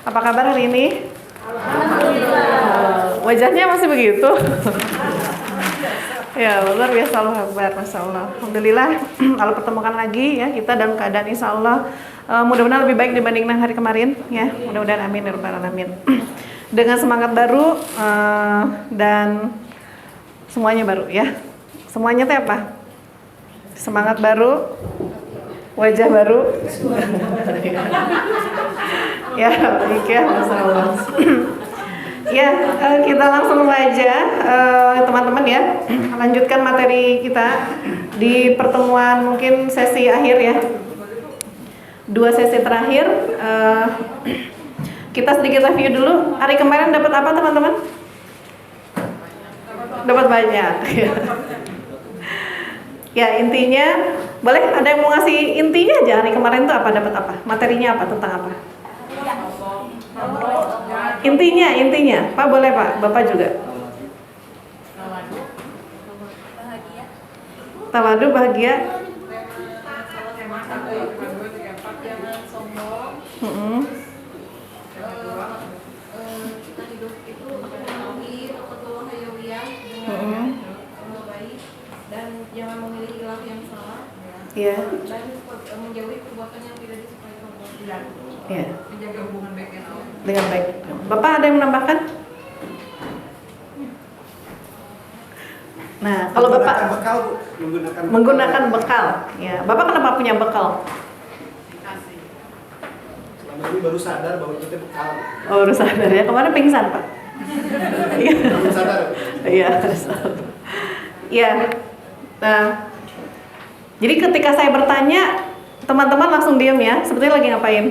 Apa kabar hari ini? Alhamdulillah. Wajahnya masih begitu? Ya, luar biasa, Allah Akbar, Masya Allah. Alhamdulillah, kalau pertemukan lagi ya, kita dalam keadaan insya Allah mudah-mudahan lebih baik dibandingkan hari kemarin ya. Mudah-mudahan amin ya rabbal alamin. Dengan semangat baru dan semuanya baru ya. Semuanya teh apa? Semangat baru, wajah baru. Ya, baik ya, Masya Allah. Ya, kita langsung saja teman-teman ya, lanjutkan materi kita di pertemuan mungkin sesi akhir ya. 2 sesi terakhir, kita sedikit review dulu. Hari kemarin dapat apa teman-teman? Dapat banyak. Ya, intinya, boleh ada yang mau ngasih intinya aja hari kemarin tuh apa, dapat apa? Materinya apa, tentang apa? Intinya, Pak boleh Pak, Bapak juga. Tawadu, bahagia. Kita hidup itu tauhid, betul hayawiyah dengan baik dan jangan memilih ilah yang salah. Iya. Dan menjauhi perbuatan yang tidak disukai Allah. Iya. Menjaga hubungan baik dengan Allah. Dengan baik. Bapak ada yang menambahkan? Nah, kalau Bapak bekal, menggunakan bekal, ya. Bapak kenapa punya bekal? Selama ini baru sadar bahwa kita bekal. Oh, baru sadar ya. Kemarin pingsan, Pak. Iya. Baru sadar. Iya. Iya. Nah, jadi ketika saya bertanya, teman-teman langsung diam ya. Sebetulnya lagi ngapain?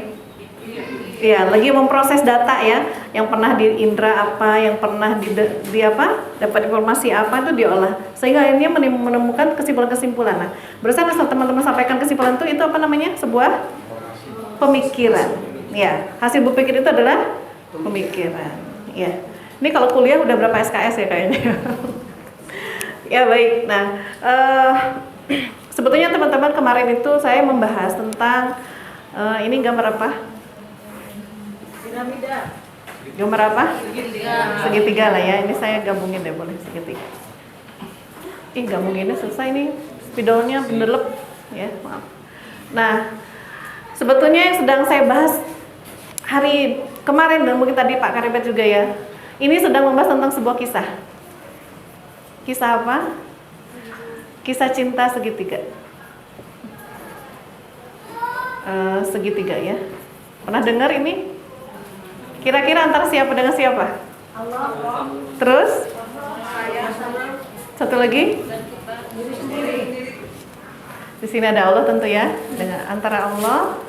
Iya, lagi memproses data ya, yang pernah di indra apa, yang pernah di apa, dapat informasi apa itu diolah, sehingga akhirnya menemukan kesimpulan-kesimpulan. Nah, berusaha teman-teman sampaikan kesimpulan itu apa namanya? Sebuah pemikiran. Ya, hasil berpikir itu adalah pemikiran. Ya, ini kalau kuliah udah berapa SKS ya kayaknya. Ya baik. Nah, sebetulnya teman-teman kemarin itu saya membahas tentang ini gambar apa? Piramida. Gambar apa? Segitiga. Segitiga lah ya. Ini saya gabungin deh, boleh segitiga. Gabunginnya susah ini. Spidolnya bendelep ya, maaf. Nah, sebetulnya yang sedang saya bahas hari kemarin dan mungkin tadi Pak Karibet juga ya. Ini sedang membahas tentang sebuah kisah. Kisah apa? Kisah cinta segitiga. Segitiga ya. Pernah dengar ini? Kira-kira antara siapa dengan siapa? Allah. Terus? Saya sama Satu lagi? diri sendiri. Di sini ada Allah tentu ya. Dengan antara Allah.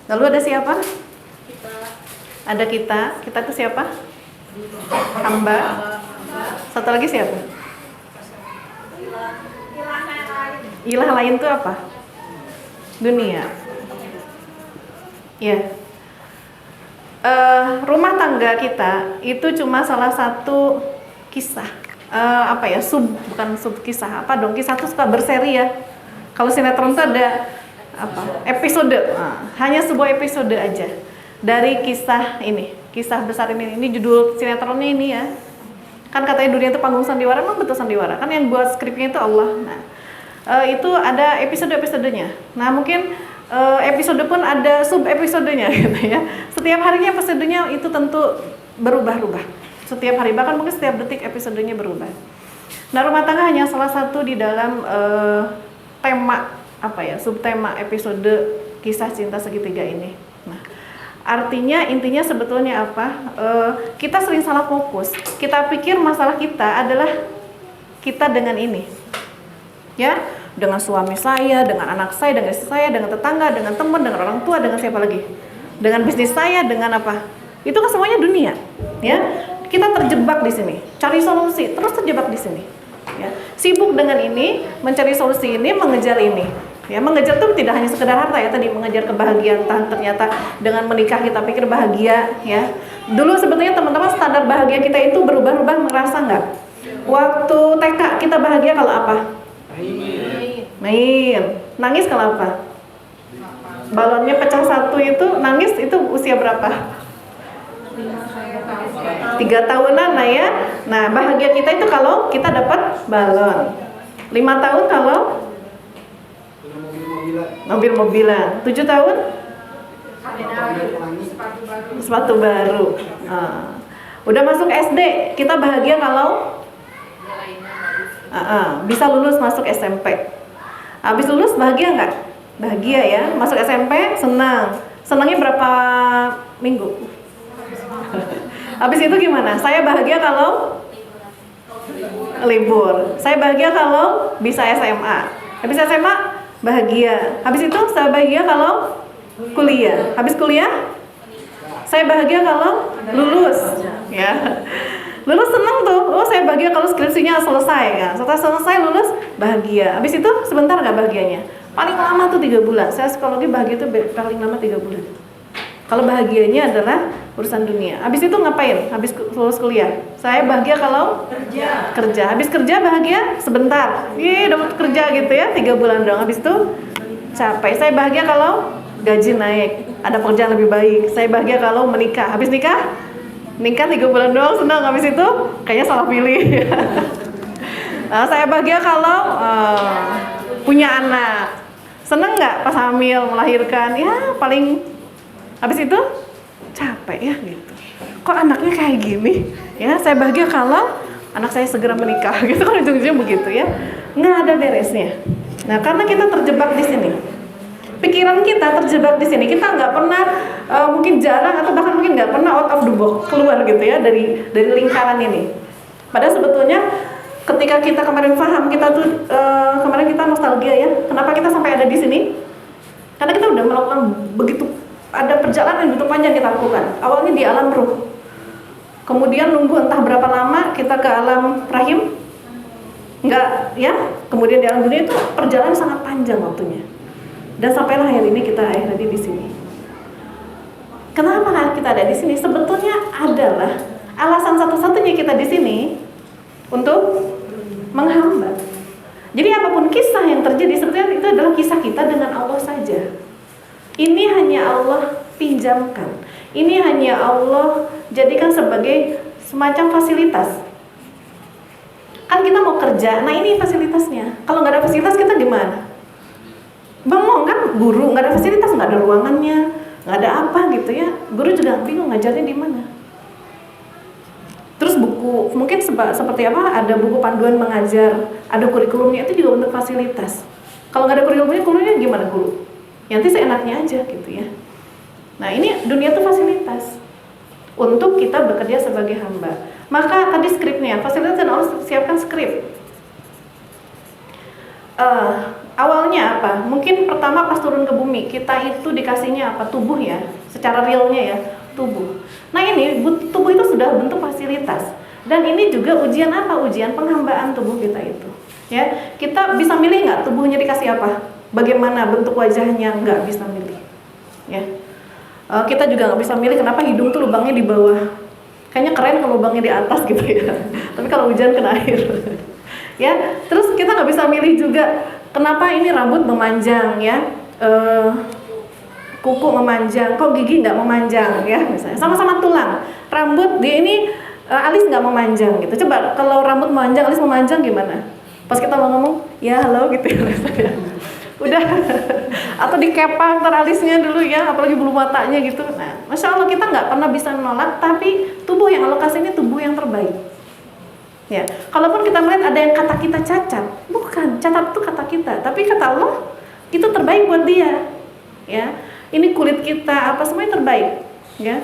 Lalu ada siapa? Kita Ada kita. Kita itu siapa? Hamba. Satu lagi siapa? Ilah lain itu apa? Dunia. Ya. Rumah tangga kita itu cuma salah satu kisah. Bukan sub kisah. Apa dong? Kisah itu suka berseri ya. Kalau sinetron itu ada apa? Episode. Nah, hanya sebuah episode aja dari kisah ini. Kisah besar ini. Ini judul sinetronnya ini ya. Kan katanya dunia itu panggung sandiwara, emang betul sandiwara. Kan yang buat skripnya itu Allah. Nah, itu ada episode-episodenya. Nah, mungkin episode pun ada sub-episodenya gitu ya. Setiap harinya episodenya itu tentu berubah-ubah. Setiap hari, bahkan mungkin setiap detik episodenya berubah. Nah, rumah tangga hanya salah satu di dalam tema subtema episode kisah cinta segitiga ini. Nah, artinya intinya sebetulnya apa? Kita sering salah fokus. Kita pikir masalah kita adalah kita dengan ini. Ya, dengan suami saya, dengan anak saya, dengan istri saya, dengan tetangga, dengan teman, dengan orang tua, dengan siapa lagi? Dengan bisnis saya, dengan apa? Itu kan semuanya dunia, ya. Kita terjebak di sini, cari solusi, terus terjebak di sini. Ya. Sibuk dengan ini, mencari solusi ini, mengejar ini. Ya, mengejar itu tidak hanya sekedar harta ya, tadi mengejar kebahagiaan, ternyata dengan menikah kita pikir bahagia, ya. Dulu sebetulnya teman-teman standar bahagia kita itu berubah-ubah, merasa nggak? Waktu TK kita bahagia kalau apa? Main. Nangis kalau apa? balonnya pecah satu itu nangis, itu usia berapa? 3 tahunan lah ya. Nah, bahagia kita itu kalau kita dapat balon. 5 tahun kalau Dengan mobil-mobilan. mobil-mobilan. 7 tahun Pelangi. sepatu baru. Udah masuk SD, kita bahagia kalau bisa lulus masuk SMP. Habis lulus bahagia nggak? Bahagia ya. Masuk SMP senang. Senangnya berapa minggu? Habis itu gimana? Saya bahagia kalau libur. Saya bahagia kalau bisa SMA. Habis SMA bahagia. Habis itu saya bahagia kalau kuliah. Habis kuliah saya bahagia kalau lulus. Ya. Lulus senang tuh. Oh, saya bahagia kalau skripsinya selesai ya. Setelah selesai lulus bahagia. Habis itu sebentar nggak bahagianya? Paling lama tuh 3 bulan. Saya psikologi bahagia tuh paling lama 3 bulan. Kalau bahagianya adalah urusan dunia. Habis itu ngapain? Habis lulus kuliah. Saya bahagia kalau kerja. Habis kerja bahagia sebentar. Dapat kerja gitu ya, 3 bulan dong. Habis itu capek. Saya bahagia kalau gaji naik, ada pekerjaan lebih baik. Saya bahagia kalau menikah. Habis nikah 3 bulan doang senang. Habis itu kayaknya salah pilih. Nah, saya bahagia kalau punya anak. Seneng nggak pas hamil melahirkan? Ya paling. Habis itu capek ya gitu. Kok anaknya kayak gini? Ya, saya bahagia kalau anak saya segera menikah. Gitu kan ujung-ujungnya begitu ya. Nggak ada beresnya. Nah, karena kita terjebak di sini. Pikiran kita terjebak di sini. Kita nggak pernah mungkin jarang atau bahkan mungkin nggak pernah out of the box, keluar gitu ya dari lingkaran ini. Padahal sebetulnya ketika kita kemarin paham, kita tuh kemarin kita nostalgia ya. Kenapa kita sampai ada di sini? Karena kita udah melakukan begitu, ada perjalanan yang begitu panjang kita lakukan. Awalnya di alam ruh, kemudian nunggu entah berapa lama kita ke alam rahim, enggak ya. Kemudian di alam dunia itu perjalanan sangat panjang waktunya. Dan sampailah hari ini kita akhirnya di sini. Kenapa kita ada di sini? Sebetulnya adalah alasan satu-satunya kita di sini untuk menghamba. Jadi apapun kisah yang terjadi sebetulnya itu adalah kisah kita dengan Allah saja. Ini hanya Allah pinjamkan. Ini hanya Allah jadikan sebagai semacam fasilitas. Kan kita mau kerja, nah ini fasilitasnya. Kalau nggak ada fasilitas kita gimana? Bengong kan, guru nggak ada fasilitas, nggak ada ruangannya, nggak ada apa gitu ya. Guru juga bingung ngajarnya di mana. Terus buku, mungkin seperti apa? Ada buku panduan mengajar, ada kurikulumnya, itu juga untuk fasilitas. Kalau nggak ada kurikulumnya gimana guru? Ya, nanti seenaknya aja gitu ya. Nah ini dunia itu fasilitas untuk kita bekerja sebagai hamba. Maka tadi skripnya, fasilitas dan Allah siapkan skrip. Awalnya apa? Mungkin pertama pas turun ke bumi kita itu dikasihnya apa? Tubuh ya, secara realnya ya, tubuh. Nah ini tubuh itu sudah bentuk fasilitas. Dan ini juga ujian apa? Ujian penghambaan tubuh kita itu. Ya, kita bisa milih nggak tubuhnya dikasih apa? Bagaimana bentuk wajahnya? Nggak bisa milih. Ya, kita juga nggak bisa milih kenapa hidung tuh lubangnya di bawah. Kayaknya keren kalau lubangnya di atas gitu ya. Tapi kalau hujan kena air. Ya, terus kita nggak bisa milih juga kenapa ini rambut memanjang ya, kuku memanjang, kok gigi nggak memanjang ya misalnya. Sama-sama tulang, rambut dia ini alis nggak memanjang gitu. Coba kalau rambut memanjang, alis memanjang gimana? Pas kita mau ngomong, ya halo gitu ya. Udah atau dikepang teralisnya dulu ya, apalagi bulu matanya gitu. Nah, masya Allah kita nggak pernah bisa menolak, tapi tubuh yang Allah kasih ini tubuh yang terbaik. Ya, kalaupun kita melihat ada yang kata kita cacat, bukan cacat itu kata kita, tapi kata Allah itu terbaik buat dia. Ya, ini kulit kita apa semuanya terbaik. Ya,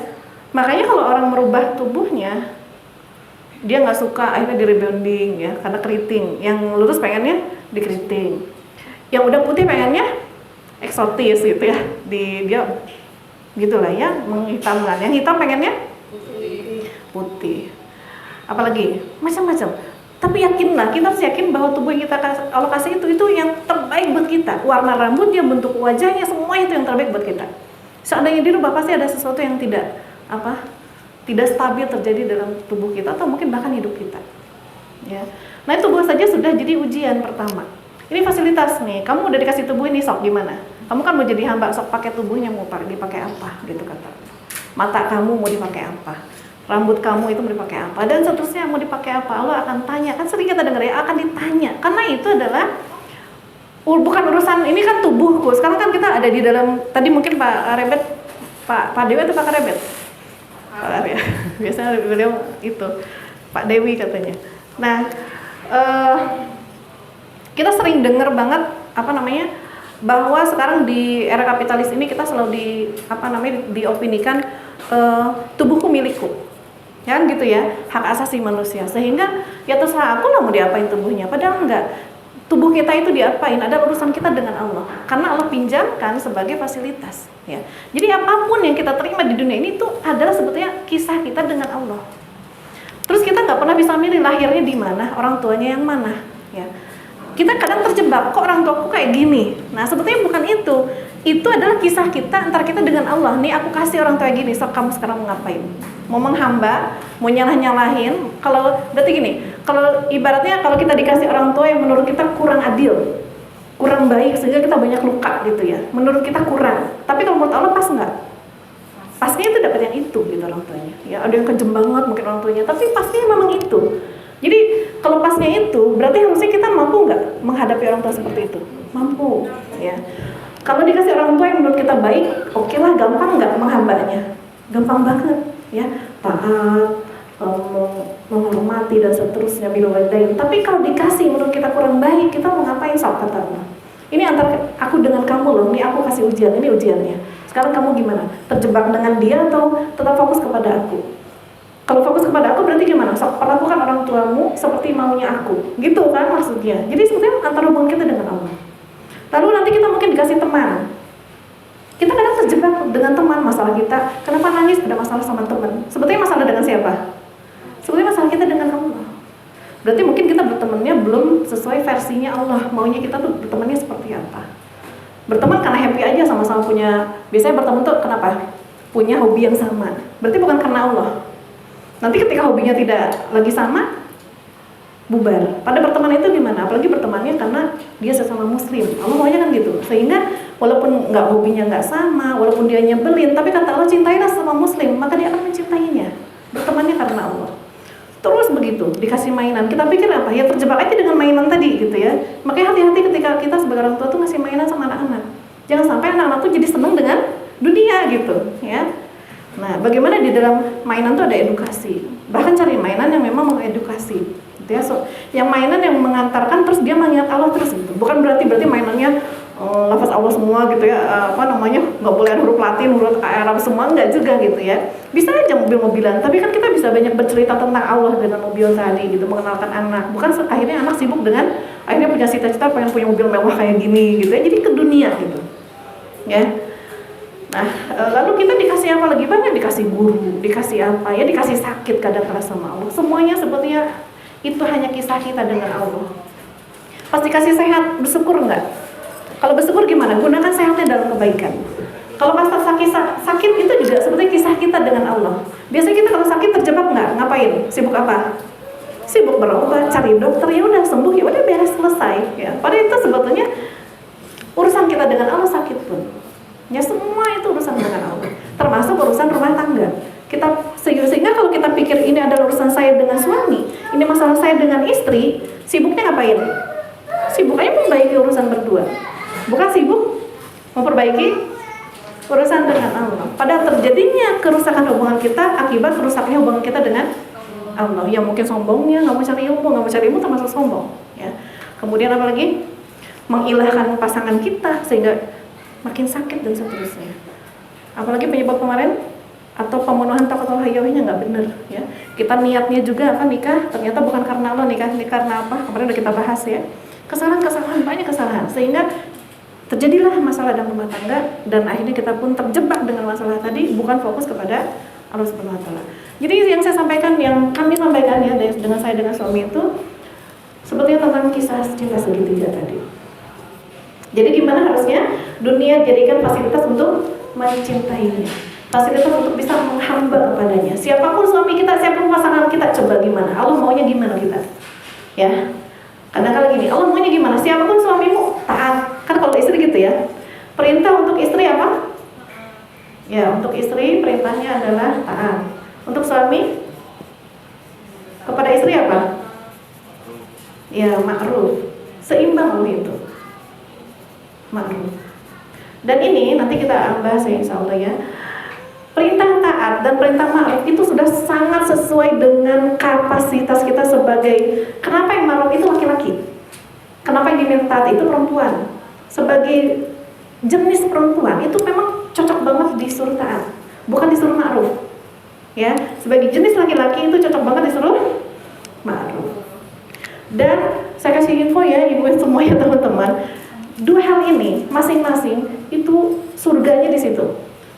makanya kalau orang merubah tubuhnya, dia nggak suka akhirnya di rebonding ya, karena keriting. Yang lurus pengennya dikeriting. Yang udah putih pengennya eksotis gitu ya, dia gitulah ya, menghitamkan. Yang hitam pengennya putih. Apalagi macam-macam. Tapi yakinlah, kita harus yakin bahwa tubuh yang kita Allah kasih itu yang terbaik buat kita. Warna rambutnya, bentuk wajahnya, semua itu yang terbaik buat kita. Seandainya dirubah pasti ada sesuatu yang tidak stabil terjadi dalam tubuh kita atau mungkin bahkan hidup kita. Ya. Nah, tubuh saja sudah jadi ujian pertama. Ini fasilitas nih, kamu udah dikasih tubuh ini, sok gimana? Kamu kan mau jadi hamba, sok pakai tubuhnya, mau dipakai apa gitu kata. Mata kamu mau dipakai apa, rambut kamu itu mau dipakai apa, dan seterusnya mau dipakai apa, Allah akan tanya. Kan sering kita dengar ya, akan ditanya, karena itu adalah bukan urusan, ini kan tubuhku. Sekarang kan kita ada di dalam, tadi mungkin Pak Rebet, Pak Dewi atau Pak Rebet? Pak Arya, biasanya beliau itu Pak Dewi katanya. Nah, kita sering dengar banget bahwa sekarang di era kapitalis ini kita selalu diopinikan tubuhku milikku, ya kan gitu ya, hak asasi manusia. Sehingga ya terserah aku lah mau diapain tubuhnya, padahal enggak. Tubuh kita itu diapain adalah urusan kita dengan Allah, karena Allah pinjamkan sebagai fasilitas, ya. Jadi apapun yang kita terima di dunia ini itu adalah sebetulnya kisah kita dengan Allah. Terus kita nggak pernah bisa milih lahirnya di mana, orang tuanya yang mana, ya. Kita kadang terjebak, kok orang tuaku kayak gini. Nah sebetulnya bukan itu. Itu adalah kisah kita antara kita dengan Allah. Nih aku kasih orang tua gini, so kamu sekarang mau ngapain? Mau menghamba, mau nyalah-nyalahin. Kalau berarti gini, kalau ibaratnya kalau kita dikasih orang tua yang menurut kita kurang adil, kurang baik, sehingga kita banyak luka gitu ya. Menurut kita kurang. Tapi kalau menurut Allah pas nggak? Pasnya itu dapat yang itu gitu orang tuanya. Ya ada yang kejem banget mungkin orang tuanya, tapi pasnya memang itu. Jadi kalau pasnya itu, berarti harusnya kita mampu nggak menghadapi orang tua seperti itu? Mampu, ya. Kalau dikasih orang tua yang menurut kita baik, oke lah, gampang nggak menghambanya? Gampang banget, ya. Taat, menghormati dan seterusnya, bilwalidain. Tapi kalau dikasih menurut kita kurang baik, kita mau ngapain? Sok kata Allah. Ini antara aku dengan kamu loh, ini aku kasih ujian, ini ujiannya. Sekarang kamu gimana? Terjebak dengan dia atau tetap fokus kepada aku? Kalau fokus kepada aku berarti gimana? Perlakukan orang tuamu seperti maunya aku, gitu kan maksudnya. Jadi sebetulnya antara hubungan kita dengan Allah. Lalu nanti kita mungkin dikasih teman. Kita kadang terjebak dengan teman, masalah kita. Kenapa nangis? Ada masalah sama teman. Sebetulnya masalah dengan siapa? Sebetulnya masalah kita dengan Allah. Berarti mungkin kita bertemannya belum sesuai versinya Allah. Maunya kita tuh bertemannya seperti apa? Berteman karena happy aja, sama-sama punya. Biasanya berteman tuh kenapa? Punya hobi yang sama. Berarti bukan karena Allah. Nanti ketika hobinya tidak lagi sama, bubar. Pada berteman itu gimana? Apalagi bertemannya karena dia sesama muslim. Allah maunya kan gitu. Sehingga walaupun hobinya nggak sama, walaupun dia nyebelin, tapi kata Allah cintailah sesama muslim, maka dia akan mencintainya. Bertemannya karena Allah. Terus begitu, dikasih mainan. Kita pikir apa? Ya terjebak aja dengan mainan tadi gitu ya. Makanya hati-hati ketika kita sebagai orang tua tuh ngasih mainan sama anak-anak. Jangan sampai anak-anak tuh jadi senang dengan dunia gitu, ya. Nah, bagaimana di dalam mainan tuh ada edukasi. Bahkan cari mainan yang memang mengedukasi, gitu ya. So, yang mainan yang mengantarkan terus dia mengingat Allah terus gitu. Bukan berarti mainannya lafaz Allah semua gitu ya. Nggak boleh ada huruf Latin, huruf Arab semua, enggak juga gitu ya. Bisa aja mobil-mobilan, tapi kan kita bisa banyak bercerita tentang Allah dengan mobil tadi gitu, mengenalkan anak. Bukan akhirnya anak sibuk dengan akhirnya punya cita-cita pengen punya mobil mewah kayak gini gitu ya. Jadi ke dunia gitu. Ya. Nah, lalu kita dikasih apa lagi? Banyak dikasih guru, dikasih apa ya, dikasih sakit kadang-kadang sama Allah. Semuanya sebetulnya itu hanya kisah kita dengan Allah. Pas dikasih sehat, bersyukur enggak? Kalau bersyukur gimana? Gunakan sehatnya dalam kebaikan. Kalau pas sakit itu juga sebetulnya kisah kita dengan Allah. Biasanya kita kalau sakit terjebak enggak? Ngapain? Sibuk apa? Sibuk berobat, cari dokter, ya udah sembuh, ya udah beres, selesai. Ya, padahal itu sebetulnya urusan kita dengan Allah sakit pun. Ya semua itu urusan dengan Allah, termasuk urusan rumah tangga. Sehingga kalau kita pikir ini adalah urusan saya dengan suami, ini masalah saya dengan istri, sibuknya ngapain? Sibuk aja memperbaiki urusan berdua, bukan sibuk memperbaiki urusan dengan Allah. Padahal terjadinya kerusakan hubungan kita akibat kerusaknya hubungan kita dengan Allah. Ya mungkin sombongnya, nggak mau cari ilmu termasuk sombong. Ya. Kemudian apa lagi? Mengilahkan pasangan kita sehingga makin sakit dan seterusnya. Apalagi penyebab kemarin atau pembunuhan takut hayawihnya nggak benar ya. Kita niatnya juga apa nikah, ternyata bukan karena Allah, nikah karena apa? Kemarin udah kita bahas ya. Kesalahan, banyak kesalahan sehingga terjadilah masalah dalam rumah tangga dan akhirnya kita pun terjebak dengan masalah tadi, bukan fokus kepada Allah Subhanahu wa taala. Jadi yang saya sampaikan, yang kami sampaikan ya dengan saya dengan suami itu sebetulnya tentang kisah cinta segitiga tadi. Jadi gimana harusnya dunia jadikan fasilitas untuk mencintainya, fasilitas untuk bisa menghamba kepadanya. Siapapun suami kita, siapapun pasangan kita, coba gimana? Allah maunya gimana kita? Ya, kadang-kadang gini, Allah maunya gimana? Siapapun suamimu taat. Kan kalau istri gitu ya, Perintah untuk istri apa? Ya, untuk istri perintahnya adalah taat. Untuk suami kepada istri apa? Ya, ma'ruf. Seimbang loh itu. Ma'ruf. Dan ini nanti kita bahas ya insyaallah ya. Perintah taat dan perintah ma'ruf itu sudah sangat sesuai dengan kapasitas kita sebagai, kenapa yang ma'ruf itu laki-laki? Kenapa yang diminta taat itu perempuan? Sebagai jenis perempuan itu memang cocok banget disuruh taat, bukan disuruh ma'ruf. Ya, sebagai jenis laki-laki itu cocok banget disuruh ma'ruf. Dan saya kasih info ya ibu semua ya teman-teman, dua hal ini masing-masing itu surganya di situ.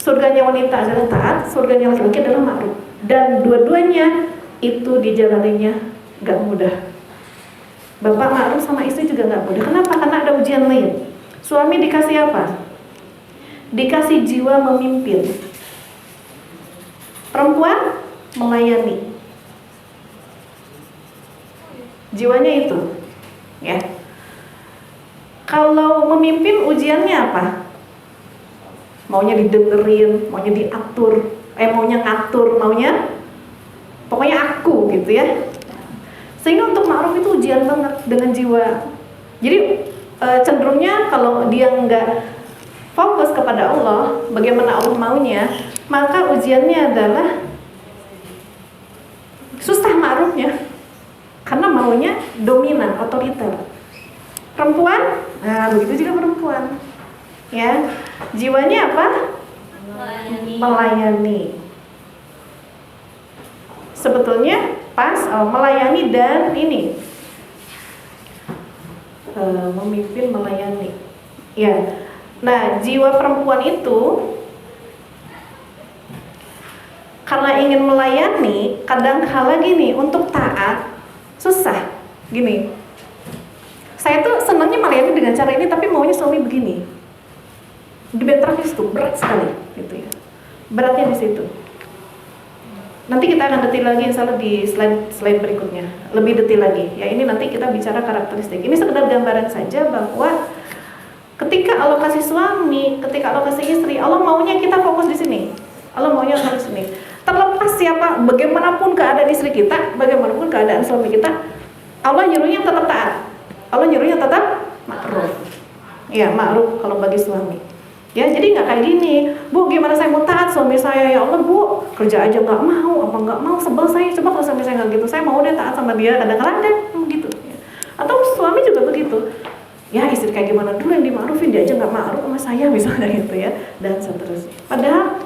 Surganya wanita adalah taat, surganya laki-laki adalah ma'ruf. Dan dua-duanya itu dijalaninya gak mudah. Bapak ma'ruf sama istri juga gak mudah. Kenapa? Karena ada ujian lain. Suami dikasih apa? Dikasih jiwa memimpin. Perempuan melayani. Jiwanya itu, ya. Kalau memimpin ujiannya apa? Maunya didengerin, maunya diatur, maunya ngatur, maunya pokoknya aku gitu ya. Sehingga untuk ma'ruf itu ujian banget dengan jiwa. Jadi cenderungnya kalau dia nggak fokus kepada Allah, bagaimana Allah maunya, maka ujiannya adalah susah ma'rufnya. Karena maunya dominan, otoriter. Perempuan, nah begitu juga perempuan. Ya, jiwanya apa? Melayani. Sebetulnya pas melayani dan ini memimpin, melayani. Ya. Nah, jiwa perempuan itu karena ingin melayani, kadang-kala gini, untuk taat susah. Gini, saya tuh senangnya melayani dengan cara ini, tapi maunya suami begini. Dibentrok itu berat sekali, gitu ya. Beratnya di situ. Nanti kita akan detail lagi, insyaallah di slide berikutnya, lebih detail lagi. Ya, ini nanti kita bicara karakteristik. Ini sekedar gambaran saja bahwa ketika Allah kasih suami, ketika Allah kasih istri, Allah maunya kita fokus di sini. Allah maunya fokus di sini. Terlepas siapa, bagaimanapun keadaan istri kita, bagaimanapun keadaan suami kita, Allah nyuruhnya tetap taat. Allah nyuruhnya tetap ma'ruf. Ya, ma'ruf kalau bagi suami. Ya, jadi nggak kayak gini, Bu, gimana saya mau taat suami saya, ya Allah Bu, kerja aja nggak mau, apa nggak mau, sebel saya, coba kalau suami saya nggak gitu, saya mau deh taat sama dia, kadang-kadang gitu. Ya. Atau suami juga begitu, ya istri kayak gimana dulu yang dimakrufin, dia aja nggak ma'ruf sama saya misalnya gitu ya, dan seterusnya. Padahal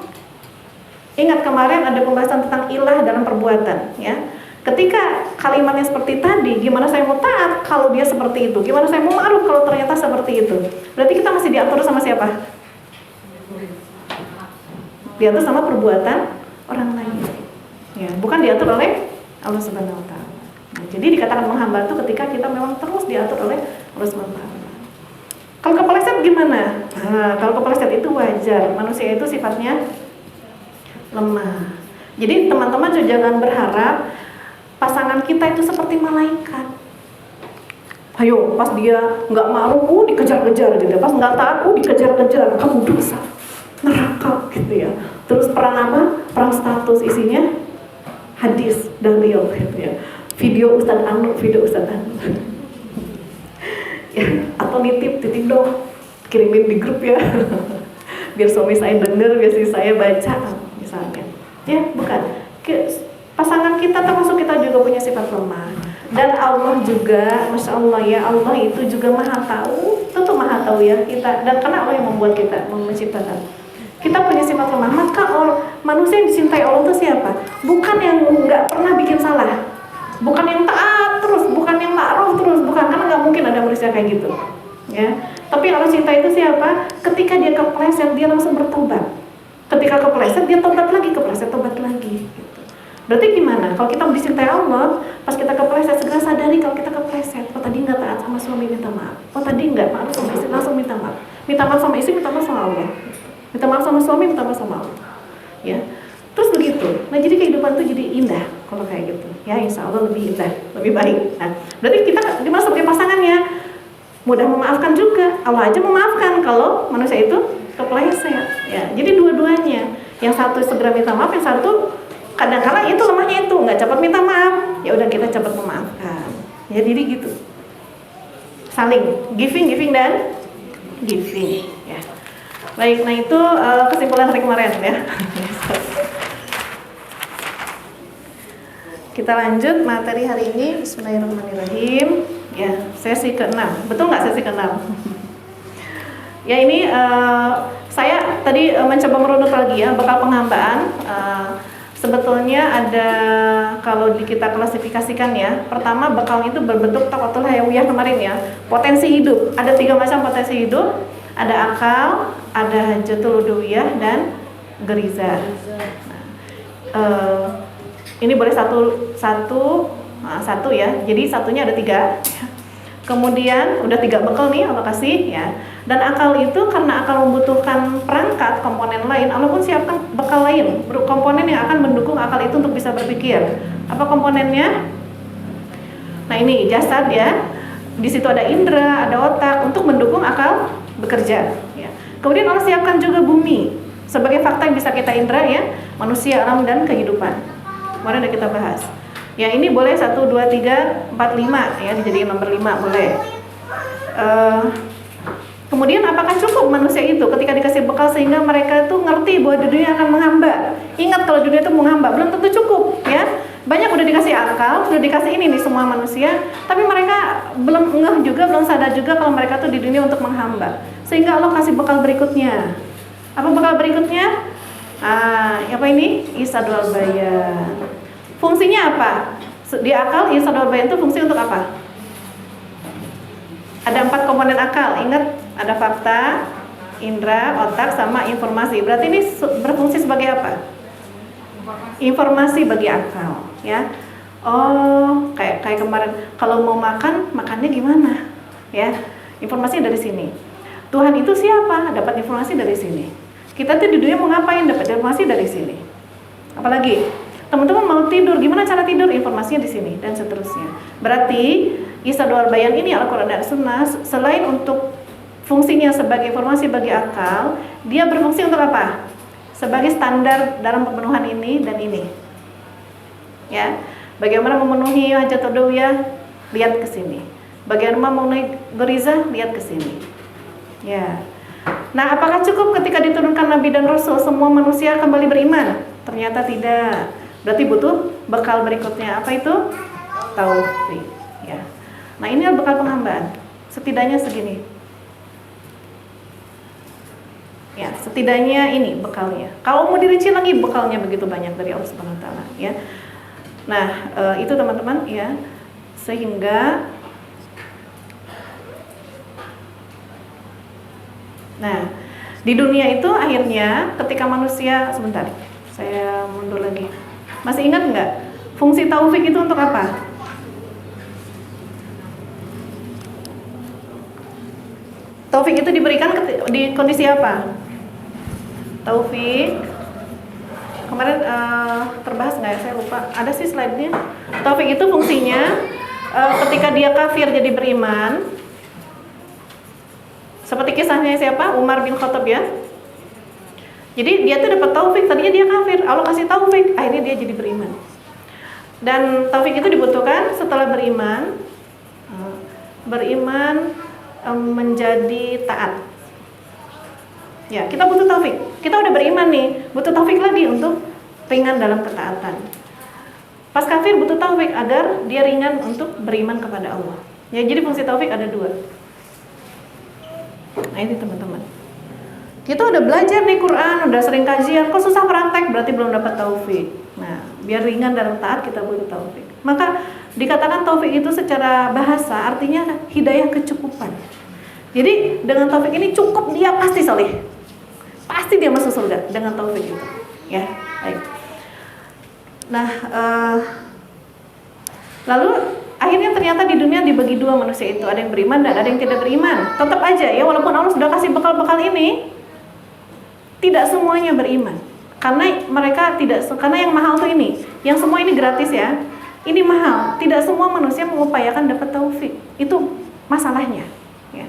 ingat kemarin ada pembahasan tentang ilah dalam perbuatan, ya. Ketika kalimatnya seperti tadi, gimana saya mau taat kalau dia seperti itu, gimana saya mau ma'ruf kalau ternyata seperti itu, berarti kita masih diatur sama siapa? Diatur sama perbuatan orang lain, ya, bukan diatur oleh Allah Subhanahu Wa Taala. Nah, jadi dikatakan menghamba itu ketika kita memang terus diatur oleh Allah Subhanahu Wa Taala. Kalau kepleset gimana? Nah, kalau kepleset itu wajar, manusia itu sifatnya lemah. Jadi teman-teman jangan berharap pasangan kita itu seperti malaikat. Ayo, pas dia nggak ma'ruf, dikejar-kejar gitu. Pas nggak taat, dikejar-kejar. Kamu dosa, neraka gitu ya. Terus perang apa? Perang status, isinya hadis dalil gitu ya. Video Ustadz Anu, video Ustadz Anu. Ya, atau titip dong, kirimin di grup ya. Biar suami saya denger, biar istri saya baca misalnya. Ya, bukan. Pasangan kita termasuk kita juga punya sifat lemah. Dan Allah juga, Masya Allah ya, Allah itu juga maha tahu, tentu maha tahu ya kita. Dan karena Allah yang membuat kita, menciptakan, kita punya sifat lemah. Maka manusia yang dicintai Allah itu siapa? Bukan yang nggak pernah bikin salah, bukan yang taat terus, bukan yang ma'ruf terus, bukan, karena nggak mungkin ada manusia kayak gitu, ya. Tapi yang Allah cinta itu siapa? Ketika dia kepleset, dia langsung bertobat. Ketika kepleset, dia tobat lagi, kepleset, tobat lagi. Gitu. Berarti gimana? Kalau kita dicintai Allah, pas kita kepleset, segera sadari kalau kita kepleset. Oh tadi nggak taat sama suami, minta maaf. Oh tadi nggak ma'ruf sama istri, langsung minta maaf. Minta maaf sama istri, minta maaf sama Allah. Minta maaf sama suami, minta maaf sama Allah. Ya, terus begitu. Nah jadi kehidupan itu jadi indah kalau kayak gitu. Ya, insya Allah lebih indah, lebih baik. Nah, berarti kita gimana sebagai pasangannya? mudah memaafkan juga. Allah aja memaafkan kalau manusia itu kepleset. Ya, jadi dua-duanya. Yang satu segera minta maaf, yang satu kadang-kadang itu lemahnya itu nggak cepat minta maaf. Ya udah kita cepat memaafkan. Ya jadi gitu. Saling giving dan giving. Ya. Baik, nah itu kesimpulan hari kemarin ya. Kita lanjut materi hari ini. Bismillahirrahmanirrahim. Ya, sesi ke-6. Betul nggak sesi ke-6? Ya ini saya tadi mencoba merunut lagi ya bekal penghambaan. Sebetulnya ada kalau kita klasifikasikan ya. Pertama bekal itu berbentuk taqwatul hayawiyah kemarin ya. Potensi hidup. Ada 3 macam potensi hidup. Ada akal, ada hajatul udhuwiyah dan geriza. Ini boleh satu ya. Jadi satunya ada 3. Kemudian udah 3 bekal nih Allah kasih ya. Dan akal itu karena akal membutuhkan perangkat komponen lain, Allah pun siapkan bekal lain, komponen yang akan mendukung akal itu untuk bisa berpikir. Apa komponennya? Nah ini jasad ya. Di situ ada indera, ada otak untuk mendukung akal bekerja. Ya. Kemudian Allah siapkan juga bumi sebagai fakta yang bisa kita indera ya, manusia, alam dan kehidupan. Kemarin udah kita bahas. Ya ini boleh 1, 2, 3, 4, 5 ya dijadiin nomor 5 boleh. Kemudian apakah cukup manusia itu ketika dikasih bekal sehingga mereka itu ngerti bahwa dunia akan menghamba? Ingat kalau dunia itu menghamba belum tentu cukup ya. Banyak udah dikasih akal, udah dikasih ini nih semua manusia, tapi mereka belum ngeh juga, belum sadar juga kalau mereka tuh di dunia untuk menghamba. Sehingga Allah kasih bekal berikutnya. Apa bekal berikutnya? Apa ini? Isadul bayan. Fungsinya apa? Di akal isadul bayan itu fungsi untuk apa? Ada 4 komponen akal. Ingat, ada fakta, indera, otak, sama informasi. Berarti ini berfungsi sebagai apa? Informasi bagi akal, ya. Oh, kayak kemarin kalau mau makannya gimana? Ya. Informasi dari sini. Tuhan itu siapa? Dapat informasi dari sini. Kita tuh di dunia mau ngapain? Dapat informasi dari sini. Apalagi teman-teman mau tidur, gimana cara tidur? Informasinya di sini dan seterusnya. Berarti Isadul bayan ini Al-Quran dan Sunnah selain untuk fungsinya sebagai informasi bagi akal, dia berfungsi untuk apa? Sebagai standar dalam pemenuhan ini dan ini. Ya, bagaimana memenuhi hajat udhuwiyah? Lihat ke sini. Bagaimana memenuhi geriza? Lihat ke sini. Ya. Nah, apakah cukup ketika diturunkan Nabi dan Rasul semua manusia kembali beriman? Ternyata tidak. Berarti butuh bekal berikutnya. Apa itu? Taufik. Ya. Nah, ini bekal penghambaan. Setidaknya segini. Ya, setidaknya ini bekalnya. Kalau mau dirinci lagi bekalnya begitu banyak dari Allah Subhanahu wa taala, ya. Nah, itu teman-teman ya. Sehingga di dunia itu akhirnya ketika manusia sebentar. Saya mundur lagi. Masih ingat nggak? Fungsi taufik itu untuk apa? Taufik itu diberikan di kondisi apa? Taufik kemarin terbahas nggak ya? Saya lupa. Ada sih slide-nya. Taufik itu fungsinya ketika dia kafir jadi beriman. Seperti kisahnya siapa? Umar bin Khattab ya. Jadi dia tuh dapat taufik, tadinya dia kafir, Allah kasih taufik, akhirnya dia jadi beriman. Dan taufik itu dibutuhkan setelah beriman. Beriman menjadi taat. Ya, kita butuh taufik. Kita udah beriman nih, butuh taufik lagi untuk ringan dalam ketaatan. Pas kafir butuh taufik agar dia ringan untuk beriman kepada Allah. Ya, jadi fungsi taufik ada 2. Nah, ini teman-teman. Kita udah belajar nih Quran, udah sering kajian, kok susah praktek, berarti belum dapat taufik. Nah, biar ringan dalam taat kita butuh taufik. Maka dikatakan taufik itu secara bahasa artinya hidayah kecukupan. Jadi dengan taufik ini cukup dia pasti saleh. Pasti dia masuk surga dengan taufik itu. Ya, baik. Nah, lalu akhirnya ternyata di dunia dibagi 2 manusia itu, ada yang beriman dan ada yang tidak beriman. Tetap aja ya, walaupun Allah sudah kasih bekal-bekal ini, tidak semuanya beriman. Karena mereka karena yang mahal tuh ini, yang semua ini gratis ya. Ini mahal. Tidak semua manusia mengupayakan dapat taufik. Itu masalahnya. Ya.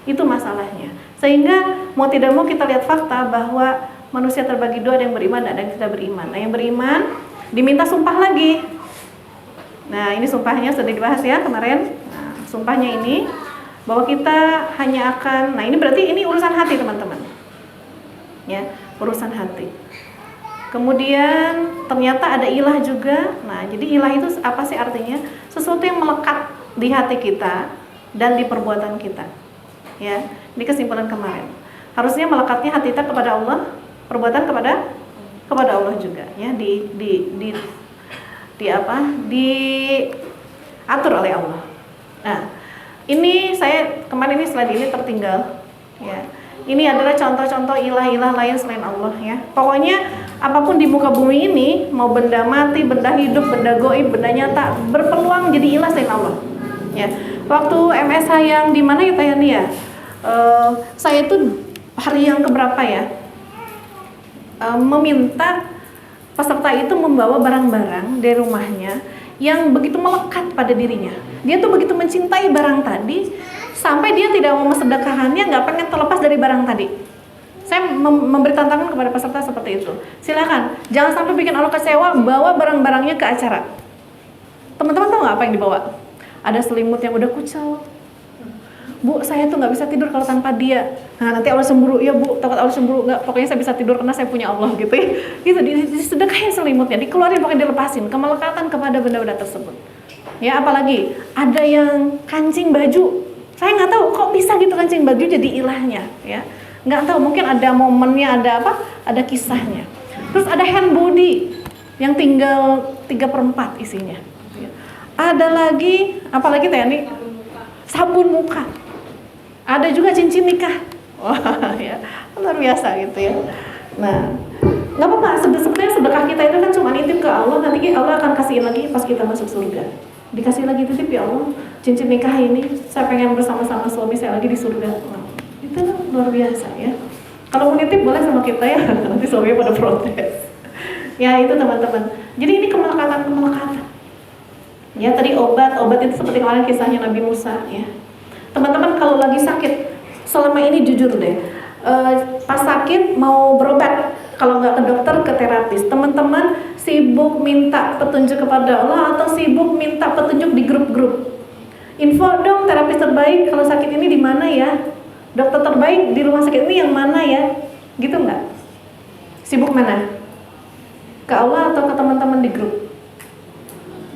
Itu masalahnya. Sehingga mau tidak mau kita lihat fakta bahwa manusia terbagi dua, ada yang beriman dan ada yang tidak beriman. Nah, yang beriman diminta sumpah lagi. Nah, ini sumpahnya sudah dibahas ya kemarin. Nah, sumpahnya ini bahwa kita hanya akan, nah ini berarti ini urusan hati teman-teman. Ya, urusan hati. Kemudian ternyata ada ilah juga. Nah, jadi ilah itu apa sih artinya? Sesuatu yang melekat di hati kita dan di perbuatan kita. Ya, ini kesimpulan kemarin. Harusnya melekatnya hati kita kepada Allah, perbuatan kepada Allah juga. Ya, diatur oleh Allah. Nah, ini saya kemarin ini slide ini tertinggal. Ya, ini adalah contoh-contoh ilah-ilah lain selain Allah. Ya, pokoknya apapun di muka bumi ini, mau benda mati, benda hidup, benda goib, benda nyata, berpeluang jadi ilah selain Allah. Ya, waktu MSH yang di mana ya Tayani ya? Saya itu hari yang keberapa ya? Meminta peserta itu membawa barang-barang dari rumahnya yang begitu melekat pada dirinya. Dia tuh begitu mencintai barang tadi sampai dia tidak mau mensedekahkannya, nggak pengen terlepas dari barang tadi. Saya memberi tantangan kepada peserta seperti itu. Silakan, jangan sampai bikin Allah kecewa, bawa barang-barangnya ke acara. Teman-teman tahu nggak apa yang dibawa? Ada selimut yang udah kucel. Bu, saya tuh nggak bisa tidur kalau tanpa dia. Nah, nanti Allah cemburu. Ya Bu, takut Allah cemburu. Nggak, pokoknya saya bisa tidur karena saya punya Allah gitu ya. Gitu, disedekahin selimutnya, dikeluarin, pokoknya dilepasin. Kemelekatan kepada benda-benda tersebut. Ya, apalagi ada yang kancing baju. Saya nggak tahu kok bisa gitu kancing baju jadi ilahnya. Ya, nggak tahu. Mungkin ada momennya, ada apa? Ada kisahnya. Terus ada hand body yang tinggal 3/4 isinya. Ya. Ada lagi, apalagi Tani? Sabun muka. Ada juga cincin nikah. Wah, ya, luar biasa gitu ya. Nah, nggak apa-apa. Sebenarnya sedekah kita itu kan cuma nitip ke Allah. Nanti Allah akan kasihin lagi pas kita masuk surga. Dikasih lagi titip, ya Allah, cincin nikah ini saya pengen bersama-sama suami saya lagi di surga. Nah, itu luar biasa ya. Kalau mau nitip boleh sama kita ya. Nanti suaminya pada protes. Ya itu teman-teman. Jadi ini kemelekatan. Ya tadi obat itu seperti kemarin kisahnya Nabi Musa ya. Teman-teman kalau lagi sakit, selama ini jujur deh, pas sakit mau berobat, kalau nggak ke dokter ke terapis. Teman-teman sibuk minta petunjuk kepada Allah atau sibuk minta petunjuk di grup-grup. Info dong terapis terbaik kalau sakit ini di mana ya? Dokter terbaik di rumah sakit ini yang mana ya? Gitu nggak? Sibuk mana? Ke Allah atau ke teman-teman di grup?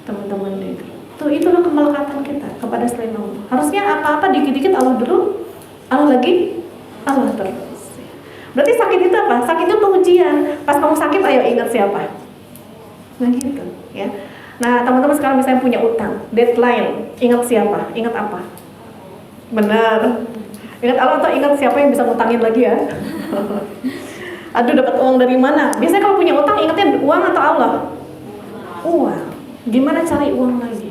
Teman-teman di grup. Tuh itulah kemelekatan kita kepada selain Allah. Harusnya apa-apa dikit-dikit Allah dulu, Allah lagi, Allah terus. Berarti sakit itu apa? Sakit itu ujian. Pas kamu sakit, ayo ingat siapa? Nah gitu, ya. Nah teman-teman sekarang misalnya punya utang, deadline, ingat siapa? Ingat apa? Benar. Ingat Allah atau ingat siapa yang bisa ngutangin lagi ya? Aduh, dapat uang dari mana? Biasanya kalau punya utang ingatnya uang atau Allah? Uang. Gimana cari uang lagi?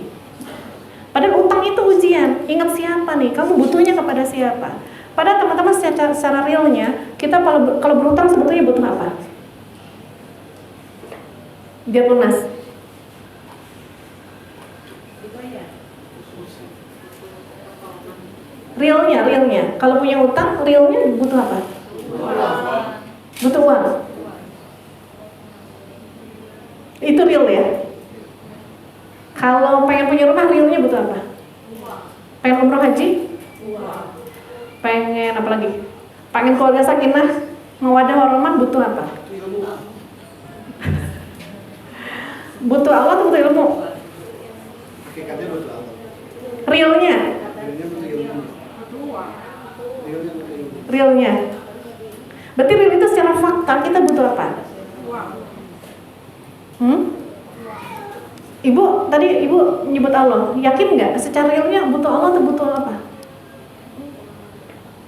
Padahal utang itu ujian. Ingat siapa nih? Kamu butuhnya kepada siapa? Padahal teman-teman secara realnya, kita kalau berutang sebetulnya butuh apa? Biar lunas. Realnya. Kalau punya utang, realnya butuh apa? Butuh uang. Itu real ya. Kalau pengen punya rumah, realnya butuh apa? Pengen umroh haji? Pengen apa lagi? Pengen keluarga sakinah, mawaddah warahmah, butuh apa? Butuh Allah atau butuh ilmu? Hakikatnya butuh Allah. Realnya? Realnya. Berarti real itu secara fakta kita butuh apa? Ibu, tadi ibu nyebut Allah, yakin nggak? Secara realnya butuh Allah atau butuh apa?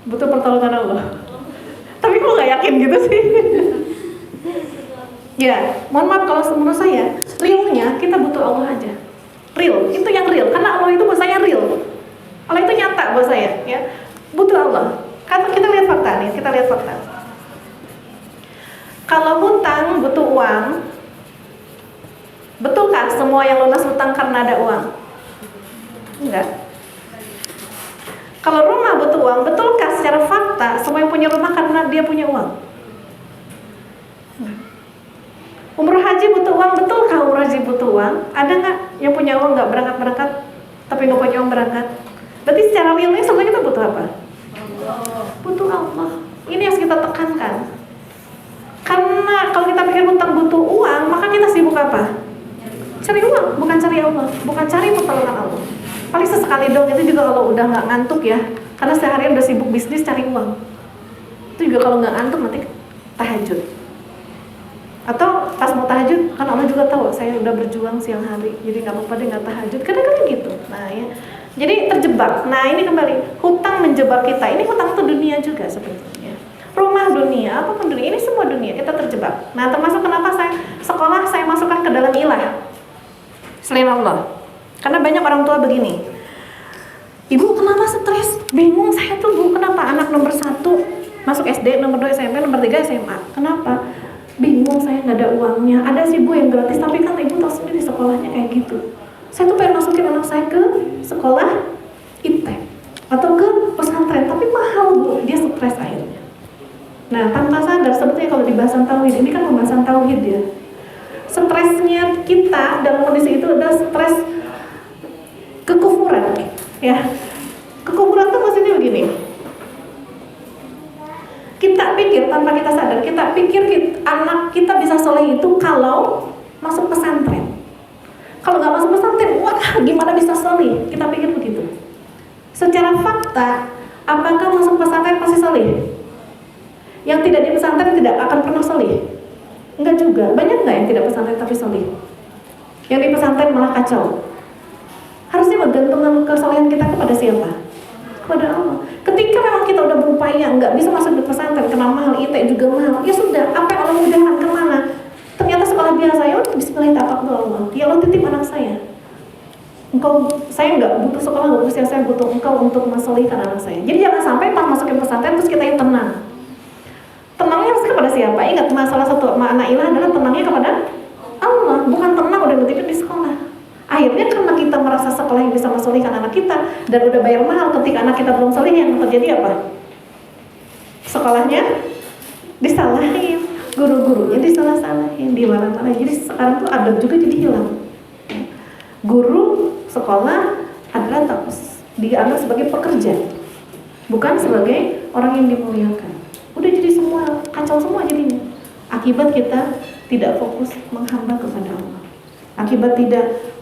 Butuh pertolongan Allah. Tapi kok nggak yakin gitu sih? Ya, mohon maaf kalau menurut saya, realnya kita butuh Allah aja. Real, itu yang real. Karena Allah itu buat saya real. Allah itu nyata buat saya, ya. Butuh Allah. Karena kita lihat fakta nih, kita lihat fakta. Kalau hutang butuh uang, betulkah semua yang lunas hutang karena ada uang? Enggak. Kalau rumah butuh uang, betulkah secara fakta semua yang punya rumah karena dia punya uang? Umroh haji butuh uang, betulkah umroh haji butuh uang? Ada nggak yang punya uang nggak berangkat tapi nggak punya uang berangkat? Berarti secara realnya sebenarnya kita butuh apa? Butuh Allah. Ini yang kita tekankan. Karena kalau kita pikir hutang butuh uang, maka kita sibuk apa? Cari uang, bukan cari Allah, bukan cari pertolongan Allah. Paling sesekali dong, itu juga kalau udah nggak ngantuk ya, karena seharian udah sibuk bisnis cari uang. Itu juga kalau nggak ngantuk nanti tahajud. Atau pas mau tahajud, kan Allah juga tahu saya udah berjuang siang hari, jadi nggak apa-apa deh nggak tahajud. Kadang-kadang gitu. Nah ya, jadi terjebak. Nah ini kembali, hutang menjebak kita. Ini hutang itu dunia juga sebetulnya. Rumah dunia, apapun dunia, ini semua dunia kita terjebak. Nah termasuk kenapa sekolah saya masukkan ke dalam ilah selain Allah. Karena banyak orang tua begini, ibu kenapa stres? Bingung saya tuh bu, kenapa anak nomor 1 masuk SD, nomor 2 SMP, nomor 3 SMA. Kenapa? Bingung saya nggak ada uangnya. Ada sih bu yang gratis, tapi kan ibu tahu sendiri sekolahnya kayak gitu. Saya tuh pengen masukin anak saya ke sekolah IT atau ke pesantren, tapi mahal bu, dia stres akhirnya. Nah tanpa sadar sebetulnya kalau di bahasan tauhid, ini kan pembahasan tauhid ya. Stresnya kita dalam kondisi itu adalah stres kekufuran, ya. Kekufuran tuh maksudnya begini. Kita pikir tanpa kita sadar, kita pikir anak kita bisa soleh itu kalau masuk pesantren. Kalau nggak masuk pesantren, wah gimana bisa soleh? Kita pikir begitu. Secara fakta, apakah masuk pesantren pasti soleh? Yang tidak di pesantren tidak akan pernah soleh? Enggak juga. Banyak nggak yang tidak pesantren tapi soleh? Yang di pesantren malah kacau. Harusnya menggantungkan kesolehan kita kepada siapa? Kepada Allah. Ketika memang kita udah berupaya nggak bisa masuk di pesantren karena mahal, IT juga mahal, ya sudah, apa yang Allah mudahkan kemana? Ternyata sekolah biasa, ya udah bismillahirrahmanirrahim. Ya Allah titip anak saya. Saya nggak butuh sekolah, nggak butuh saya butuh engkau untuk mensolihkan anak saya. Jadi jangan sampai pas masukin pesantren terus kita yang tenang. Tenangnya harus kepada siapa? Ingat, salah satu makna ilah adalah tenangnya kepada Allah, bukan tenang udah nitipin di sekolah. Akhirnya karena kita merasa sekolah yang bisa mensolihkan anak kita dan udah bayar mahal, ketika anak kita belum solih, yang terjadi apa? Sekolahnya disalahin, guru-gurunya disalah-salahin, dimarah-marahin. Jadi sekarang tuh adab juga jadi hilang. Guru sekolah adalah dianggap sebagai pekerja, bukan sebagai orang yang dimuliakan. Udah jadi semua kacau semua jadinya. Akibat kita tidak fokus menghamba kepada Allah. Akibat tidak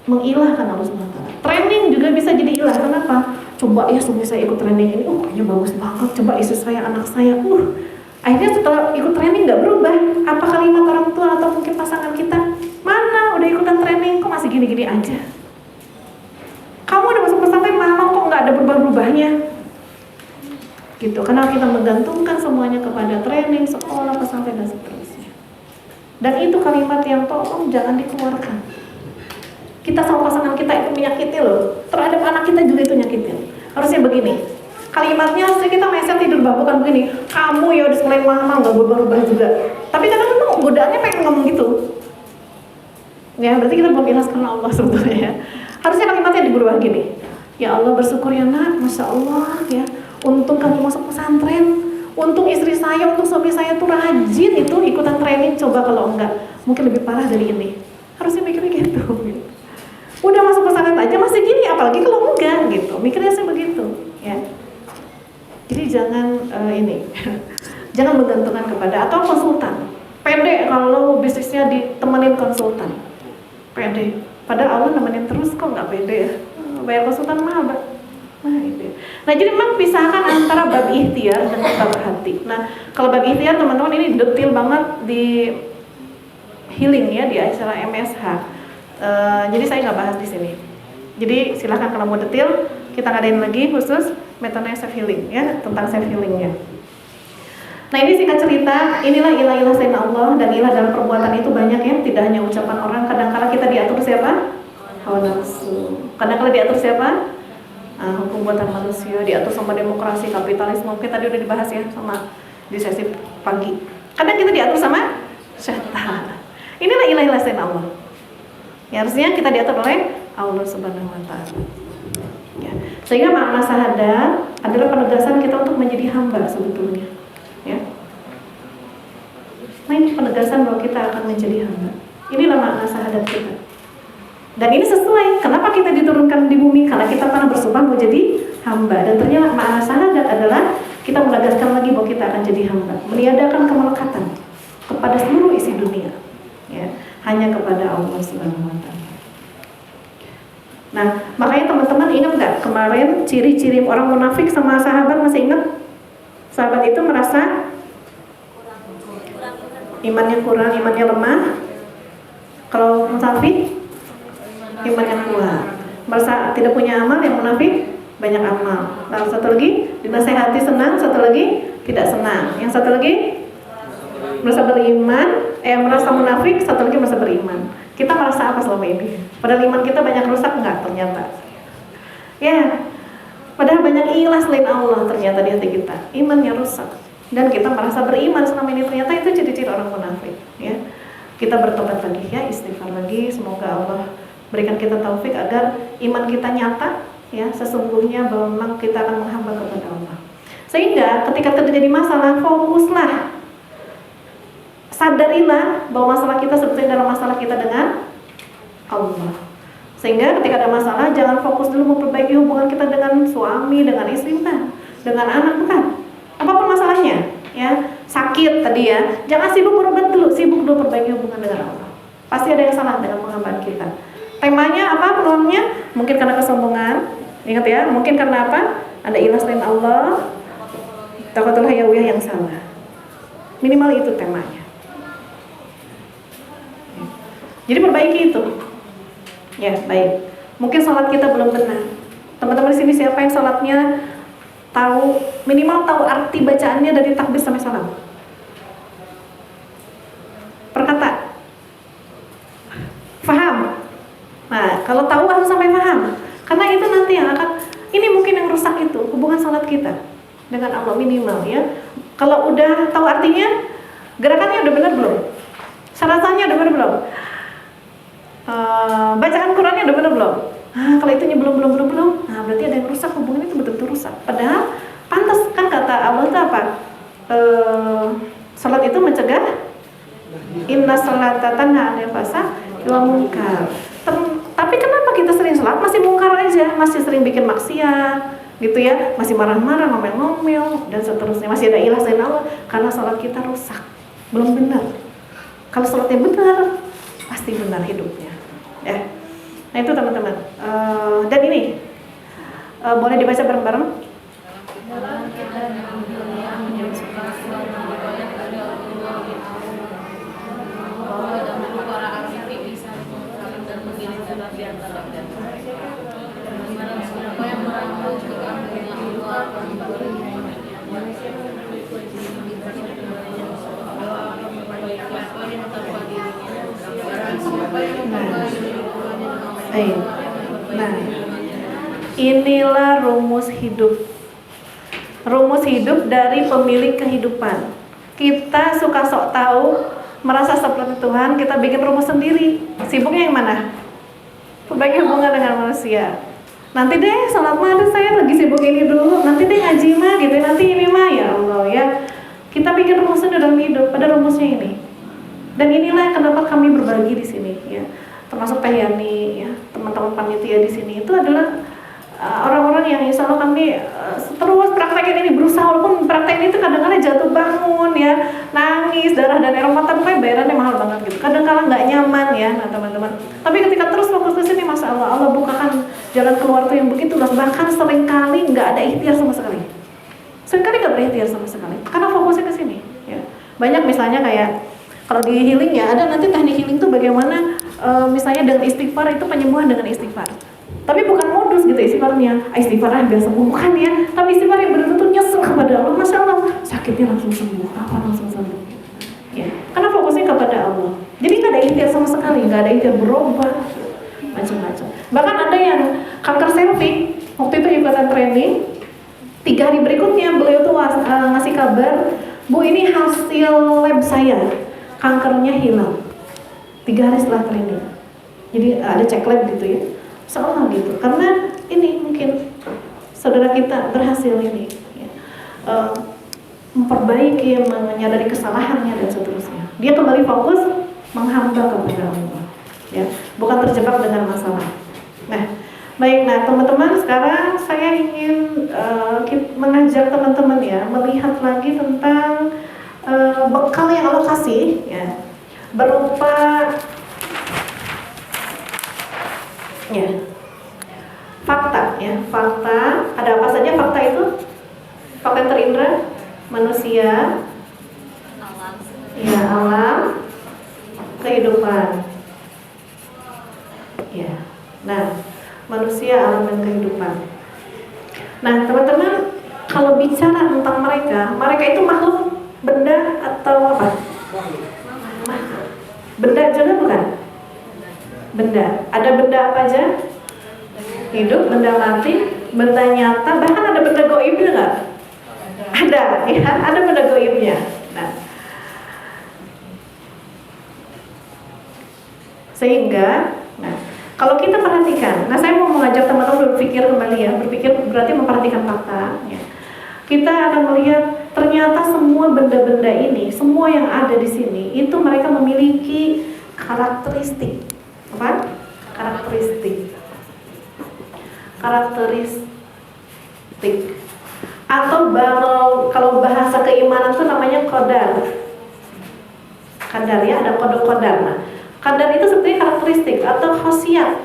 mengilahkan Allah SWT. Training juga bisa jadi ilah. Kenapa? Coba ya suami saya ikut training ini, kayaknya bagus banget. Coba istri saya, anak saya, akhirnya setelah ikut training nggak berubah. Apa kalimat orang tua atau mungkin pasangan kita? Mana udah ikutan training, kok masih gini-gini aja? Kamu udah masuk pesantren mahal, kok nggak ada berubah-berubahnya? Gitu. Karena kita menggantungkan semuanya kepada training, sekolah, pesantren dan seterusnya. Dan itu kalimat yang tolong jangan dikeluarkan. Kita sama pasangan kita itu menyakiti loh. Terhadap anak kita juga itu nyakitin. Harusnya begini. Kalimatnya harusnya kita mindset tidur bah, bukan begini. Kamu ya udah sekalian mama nggak berubah-ubah juga. Tapi kadang-kadang tuh godaannya pengen ngomong gitu. Ya berarti kita belum ikhlas karena Allah sebetulnya ya. Harusnya kalimatnya diberubah gini. Ya Allah bersyukur ya nak, masya Allah ya. Untung kamu masuk pesantren. Untung istri saya, untung suami saya tuh rajin itu ikutan training. Coba kalau enggak, mungkin lebih parah dari ini. Harusnya mikirnya gitu. Udah masuk pesantren aja masih gini, apalagi kalau enggak gitu. Mikirnya sih begitu, ya. Jadi jangan jangan bergantungan kepada atau konsultan. Pede kalau bisnisnya ditemenin konsultan. Pede. Padahal Allah nemenin terus kok nggak pede ya. Bayar konsultan mahal, Mbak. Nah, jadi memang pisahkan antara bab ikhtiar dan bab hati. Nah, kalau bab ikhtiar teman-teman ini detail banget di healing ya, di acara MSH. Jadi saya nggak bahas di sini. Jadi silahkan kalau mau detail kita ngadain lagi khusus metode self healing ya, tentang self healingnya. Nah ini singkat cerita, inilah ilah-ilah selain Allah, dan ilah dalam perbuatan itu banyak ya, tidak hanya ucapan orang. Kadang-kala kita diatur siapa? Hawa nafsu. Kadang-kala diatur siapa? Hukum buatan manusia, diatur sama demokrasi, kapitalisme. Mungkin tadi udah dibahas ya sama di sesi pagi. Kadang kita diatur sama syaitan. Inilah ilah-ilah selain Allah. Ya, harusnya kita diatur oleh Allah Subhanahu wa taala. Ya. Sehingga makna syahadat adalah penegasan kita untuk menjadi hamba sebetulnya. Ya. Nah, ini penegasan bahwa kita akan menjadi hamba. Inilah makna syahadat kita. Dan ini sesuai. Kenapa kita diturunkan di bumi? Karena kita pernah bersumpah mau jadi hamba. Dan ternyata makna syahadat adalah kita menegaskan lagi bahwa kita akan jadi hamba, meniadakan kemelekatan kepada seluruh isi dunia. Ya, hanya kepada Allah Subhanahu wa Ta'ala. Nah, makanya teman-teman ingat nggak kemarin ciri-ciri orang munafik sama sahabat, masih ingat? Sahabat itu merasa imannya kurang, imannya lemah. Kalau munafik, imannya kuat. Merasa tidak punya amal, yang munafik banyak amal. Lalu satu lagi, dinasehati senang, satu lagi tidak senang. Yang satu lagi merasa beriman, merasa munafik, satu lagi merasa beriman. Kita merasa apa selama ini? Padahal iman kita banyak rusak nggak ternyata? Ya, padahal banyak ikhlas selain Allah ternyata di hati kita. Imannya rusak. Dan kita merasa beriman selama ini, ternyata itu ciri-ciri orang munafik. Ya, kita bertobat lagi ya, istighfar lagi. Semoga Allah berikan kita taufik agar iman kita nyata. Ya, sesungguhnya bahwa memang kita akan menghamba kepada Allah. Sehingga ketika terjadi masalah, fokuslah. Sadarilah bahwa masalah kita sebetulnya adalah masalah kita dengan Allah. Sehingga ketika ada masalah, jangan fokus dulu memperbaiki hubungan kita dengan suami, dengan istri, bukan, dengan anak, bukan. Apapun masalahnya, ya, sakit tadi ya, jangan sibuk berobat dulu, sibuk dulu perbaiki hubungan dengan Allah. Pasti ada yang salah dengan penghambaan kita. Temanya apa? Peluangnya mungkin karena kesombongan, ingat ya, mungkin karena apa? Ada ilah selain Allah, taqwatul hayawiyah yang salah. Minimal itu temanya. Jadi perbaiki itu. Ya, baik. Mungkin sholat kita belum benar. Teman-teman di sini siapa yang sholatnya tahu, minimal tahu arti bacaannya dari takbir sampai salam? Perkata. Faham? Nah, kalau tahu harus sampai paham. Karena itu nanti yang akan, ini mungkin yang rusak itu hubungan sholat kita dengan Allah minimal ya. Kalau udah tahu artinya, gerakannya udah benar belum? Syaratannya udah benar belum? Bacaan Qurannya udah benar belum? Kalau itunya belum. Nah, berarti ada yang rusak, hubungan itu betul-betul rusak. Padahal pantas kan kata Allah itu apa? Salat itu mencegah inna salata tanha 'anil fahsya'i wal munkar. Tapi kenapa kita sering salat masih mungkar aja, masih sering bikin maksiat, gitu ya, masih marah-marah, ngomel-ngomel dan seterusnya, masih ada ilah selain Allah karena salat kita rusak, belum benar. Kalau salatnya benar, pasti benar hidupnya. Ya, nah itu teman-teman. Dan ini boleh dibaca bareng-bareng. Nah, inilah rumus hidup. Rumus hidup dari pemilik kehidupan. Kita suka sok tahu, merasa seperti Tuhan, kita bikin rumus sendiri. Sibuknya yang mana? Perbaiki hubungan dengan manusia. Nanti deh sholat maghrib saya lagi sibuk ini dulu. Nanti deh ngaji mah gitu. Nanti ini mah ya Allah ya. Kita bikin rumusnya dalam hidup. Pada rumusnya ini. Dan inilah kenapa kami berbagi di sini ya. Termasuk Teh Yani ya, teman-teman panitia di sini itu adalah orang-orang yang insya Allah kami terus praktekin ini, berusaha, walaupun praktek ini tuh kadang-kadang jatuh bangun ya, nangis, darah dan air mata, pokoknya bayarannya mahal banget gitu. Kadang-kadang nggak nyaman ya, nah teman-teman. Tapi ketika terus fokus ke sini, masya Allah, Allah bukakan jalan keluar tuh yang begitu luas. Bahkan seringkali nggak ada ikhtiar sama sekali. Seringkali nggak berikhtiar sama sekali, karena fokusnya ke sini. Ya. Banyak misalnya kayak kalau di healing ya, ada nanti teknik healing tuh bagaimana misalnya dengan istighfar itu penyembuhan dengan istighfar. Tapi bukan modus gitu istighfarnya, istighfar biar sembuh, bukan ya. Tapi istighfar yang benar-benar nyesel kepada Allah, masya Allah, sakitnya langsung sembuh, apa langsung sembuh. Ya, karena fokusnya kepada Allah. Jadi nggak ada ikhtiar sama sekali, nggak ada ikhtiar berobat, macam-macam. Bahkan ada yang kanker cervix, waktu itu ikutan training, 3 hari berikutnya beliau tuh ngasih kabar, Bu ini hasil lab saya, kankernya hilang. 3 hari setelah training. Jadi ada cek lab gitu ya. Seolah gitu. Karena ini mungkin saudara kita berhasil ini ya, memperbaiki, menyadari kesalahannya dan seterusnya. Dia kembali fokus menghamba kepada Allah, ya, bukan terjebak dengan masalah. Nah, baik, nah teman-teman, sekarang saya ingin mengajak teman-teman ya melihat lagi tentang bekal yang Allah kasih, ya, berupa ya fakta, ya, fakta. Ada apa saja fakta itu? Fakta yang terindra, manusia, ya, alam, kehidupan, ya. Nah, manusia, alam, dan kehidupan. Nah, teman-teman, kalau bicara tentang mereka itu makhluk, benda, atau apa? Benda juga bukan? Benda. Ada benda apa aja? Hidup, benda mati, benda nyata, bahkan ada benda goibnya nggak? Ada, ya, ada benda goibnya. Nah, sehingga, nah, kalau kita perhatikan, nah saya mau mengajak teman-teman berpikir kembali ya, berpikir berarti memperhatikan fakta. Ya. Kita akan melihat ternyata semua benda-benda ini, semua yang ada di sini, itu mereka memiliki karakteristik, apa? Karakteristik, atau kalau bahasa keimanan itu namanya qadar. Qadar ya, ada kode-kodar. Nah, qadar itu sebenarnya karakteristik atau khasiat,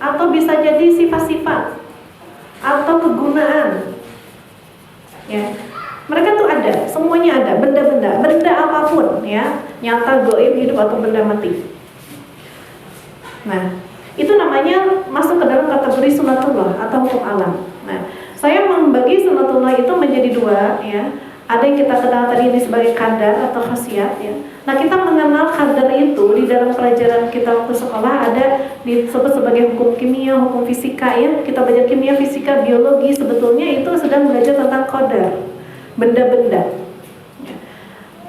atau bisa jadi sifat-sifat atau kegunaan. Ya, mereka tuh ada, semuanya ada, benda apapun, ya, nyata, goib, hidup atau benda mati. Nah, itu namanya masuk ke dalam kategori sunatullah atau hukum alam. Nah, saya membagi sunatullah itu menjadi dua, ya. Ada yang kita kenal tadi ini sebagai qadar atau khasiat, ya. Nah, kita mengenal qadar itu di dalam pelajaran kita waktu sekolah ada disebut sebagai hukum kimia, hukum fisika, ya. Kita belajar kimia, fisika, biologi, sebetulnya itu sedang belajar tentang qadar, benda-benda. Ya.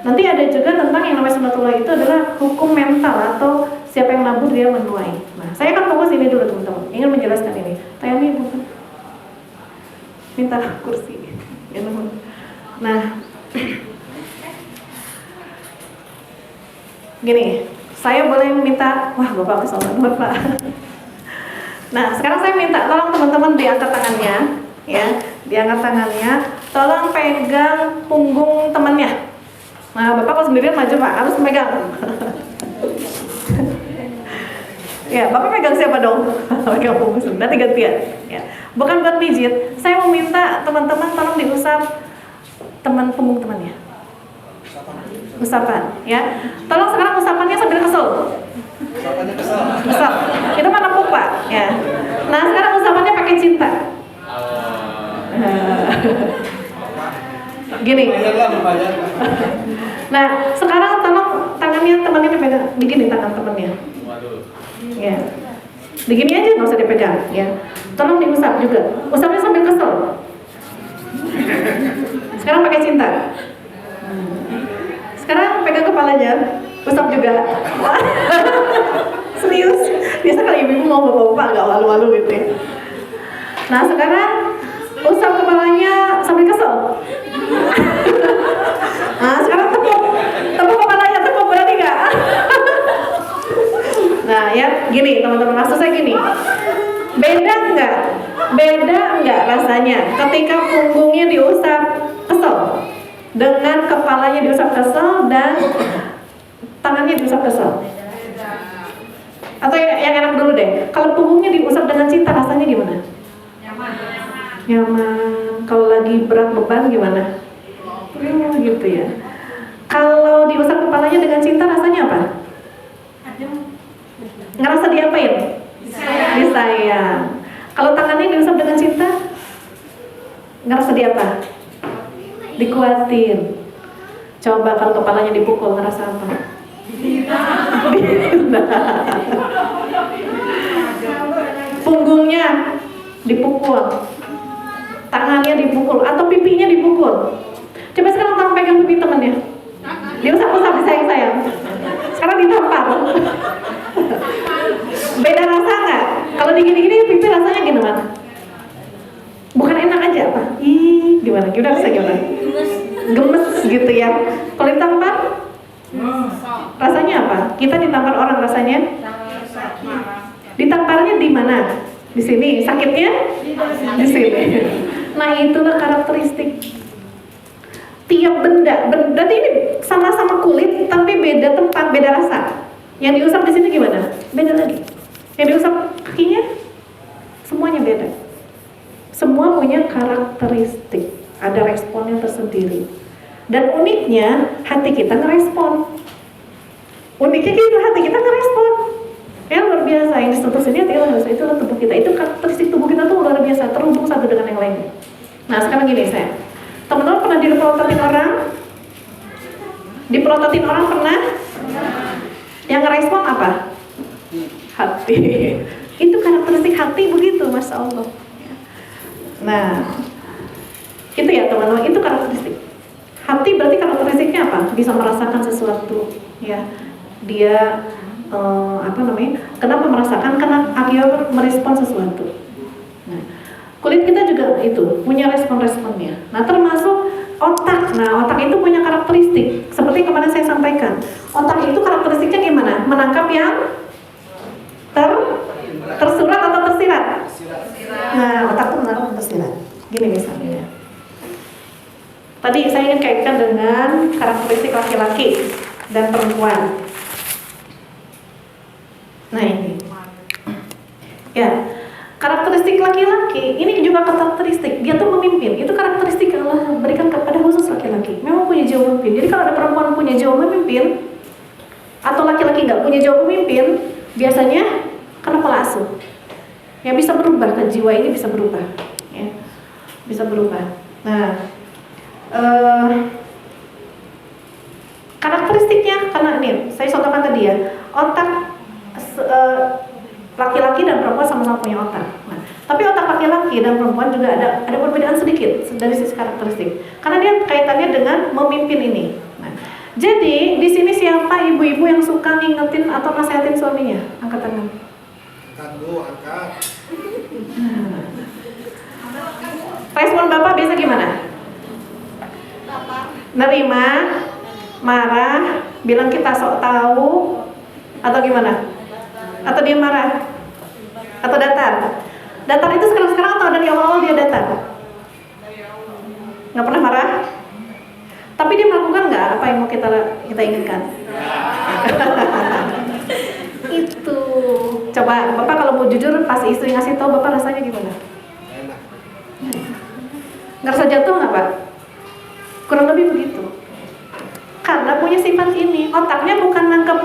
Nanti ada juga tentang yang namanya sunatullah itu adalah hukum mental atau siapa yang nabur dia menuai. Nah, saya akan fokus ini dulu teman-teman. Ingin menjelaskan ini. Tayami bukan? Minta kursi. Ya, teman. Nah, gini, saya boleh minta, wah Bapak kesalahan Bapak. Nah, sekarang saya minta tolong teman-teman diangkat tangannya, ya, diangkat tangannya. Tolong pegang punggung temannya. Nah, Bapak kalau sendirian maju Pak, harus megang. Ya, Bapak pegang siapa dong? Pegang punggung sebelah, gantian. Ya, bukan buat pijit. Saya mau minta teman-teman tolong diusap punggung temannya. Usapan, ya. Tolong sekarang usapannya sambil kesel. Usapannya kesel. Usap. Itu mah nepuk Pak. Ya. Nah, sekarang usapannya pakai cinta. Gini. Nah, sekarang tolong tangannya temannya dipegang. Begini tangan temannya. Ya. Begini aja, nggak usah dipegang, ya. Tolong diusap juga. Usapnya sambil kesel. Sekarang pakai cinta. Sekarang pegang kepalanya, usap juga. Serius. Biasa kalau ibu-ibu mau bapak-bapak agak malu-malu gitu ya. Nah, sekarang usap kepalanya sambil kesel. Nah, sekarang tepuk kepalanya, berani nggak? Nah, ya, gini teman-teman, maksud saya gini. Beda nggak rasanya ketika punggungnya diusap kesel dengan kepalanya diusap kesel dan tangannya diusap kesel? Atau yang enak dulu deh, kalau punggungnya diusap dengan cinta rasanya gimana? Nyaman. Kalau lagi berat beban gimana? Gitu ya. Kalau diusap kepalanya dengan cinta rasanya apa? Ngerasa diapain? Disayang. Kalau tangannya diusap dengan cinta, ngerasa diapa? Dikuatin. Coba kalau kepalanya dipukul, ngerasa apa? Punggungnya dipukul, tangannya dipukul, atau pipinya dipukul. Coba sekarang tolong pegang pipi temannya. Diusap-usap, disayang-sayang. Sekarang ditampar. Beda rasa nggak? Kalau Kalau digini-gini pipi rasanya gimana? Bukan enak aja apa? Ih, gimana? Gimana bisa gimana? Gemes gitu ya. Kalau ditampar, rasanya apa? Kita ditampar orang rasanya? Ditamparnya di mana? Di sini. Sakitnya? Di sini. Nah, itulah karakteristik. Tiap benda, berarti ini sama-sama kulit tapi beda tempat, beda rasa. Yang diusap di sini gimana? Beda lagi. Yang diusap kakinya, semuanya beda. Semua punya karakteristik, ada responnya tersendiri. Dan uniknya, hati kita ngerespon. Uniknya gitu, hati kita ngerespon. Ya luar biasa, yang disentuh sini itulah tubuh kita. Itu karakteristik tubuh kita tuh luar biasa, terhubung satu dengan yang lain. Nah sekarang gini saya, teman-teman pernah dipelototin orang? Dipelototin orang pernah? Yang ngerespon apa? Hati. Itu karakteristik hati begitu, Masya Allah. Nah, itu ya teman-teman, itu karakteristik. Hati berarti karakteristiknya apa? Bisa merasakan sesuatu, ya. Dia kenapa merasakan? Karena akhirnya merespon sesuatu. Nah, kulit kita juga itu punya respon-responnya. Nah, termasuk otak. Nah, otak itu punya karakteristik. Seperti kemarin saya sampaikan, otak itu karakteristiknya gimana? Menangkap yang tersurat atau tersirat? Nah, otak itu menangkap yang tersirat. Gini misalnya. Tadi saya ingin kaitkan dengan karakteristik laki-laki dan perempuan. Nah ini, ya karakteristik laki-laki ini juga karakteristik dia tuh memimpin. Itu karakteristik yang Allah berikan kepada khusus laki-laki. Memang punya jiwa memimpin. Jadi kalau ada perempuan punya jiwa memimpin atau laki-laki nggak punya jiwa pemimpin, biasanya kena pola asuh. Ya bisa berubah, kan jiwa ini bisa berubah, ya bisa berubah. Nah, karakteristiknya karena nih saya contohkan tadi ya, otak laki-laki dan perempuan sama-sama punya otak. Nah, tapi otak laki-laki dan perempuan juga ada perbedaan sedikit dari sisi karakteristik. Karena dia kaitannya dengan memimpin ini. Nah, jadi di sini siapa ibu-ibu yang suka ngingetin atau nasihatin suaminya? Angkat tangan. Angkat. Respon bapak biasa gimana? Nerima, marah, bilang kita sok tahu, atau gimana? Atau dia marah? Atau datar? Datar itu sekarang atau dari awal-awal dia datar? Nggak pernah marah? Tapi dia melakukan nggak apa yang mau kita inginkan? Itu. Coba, bapak kalau mau jujur pas istri ngasih tahu bapak rasanya gimana? Enak. Ngerasa jatuh nggak pak? Kurang lebih begitu. Karena punya sifat ini, otaknya bukan nangkep.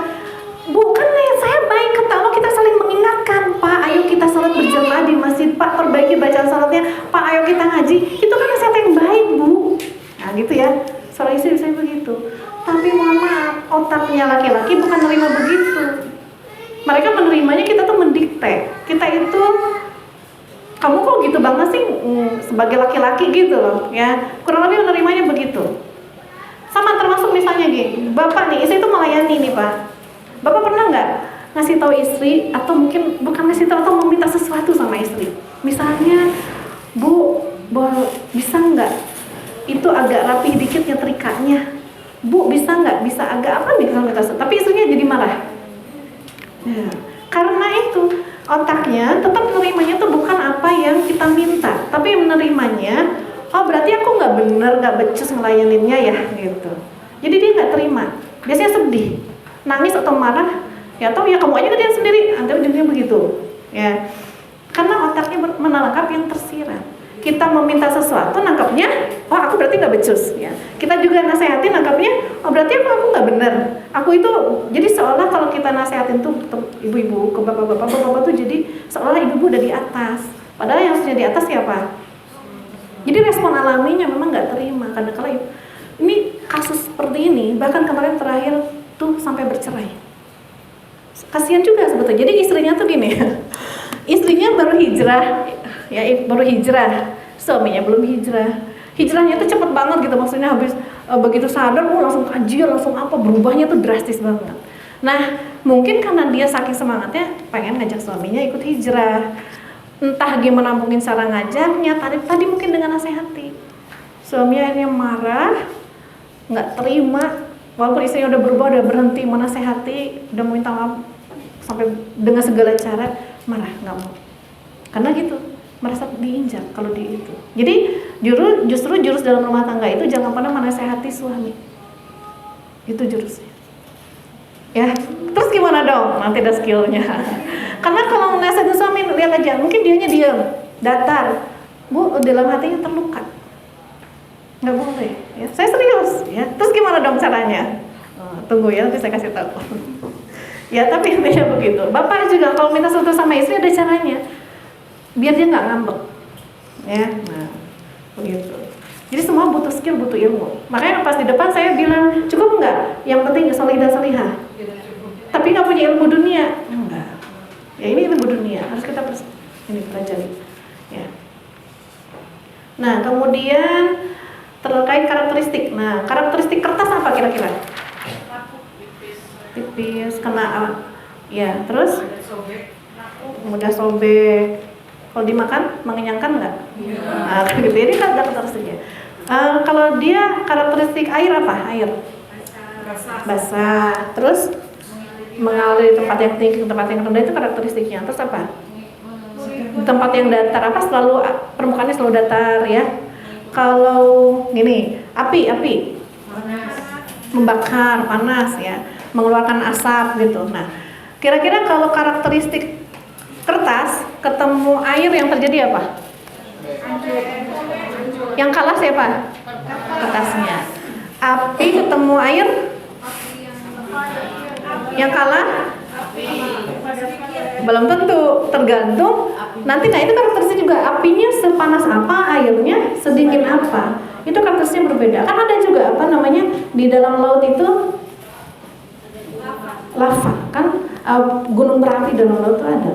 Bukan nih, saya baik ketawa, kita saling mengingatkan. Pak, ayo kita sholat berjamaah di masjid. Pak, perbaiki bacaan sholatnya. Pak, ayo kita ngaji. Itu kan nasihat yang baik, Bu. Nah, gitu ya. Seorang istri saya begitu. Tapi mohon maaf, otaknya laki-laki bukan menerima begitu. Mereka menerimanya kita tuh mendikte. Kita itu, kamu kok gitu banget sih sebagai laki-laki gitu loh, ya. Kurang lebih menerimanya begitu. Sama termasuk misalnya gini, bapak nih, istri itu melayani nih Pak. Bapak pernah nggak ngasih tahu istri atau mungkin bukan ngasih tahu atau meminta sesuatu sama istri? Misalnya, Bu, bisa nggak itu agak rapi dikit nyetrikanya? Bu, bisa nggak? Bisa agak apa nih? Tapi istrinya jadi marah. Ya, karena itu otaknya tetap menerimanya tuh bukan apa yang kita minta, tapi menerimanya, oh berarti aku nggak bener, nggak becus ngelayaninnya ya gitu. Jadi dia nggak terima, biasanya sedih, nangis atau marah, ya atau ya kamu aja kerjain sendiri, nanti ujungnya begitu, ya. Karena otaknya menangkap yang tersirat. Kita meminta sesuatu, nangkapnya, oh aku berarti nggak becus, ya. Kita juga nasehatin, nangkapnya, oh berarti aku nggak bener. Aku itu, jadi seolah kalau kita nasehatin tuh ibu-ibu ke bapak-bapak tuh jadi seolah ibu-ibu udah di atas. Padahal yang sudah di atas siapa? Jadi respon alaminya memang nggak terima. Kadang-kadang ini kasus seperti ini, bahkan kemarin terakhir tuh sampai bercerai. Kasihan juga sebetulnya. Jadi istrinya tuh gini, istrinya baru hijrah, ya baru hijrah, suaminya belum hijrah. Hijrahnya tuh cepet banget gitu, maksudnya habis begitu sadar, langsung kajian, langsung apa, berubahnya tuh drastis banget. Nah, mungkin karena dia saking semangatnya pengen ngajak suaminya ikut hijrah. Entah gimana mungkin cara ngajarnya, tadi mungkin dengan nasihati. Suaminya akhirnya marah, nggak terima, walaupun istrinya udah berubah, udah berhenti menasehati, udah minta maaf sampai dengan segala cara, marah, nggak mau. Karena gitu, merasa diinjak kalau di itu. Jadi justru jurus dalam rumah tangga itu jangan pernah menasehati suami. Itu jurusnya. Ya, terus gimana dong? Nanti ada skillnya. Karena kalau menasehati suami, lihat aja, mungkin dianya diam, datar, bu, dalam hatinya terluka. Nggak boleh. Ya, saya serius. Ya, terus gimana dong caranya? Tunggu ya, nanti saya kasih tahu. Ya, tapi intinya begitu. Bapak juga kalau minta sesuatu sama istri ada caranya, biar dia nggak ngambek. Ya, nah, begitu. Jadi semua butuh skill, butuh ilmu. Makanya pas di depan saya bilang, cukup nggak? Yang penting solih dan solihah. Tapi nggak punya ilmu dunia. Enggak. Ya ini ilmu dunia, harus kita pelajari. Ya. Nah, kemudian terkait karakteristik. Nah, karakteristik kertas apa kira-kira? Tipis, kena, ya, terus mudah sobek. Kalau dimakan mengenyangkan nggak? Iya. Nah, begitu. Jadi kan ada karakteristiknya. Kalau dia karakteristik air apa? Air basah. Terus mengalir di tempat yang tinggi, tempat yang rendah itu karakteristiknya. Terus apa? Tempat yang datar apa? Selalu permukaannya selalu datar ya. Kalau gini, api membakar, panas ya, mengeluarkan asap gitu. Nah, kira-kira kalau karakteristik kertas ketemu air yang terjadi apa? Yang kalah siapa? Kertasnya. Api ketemu air, yang kalah? Belum tentu, tergantung. Nanti nah itu karakteristik juga, apinya sepanas apa, airnya sedingin apa. Itu karakteristiknya berbeda. Kan ada juga apa namanya di dalam laut itu lava kan, gunung berapi dalam laut itu ada.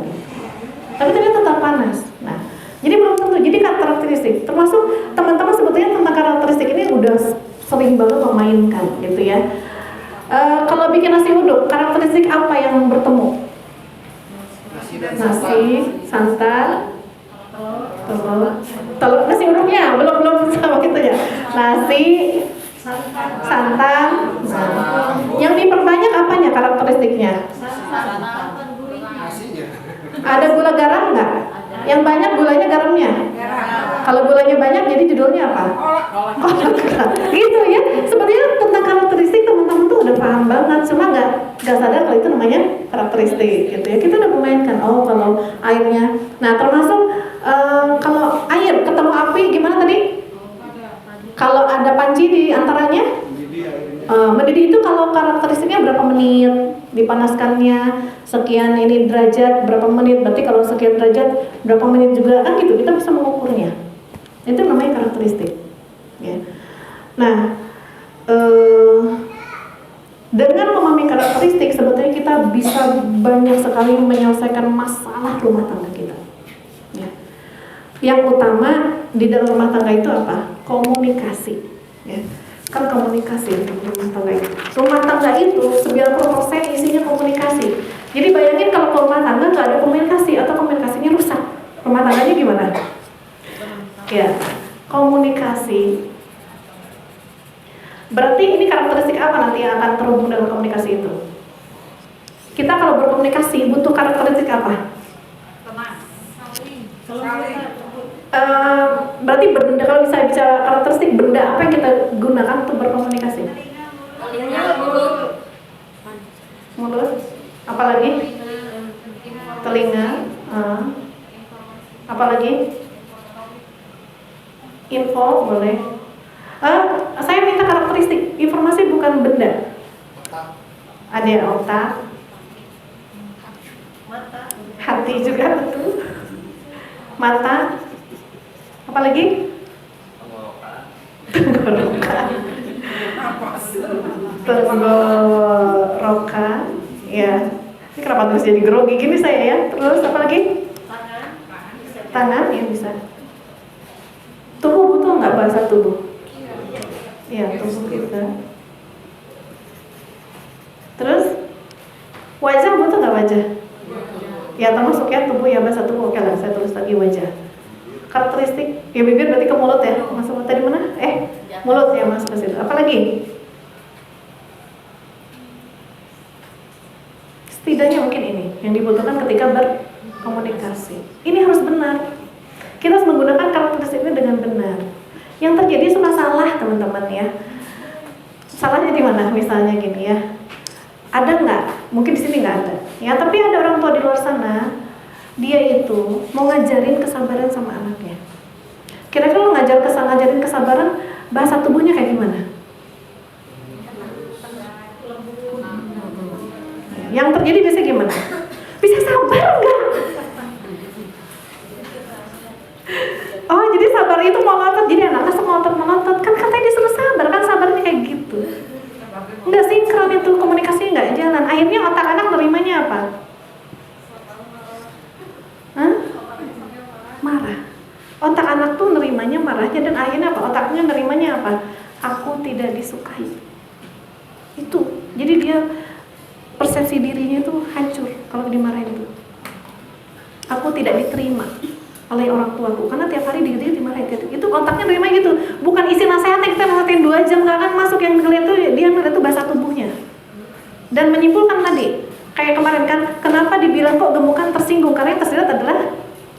Tapi ternyata tetap panas. Nah, jadi belum tentu. Jadi karakteristik, termasuk teman-teman sebetulnya tentang karakteristik ini udah sering banget memainkan, gitu ya. Kalau bikin nasi uduk, karakteristik apa yang bertemu? Nasi, santan, telur, nasi uduknya belum sama gitu ya. Nasi, santan. Nah, yang diperbanyak apanya karakteristiknya? Ada gula garam nggak? Yang banyak gulanya garamnya? Kalau gulanya banyak jadi judulnya apa? Gitu ya. Sebenarnya tentang karakteristik teman-teman tuh udah paham banget, cuma nggak sadar kalau itu namanya karakteristik gitu ya. Kita udah memainkan. Oh kalau airnya. Nah termasuk kalau air ketemu api gimana tadi? Kalau ada panci di antaranya? Mendidih itu kalau karakteristiknya berapa menit dipanaskannya, sekian ini derajat berapa menit, berarti kalau sekian derajat berapa menit juga kan gitu, kita bisa mengukurnya. Itu namanya karakteristik ya. Nah dengan memahami karakteristik sebetulnya kita bisa banyak sekali menyelesaikan masalah rumah tangga kita ya. Yang utama di dalam rumah tangga itu apa? Komunikasi ya. Kan komunikasi untuk rumah tangga itu. Rumah tangga itu 90% isinya komunikasi. Jadi bayangin kalau rumah tangga nggak ada komunikasi atau komunikasinya rusak, rumah tangganya gimana? Ya, komunikasi. Berarti ini karakteristik apa nanti yang akan terhubung dengan komunikasi itu? Kita kalau berkomunikasi butuh karakteristik apa? Berarti benda, kalau bisa bicara karakteristik benda apa yang kita gunakan untuk berkomunikasi? Mulut. Apalagi? Telinga. Apalagi? Info boleh. Saya minta karakteristik. Informasi bukan benda. Ada otak. Hati juga betul. Mata. Apalagi? Tenggorokan. Ya. Ini kenapa terus jadi grogi gini saya ya? Terus apalagi? Tangan ya bisa. Tubuh butuh nggak bahasa tubuh? Iya tubuh kita. Terus Ya termasuk ya tubuh ya, bahasa tubuh. Oke lah, saya tulis lagi wajah. Karakteristik ya bibir berarti ke mulut ya. Masuk tadi mana? Mulut ya masuk ke situ. Apalagi? Setidaknya mungkin ini yang dibutuhkan ketika berkomunikasi. Ini harus benar. Kita harus menggunakan karakteristik ini dengan benar. Yang terjadi suka salah teman-teman ya. Salahnya di mana? Misalnya gini ya. Ada nggak? Mungkin di sini nggak ada. Ya, tapi ada orang tua di luar sana. Dia itu mau ngajarin kesabaran sama anaknya. Kira-kira lo ngajarin kesabaran, bahasa tubuhnya kayak gimana? Yang terjadi biasanya gimana? Bisa sabar nggak? Oh, jadi sabar itu melotot. Jadi anaknya melotot. Kan katanya disuruh sabar, kan sabarnya kayak gitu. Nggak sinkron itu, komunikasinya nggak jalan. Akhirnya otak anak nerimanya apa? Hah? Marah. Otak anak tuh nerimanya marahnya, dan akhirnya apa? Otaknya nerimanya apa? Aku tidak disukai. Itu. Jadi dia persepsi dirinya itu hancur kalau dimarahin itu. Aku tidak diterima oleh orang tuaku karena tiap hari dia dimarahin gitu. Itu otaknya nerima gitu. Bukan isi nasihatnya, kita nasehatin 2 jam nggak akan masuk. Yang dilihat tuh dia melihat tuh bahasa tubuhnya. Dan menyimpulkan tadi, kayak kemarin kan, kenapa dibilang kok gemukan tersinggung? Karena yang tersirat adalah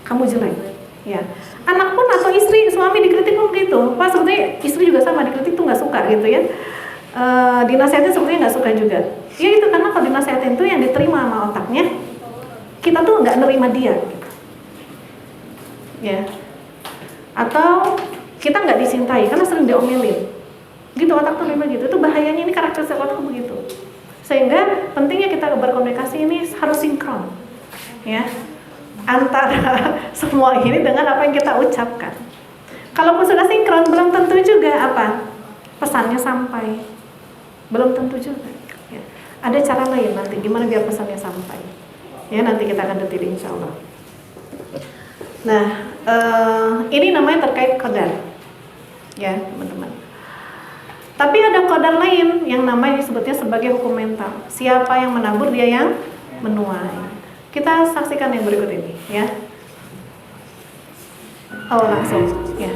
kamu jelek. Ya. Anak pun atau istri, suami dikritik pun begitu. Pas sebetulnya istri juga sama, dikritik tuh nggak suka gitu ya. Dinasihatin sebetulnya nggak suka juga. Ya itu karena kalau dinasihatin tuh yang diterima sama otaknya, kita tuh nggak nerima dia gitu. Ya. Atau kita nggak dicintai karena sering diomelin. Gitu otak tuh nerima gitu. Itu bahayanya, ini karakteristik otak begitu. Sehingga pentingnya kita berkomunikasi ini harus sinkron. Ya. Antara semua ini dengan apa yang kita ucapkan. Kalaupun sudah sinkron, belum tentu juga apa pesannya sampai. Belum tentu juga. Ya. Ada cara lain nanti gimana biar pesannya sampai. Ya, nanti kita akan detail insya Allah. Nah, ini namanya terkait qadar. Ya, teman-teman. Tapi ada qadar lain yang namanya disebutnya sebagai hukum mental. Siapa yang menabur, dia yang menuai. Kita saksikan yang berikut ini, ya. Oh, langsung, ya.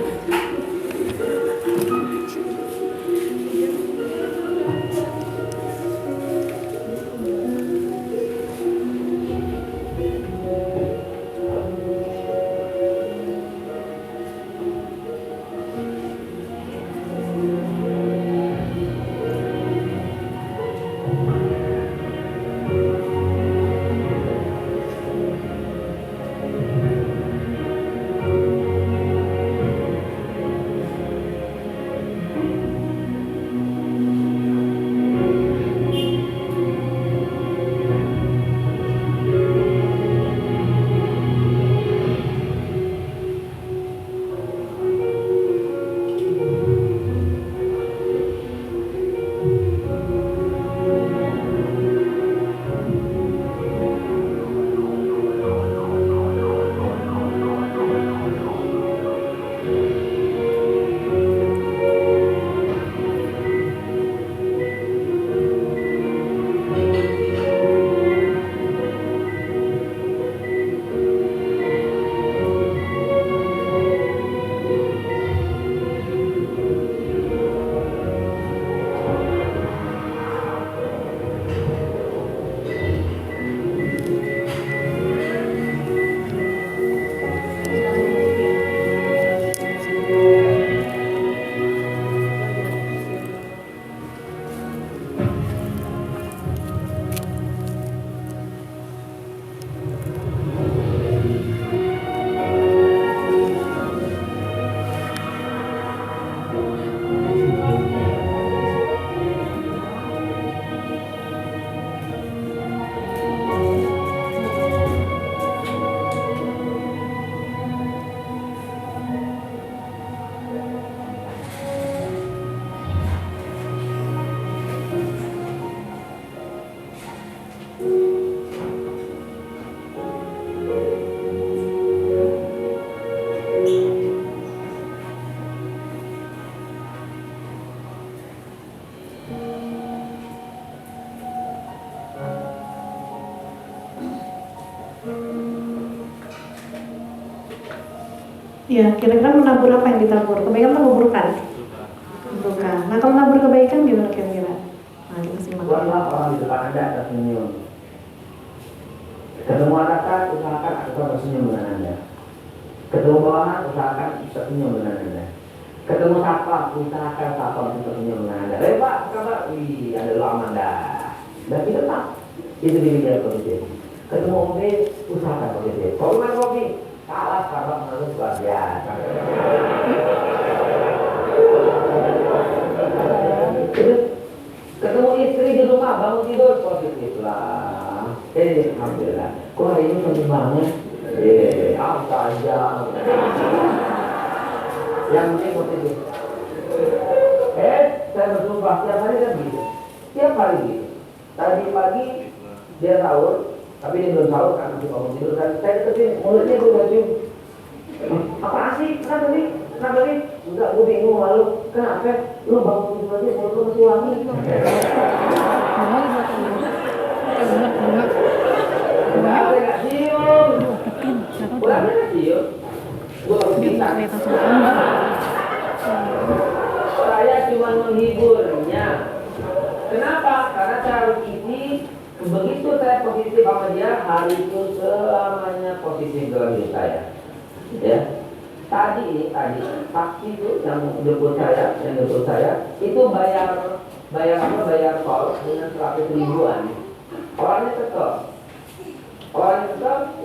Ya, kira-kira menabur apa yang ditabur? Kebaikan atau keburukan? Keburukan. Nah, kalau nabur kebaikan gimana kira-kira? Nah, kita simak. Buatlah orang di depan Anda tersenyum. Ketemu atasan, usahakan atasan tersenyum dengan Anda. Ketemu bawahan, usahakan tersenyum dengan Anda. Ketemu satpam, usahakan satpam tersenyum dengan Anda. Pak, apa kabar? Wih, Anda lo aman dah. Dan itu tak. Itu diri positif. Ketemu OB, usahakan positif. Kopi, salah sahabat harus luar biasa. Ketemu istri di rumah, bangun tidur positif lah. Alhamdulillah. Kok hari ini senang banget? Apa aja. Yang penting positif. Saya bersumpah tiap hari kan gitu. Tiap hari gitu. Tadi pagi dia sahur, tapi dia belum sahur kan masih bangun tidur kan. Saya deketin mulutnya gue cium. Apaan sih? Kenapa nih? Kenapa nih? Enggak, gue bingung malu. Kenapa? Lu bangun tidur aja mulut lu masih wangi. Enggak, saya nggak cium. Udah nggak cium. Gue harus bintang. Saya cuma menghiburnya. Kenapa? Karena saya harus isi. Begitu saya positif sama dia, hari itu selamanya positif dalam hidup saya. Ya. Tadi taksi itu yang jemput saya, itu bayar tol dengan 100 ribuan. Orangnya kesel,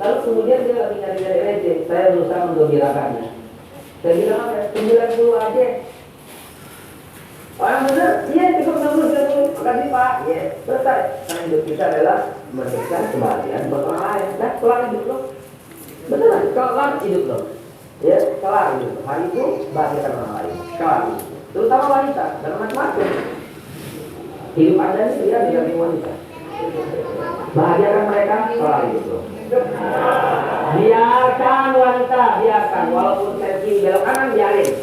lalu kemudian dia lagi nyari receh. Saya berusaha menggembirakannya. Saya bilang apa? 90 aja. Orang benar, iya cukup 90. Makasih Pak. Ya, selesai. Karena hidup kita adalah memberikan kebahagiaan buat orang lain. Nah, kelar hidup lo. Beneran, kelar hidup lo. Ya, kelar hidup. Hari itu bahagiakan orang lain. Kelar hidup. Terutama wanita, dan macam-macam. Hidup Anda ini tidak diganti wanita. Bahagiakan mereka, kelar hidup lo. Biarkan wanita, biarkan. Walaupun sensi belok kanan, biarin.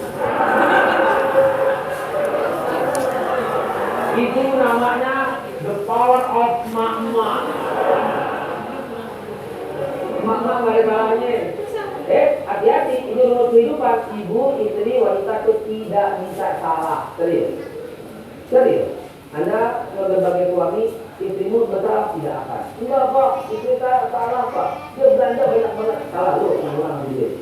Itu namanya the power of mama. Mama balik balanya. Hati-hati, ini rumus kehidupan. Ibu, istri, wanita itu tidak bisa salah. Serius. Anda sebagai suami, istrimu bersalah tidak akan. Enggak Pak, istri saya salah Pak. Dia belanja banyak banget. Salah lu, ulang duit.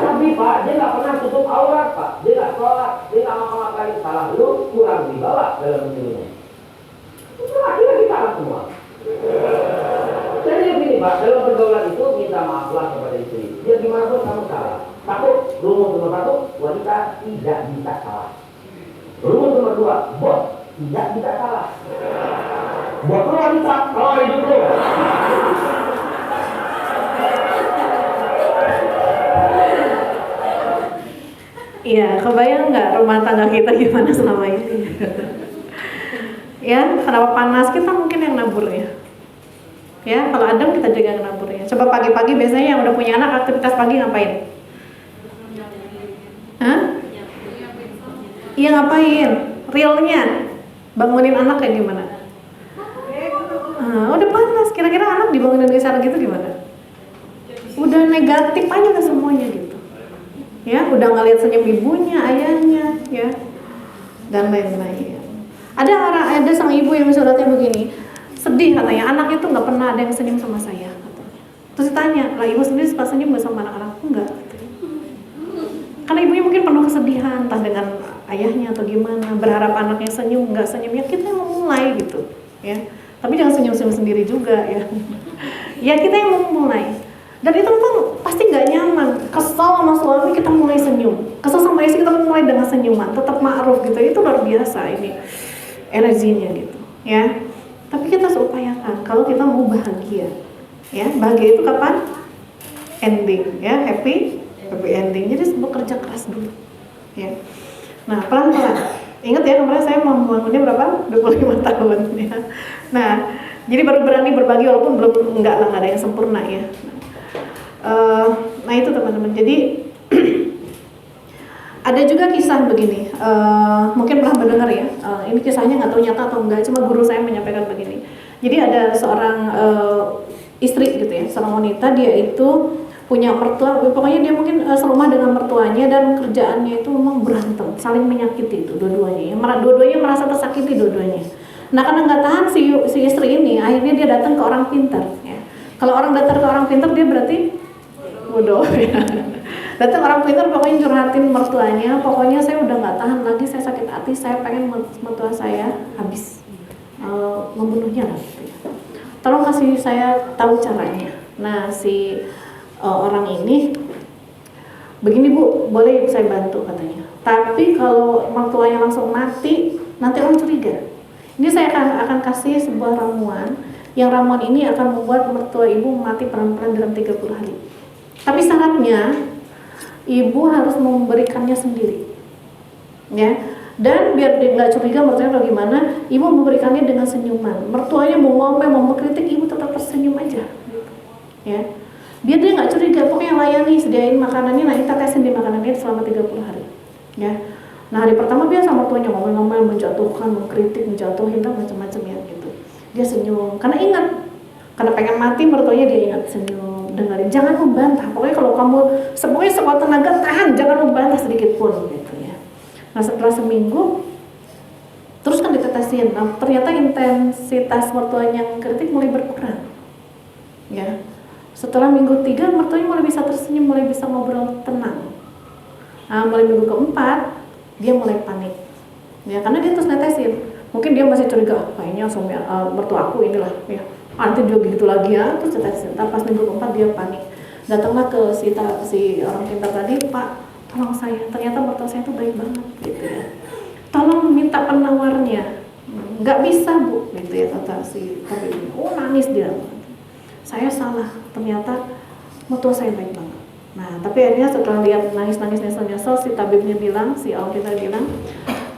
Tapi Pak, dia nggak pernah tutup aurat Pak. Dia nggak sholat, dia nggak ngapa-ngapain. Salah lu, kurang dibawa dalam hidupnya. Itu laki-laki salah semua. Jadi begini Pak, dalam pergaulan itu minta maaflah kepada istri. Dia gimana pun kamu salah. Satu, rumus nomor 1, wanita tidak bisa salah. Rumus nomor 2, bos tidak bisa salah. Bos lu wanita, kalau hidup lu. Iya, kebayang nggak rumah tangga kita gimana selama ini? Ya, kenapa panas kita mungkin yang nabur ya. Ya, kalau Adam kita juga yang naburnya. Coba pagi-pagi biasanya yang udah punya anak aktivitas pagi ngapain? Hah? Iya ngapain? Realnya bangunin anak kayak gimana? Udah panas. Kira-kira anak dibangunin kayak cara gitu gimana? Udah negatif aja ke semuanya gitu. Ya, udah ngeliat senyum ibunya, ayahnya, ya, dan lain-lain. Ada sang ibu yang suratnya begini, sedih katanya, anak itu nggak pernah ada yang senyum sama saya. Katanya. Terus ditanya, lah ibu sendiri suka senyum nggak sama anak-anakku? Enggak. Karena ibunya mungkin penuh kesedihan, entah dengan ayahnya atau gimana, berharap anaknya senyum, nggak senyum, ya kita yang memulai gitu, ya. Tapi jangan senyum-senyum sendiri juga, ya. Ya kita yang memulai. Dan itu kan pasti nggak nyaman. Kesel sama suami kita mulai senyum, kesel sama istri kita mulai dengan senyuman, tetap ma'ruf gitu. Itu luar biasa ini energinya gitu, ya. Tapi kita seupayakan kalau kita mau bahagia, ya. Bahagia itu kapan? Ending, ya. Happy ending. Jadi bekerja keras dulu, ya. Nah pelan-pelan. Ingat ya kemarin saya mau membangunnya berapa? 25 tahun, ya. Nah jadi baru berani berbagi walaupun belum nggak ada yang sempurna, ya. Nah itu teman-teman. Jadi ada juga kisah begini, mungkin pernah mendengar ya. Ini kisahnya nggak tahu nyata atau enggak, cuma guru saya menyampaikan begini. Jadi ada seorang istri gitu ya, seorang wanita, dia itu punya mertua, pokoknya dia mungkin serumah dengan mertuanya dan kerjaannya itu memang berantem, saling menyakiti itu dua-duanya, dua-duanya merasa tersakiti dua-duanya. Nah karena nggak tahan si istri ini, akhirnya dia datang ke orang pintar. Ya. Kalau orang datang ke orang pintar dia berarti bodoh. Ya. Datang orang pintar pokoknya curhatin mertuanya, pokoknya saya udah nggak tahan lagi, saya sakit hati, saya pengen mertua saya habis, membunuhnya lah. Gitu ya. Tolong kasih saya tahu caranya. Nah si orang ini, begini Bu, boleh saya bantu katanya. Tapi kalau mertuanya langsung mati, nanti orang curiga. Ini saya akan kasih sebuah ramuan, yang ramuan ini akan membuat mertua ibu mati pelan-pelan dalam 30 hari. Tapi syaratnya, ibu harus memberikannya sendiri, ya. Dan biar dia nggak curiga mertuanya bagaimana, ibu memberikannya dengan senyuman. Mertuanya mau ngomel, mau mengkritik, ibu tetap tersenyum aja, ya. Biar dia nggak curiga, pokoknya layani, sediain makanannya, nanti tetesin di makanannya selama 30 hari, ya. Nah hari pertama biasa mertuanya ngomel-ngomel, menjatuhkan, mengkritik, menjatuhin, macam-macam ya gitu. Dia senyum, karena ingat, karena pengen mati mertuanya dia ingat, senyum, dengerin, jangan membantah. Pokoknya kalau kamu semuanya sekuat tenaga tahan, jangan membantah sedikit pun gitu ya. Nah setelah seminggu, terus kan ditetesin. Nah ternyata intensitas mertuanya yang kritik mulai berkurang, ya. Setelah minggu 3 mertuanya mulai bisa tersenyum, mulai bisa ngobrol tenang. Nah mulai minggu keempat dia mulai panik, ya karena dia terus netesin. Mungkin dia masih curiga, kayaknya suami mertua aku inilah, ya nanti dia gitu lagi ya, terus netesin. Tapi pas minggu keempat dia panik, datanglah ke si orang pintar tadi, Pak, tolong saya, ternyata mertua saya itu baik banget, gitu ya. Tolong minta penawarnya, nggak bisa Bu, gitu ya kata si tabib. Oh nangis dia, saya salah, ternyata mertua saya baik banget. Nah, tapi akhirnya setelah lihat nangis-nangis nyesel-nyesel, si tabibnya bilang, si orang kita bilang,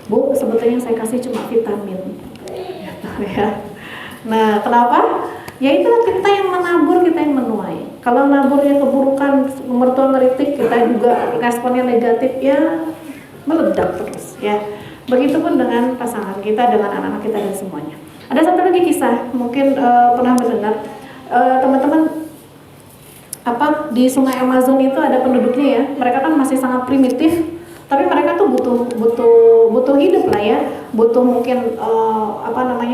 Bu, sebetulnya saya kasih cuma vitamin. Ya. Nah, kenapa? Ya itulah kita yang menabur, kita yang menuai. Kalau naburnya keburukan, mertua ngeritik, kita juga responnya negatif, ya meledak terus. Ya, begitupun dengan pasangan kita, dengan anak-anak kita dan semuanya. Ada satu lagi kisah, mungkin pernah mendengar, teman-teman. Di Sungai Amazon itu ada penduduknya ya, mereka kan masih sangat primitif, tapi mereka tuh butuh hidup lah ya, butuh mungkin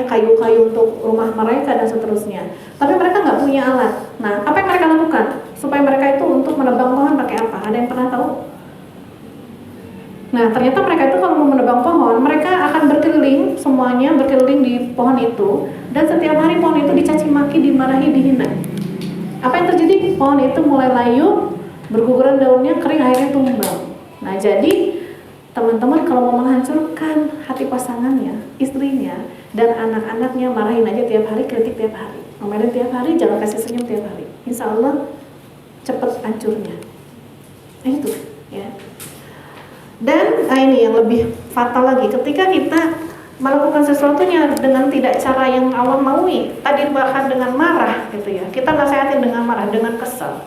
kayu-kayu untuk rumah mereka dan seterusnya. Tapi mereka nggak punya alat. Nah, apa yang mereka lakukan supaya mereka itu untuk menebang pohon pakai apa? Ada yang pernah tahu? Nah, ternyata mereka itu kalau mau menebang pohon, mereka akan berkeliling semuanya, berkeliling di pohon itu, dan setiap hari pohon itu dicaci maki, dimarahi, dihina. Apa yang terjadi? Pohon itu mulai layu, berguguran daunnya, kering, akhirnya tumbang. Nah jadi teman-teman kalau mau menghancurkan hati pasangannya, istrinya, dan anak-anaknya, marahin aja tiap hari, kritik tiap hari, ngomelin tiap hari, jangan kasih senyum tiap hari. Insya Allah cepet hancurnya. Nah itu ya. Dan ini yang lebih fatal lagi, ketika kita melakukan sesuatunya dengan tidak cara yang Allah maui, tadi bahkan dengan marah gitu ya, kita nasihatin dengan marah, dengan kesal.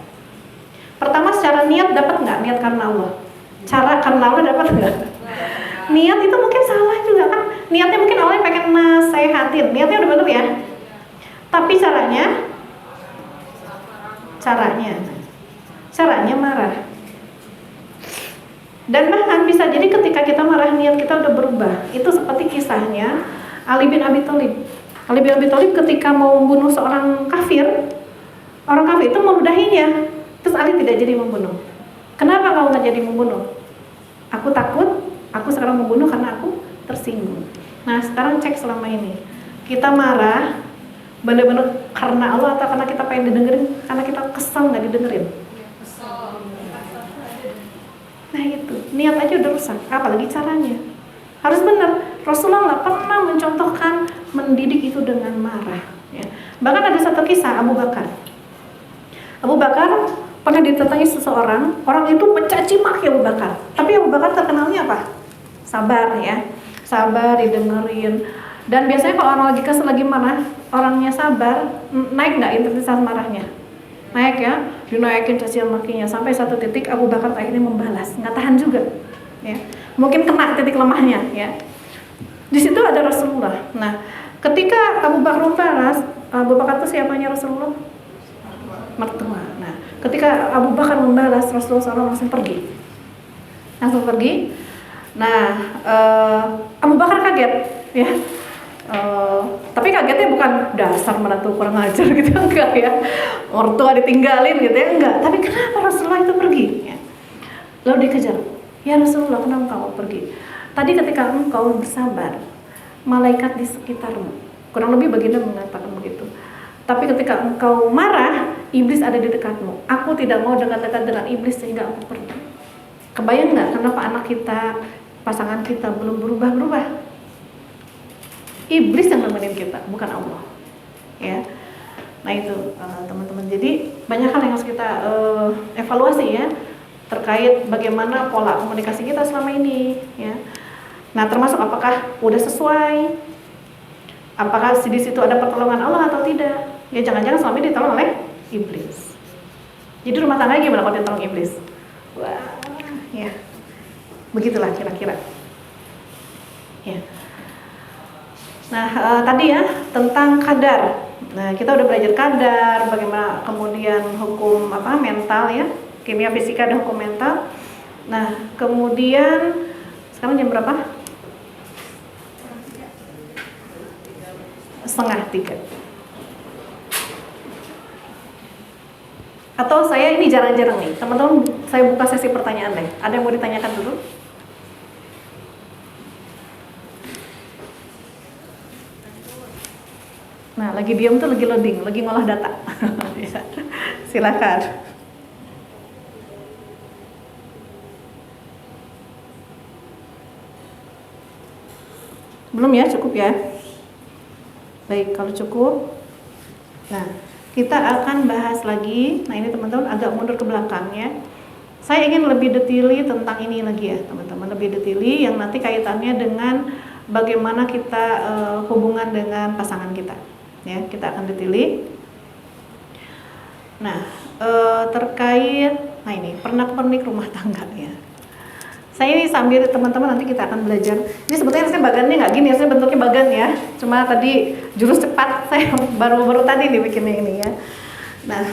Pertama secara niat dapat nggak? Niat karena Allah. Cara karena Allah dapat nggak? Niat itu mungkin salah juga kan, niatnya mungkin awalnya pengen nasihatin, niatnya udah betul ya, tapi caranya marah. Dan bahkan bisa jadi ketika kita marah, niat kita udah berubah. Itu seperti kisahnya Ali bin Abi Thalib. Ali bin Abi Thalib ketika mau membunuh seorang kafir, orang kafir itu meludahinya. Terus Ali tidak jadi membunuh. Kenapa kau nggak jadi membunuh? Aku takut, aku sekarang membunuh karena aku tersinggung. Nah sekarang cek selama ini, kita marah benar-benar karena Allah atau karena kita pengen didengerin, karena kita kesal nggak didengerin. Nah itu, niat aja udah rusak, apalagi caranya. Harus benar. Rasulullah nggak pernah mencontohkan mendidik itu dengan marah ya. Bahkan ada satu kisah Abu Bakar pernah didatangi seseorang, orang itu mencaci maki Abu Bakar. Tapi Abu Bakar terkenalnya apa? Sabar ya, sabar, didengerin. Dan biasanya kalau orang lagi kesel, lagi marah, orangnya sabar, naik nggak intensitas marahnya? Naik ya, dinaikin cacian makinya sampai satu titik Abu Bakar akhirnya membalas, nggak tahan juga, ya. Mungkin kena titik lemahnya, ya. Di situ ada Rasulullah. Nah, ketika Abu Bakar membalas, Abu Bakar itu siapanya Rasulullah? mertua. Nah, ketika Abu Bakar membalas, Rasulullah SAW langsung pergi. Nah, Abu Bakar kaget, ya. Tapi kagetnya bukan dasar menantu kurang ajar gitu, enggak ya. Mertua ditinggalin gitu ya, enggak. Tapi kenapa Rasulullah itu pergi? Ya. Lalu dikejar. Ya Rasulullah, kenapa kamu pergi? Tadi ketika engkau bersabar, malaikat di sekitarmu. Kurang lebih baginda mengatakan begitu. Tapi ketika engkau marah, iblis ada di dekatmu. Aku tidak mau dekat-dekat dengan iblis sehingga aku pergi. Kebayang nggak kenapa anak kita, pasangan kita belum berubah-berubah? Iblis yang nemenin kita, bukan Allah. Ya. Nah itu teman-teman. Jadi banyak hal yang harus kita evaluasi ya terkait bagaimana pola komunikasi kita selama ini. Ya. Nah termasuk apakah udah sesuai? Apakah di situ ada pertolongan Allah atau tidak? Ya jangan-jangan selama ini ditolong oleh iblis. Jadi rumah tangga gimana kalau ditolong iblis? Wah, ya. Begitulah kira-kira. Ya. Nah, tadi ya tentang kadar. Nah, kita udah belajar kadar, bagaimana kemudian hukum mental ya, kimia fisika dan hukum mental. Nah, kemudian sekarang jam berapa? 2:30. Atau saya ini jarang-jarang nih, teman-teman, saya buka sesi pertanyaan deh. Ada yang mau ditanyakan dulu? Nah, lagi diam tuh lagi loading, lagi ngolah data. Silakan. Belum ya, cukup ya? Baik, kalau cukup. Nah, kita akan bahas lagi. Nah, ini teman-teman agak mundur ke belakang ya. Saya ingin lebih detaili tentang ini lagi ya, teman-teman. Lebih detaili yang nanti kaitannya dengan bagaimana kita hubungan dengan pasangan kita. Ya, kita akan detaili. Nah, terkait ini pernak-pernik rumah tangga ya. Saya ini sambil teman-teman nanti kita akan belajar. Ini sebetulnya harusnya bagannya nggak gini, harusnya bentuknya bagan ya. Cuma tadi jurus cepat saya baru tadi nih bikinnya ini ya. Nah,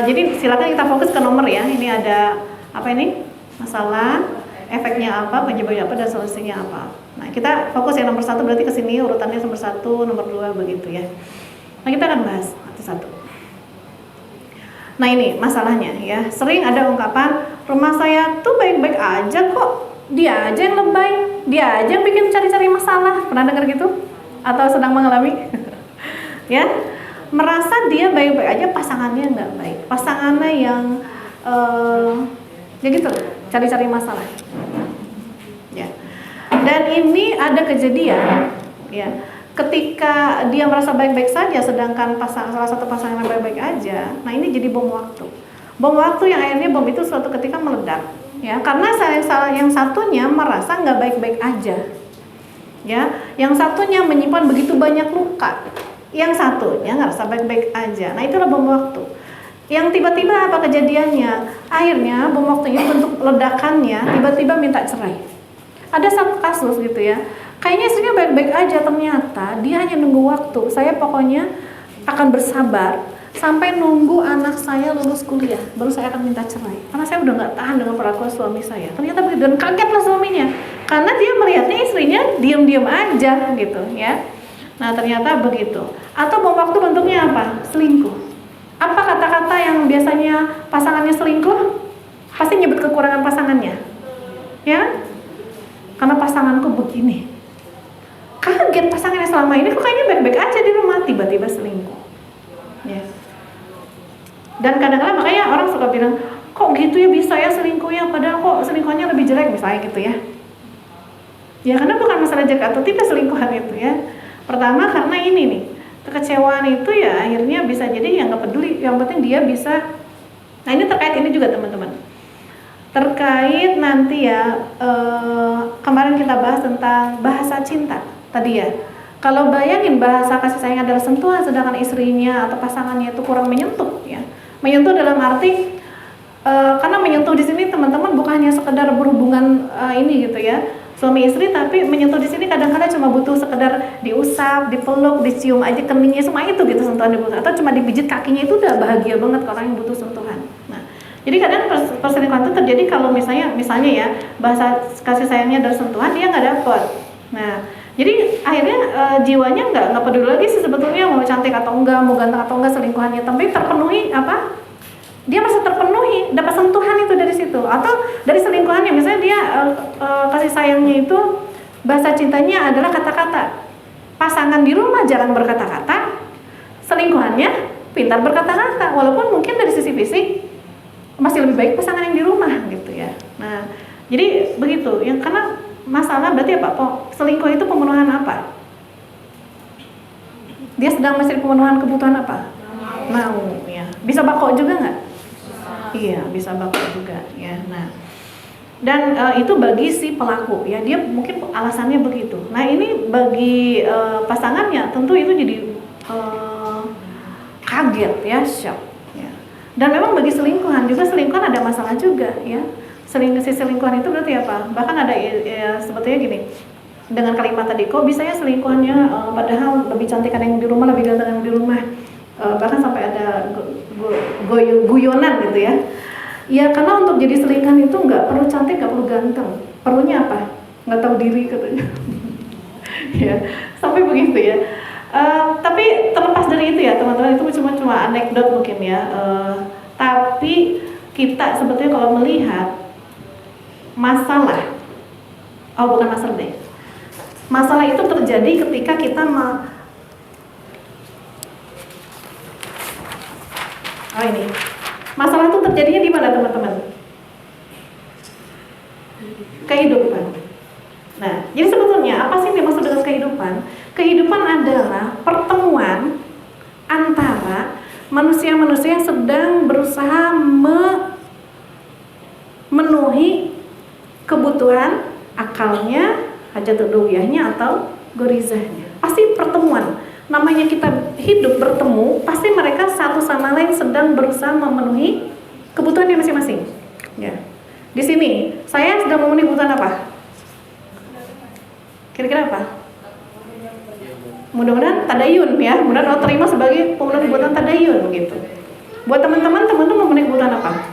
jadi silakan kita fokus ke nomor ya. Ini ada apa ini? Masalah, efeknya apa, penyebabnya apa, dan solusinya apa. Nah, kita fokus yang nomor 1 berarti ke sini urutannya nomor 1, nomor 2 begitu ya. Nah, kita akan bahas satu-satu. Nah, ini masalahnya ya. Sering ada ungkapan, rumah saya tuh baik-baik aja kok. Dia aja yang lebay, dia aja yang bikin cari-cari masalah. Pernah dengar gitu? Atau sedang mengalami? Ya, merasa dia baik-baik aja, pasangannya nggak baik. Pasangannya yang ya gitu, cari-cari masalah. Ya. Dan ini ada kejadian, ya. Ketika dia merasa baik-baik saja, sedangkan salah satu pasangan yang baik-baik aja, nah ini jadi bom waktu. Bom waktu yang akhirnya bom itu suatu ketika meledak, ya. Karena yang satunya merasa nggak baik-baik aja, ya. Yang satunya menyimpan begitu banyak luka, yang satunya ngerasa baik-baik aja. Nah itulah bom waktu. Yang tiba-tiba apa kejadiannya? Akhirnya bom waktunya bentuk ledakannya tiba-tiba minta cerai. Ada satu kasus gitu ya. Kayaknya istrinya baik-baik aja, ternyata dia hanya nunggu waktu. Saya pokoknya akan bersabar sampai nunggu anak saya lulus kuliah, baru saya akan minta cerai. Karena saya udah nggak tahan dengan perlakuan suami saya. Ternyata begitu, dan kagetlah suaminya, karena dia melihatnya istrinya diam-diam aja gitu ya. Nah ternyata begitu. Atau bom waktu bentuknya apa? Selingkuh. Apa kata-kata yang biasanya pasangannya selingkuh? Pasti nyebut kekurangan pasangannya, ya? Karena pasanganku begini. Kaget pasangannya selama ini kok kayaknya baik-baik aja di rumah, tiba-tiba selingkuh. Ya. Dan kadang-kadang makanya orang suka bilang, kok gitu ya bisa ya selingkuhnya, padahal kok selingkuhannya lebih jelek misalnya gitu ya. Ya karena bukan masalah jelek atau tidak selingkuhan itu ya. Pertama karena ini nih, kekecewaan itu ya akhirnya bisa jadi yang nggak peduli, yang penting dia bisa. Nah ini terkait ini juga teman-teman. Terkait nanti ya, kemarin kita bahas tentang bahasa cinta tadi ya. Kalau bayangin bahasa kasih sayang adalah sentuhan, sedangkan istrinya atau pasangannya itu kurang menyentuh ya. Menyentuh dalam arti karena menyentuh di sini teman-teman bukan hanya sekedar berhubungan ini gitu ya. suami istri tapi menyentuh di sini kadang-kadang cuma butuh sekedar diusap, dipeluk, dicium aja keningnya, semua itu gitu sentuhan dibutuhkan, atau cuma dipijit kakinya itu udah bahagia banget ke orang yang butuh sentuhan. Nah, jadi kadang perselingkuhan itu terjadi kalau misalnya ya bahasa kasih sayangnya dari sentuhan dia nggak dapet. Nah, jadi akhirnya jiwanya nggak peduli lagi sih sebetulnya mau cantik atau enggak, mau ganteng atau enggak selingkuhannya, tapi terpenuhi apa? Dia merasa terpenuhi, dapat sentuhan itu dari situ, atau dari selingkuhannya misalnya dia kasih sayangnya itu bahasa cintanya adalah kata-kata. Pasangan di rumah jarang berkata-kata, selingkuhannya pintar berkata-kata, walaupun mungkin dari sisi fisik masih lebih baik pasangan yang di rumah gitu ya. Nah, jadi begitu. Yang karena masalah berarti apa? Selingkuh itu pemenuhan apa? Dia sedang mencari pemenuhan kebutuhan apa? Mau ya. Bisa bako juga nggak? Iya, bisa bako juga ya. Nah, dan itu bagi si pelaku ya, dia mungkin alasannya begitu. Nah, ini bagi pasangannya tentu itu jadi kaget ya, shock ya. Dan memang bagi selingkuhan ada masalah juga ya. Selingkuhan itu berarti apa? Bahkan ada ya, sebetulnya gini, dengan kalimat tadi, kok bisa ya selingkuhannya padahal lebih cantik kan yang di rumah, lebih ganteng yang di rumah, bahkan sampai ada guyonan gitu ya. Ya karena untuk jadi selingkuhan itu nggak perlu cantik, nggak perlu ganteng, perlunya apa? Nggak tahu diri katanya. Ya sampai begitu ya. Tapi terlepas dari itu ya teman-teman, itu cuma anekdot mungkin ya. Tapi kita sebetulnya kalau melihat masalah, bukan masalah deh. Masalah itu terjadi ketika kita ini. Masalah itu terjadinya di mana teman-teman? Kehidupan. Nah, jadi sebetulnya apa sih yang dimaksud dengan kehidupan? Kehidupan adalah pertemuan antara manusia-manusia yang sedang berusaha memenuhi kebutuhan akalnya, hajat udhiyahnya atau gorizahnya. Pasti pertemuan. Namanya kita hidup bertemu, pasti mereka satu sama lain sedang berusaha memenuhi kebutuhannya masing-masing. Ya. Di sini saya sedang memenuhi kebutuhan apa? Kira-kira apa? Mudah-mudahan tadayun ya, mudah-mudahan terima sebagai pemenuhan kebutuhan tadayun gitu. Buat teman-teman memenuhi kebutuhan apa?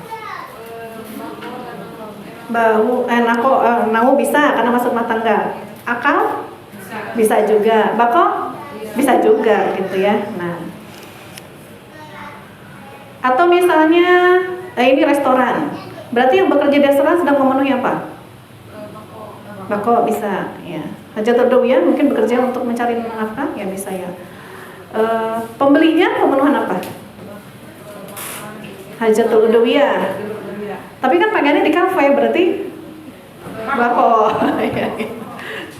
Nau bisa karena masuk rumah tangga. Akal bisa juga. Bako bisa juga gitu ya. Nah, atau misalnya ini restoran, berarti yang bekerja di restoran sedang memenuhi apa? Bako bisa ya. Hajat udhiyah mungkin bekerja untuk mencari nafkah ya bisa ya. Pembelinya pemenuhan apa? Hajat udhiyah. Tapi kan pakaiannya di kafe, berarti bako.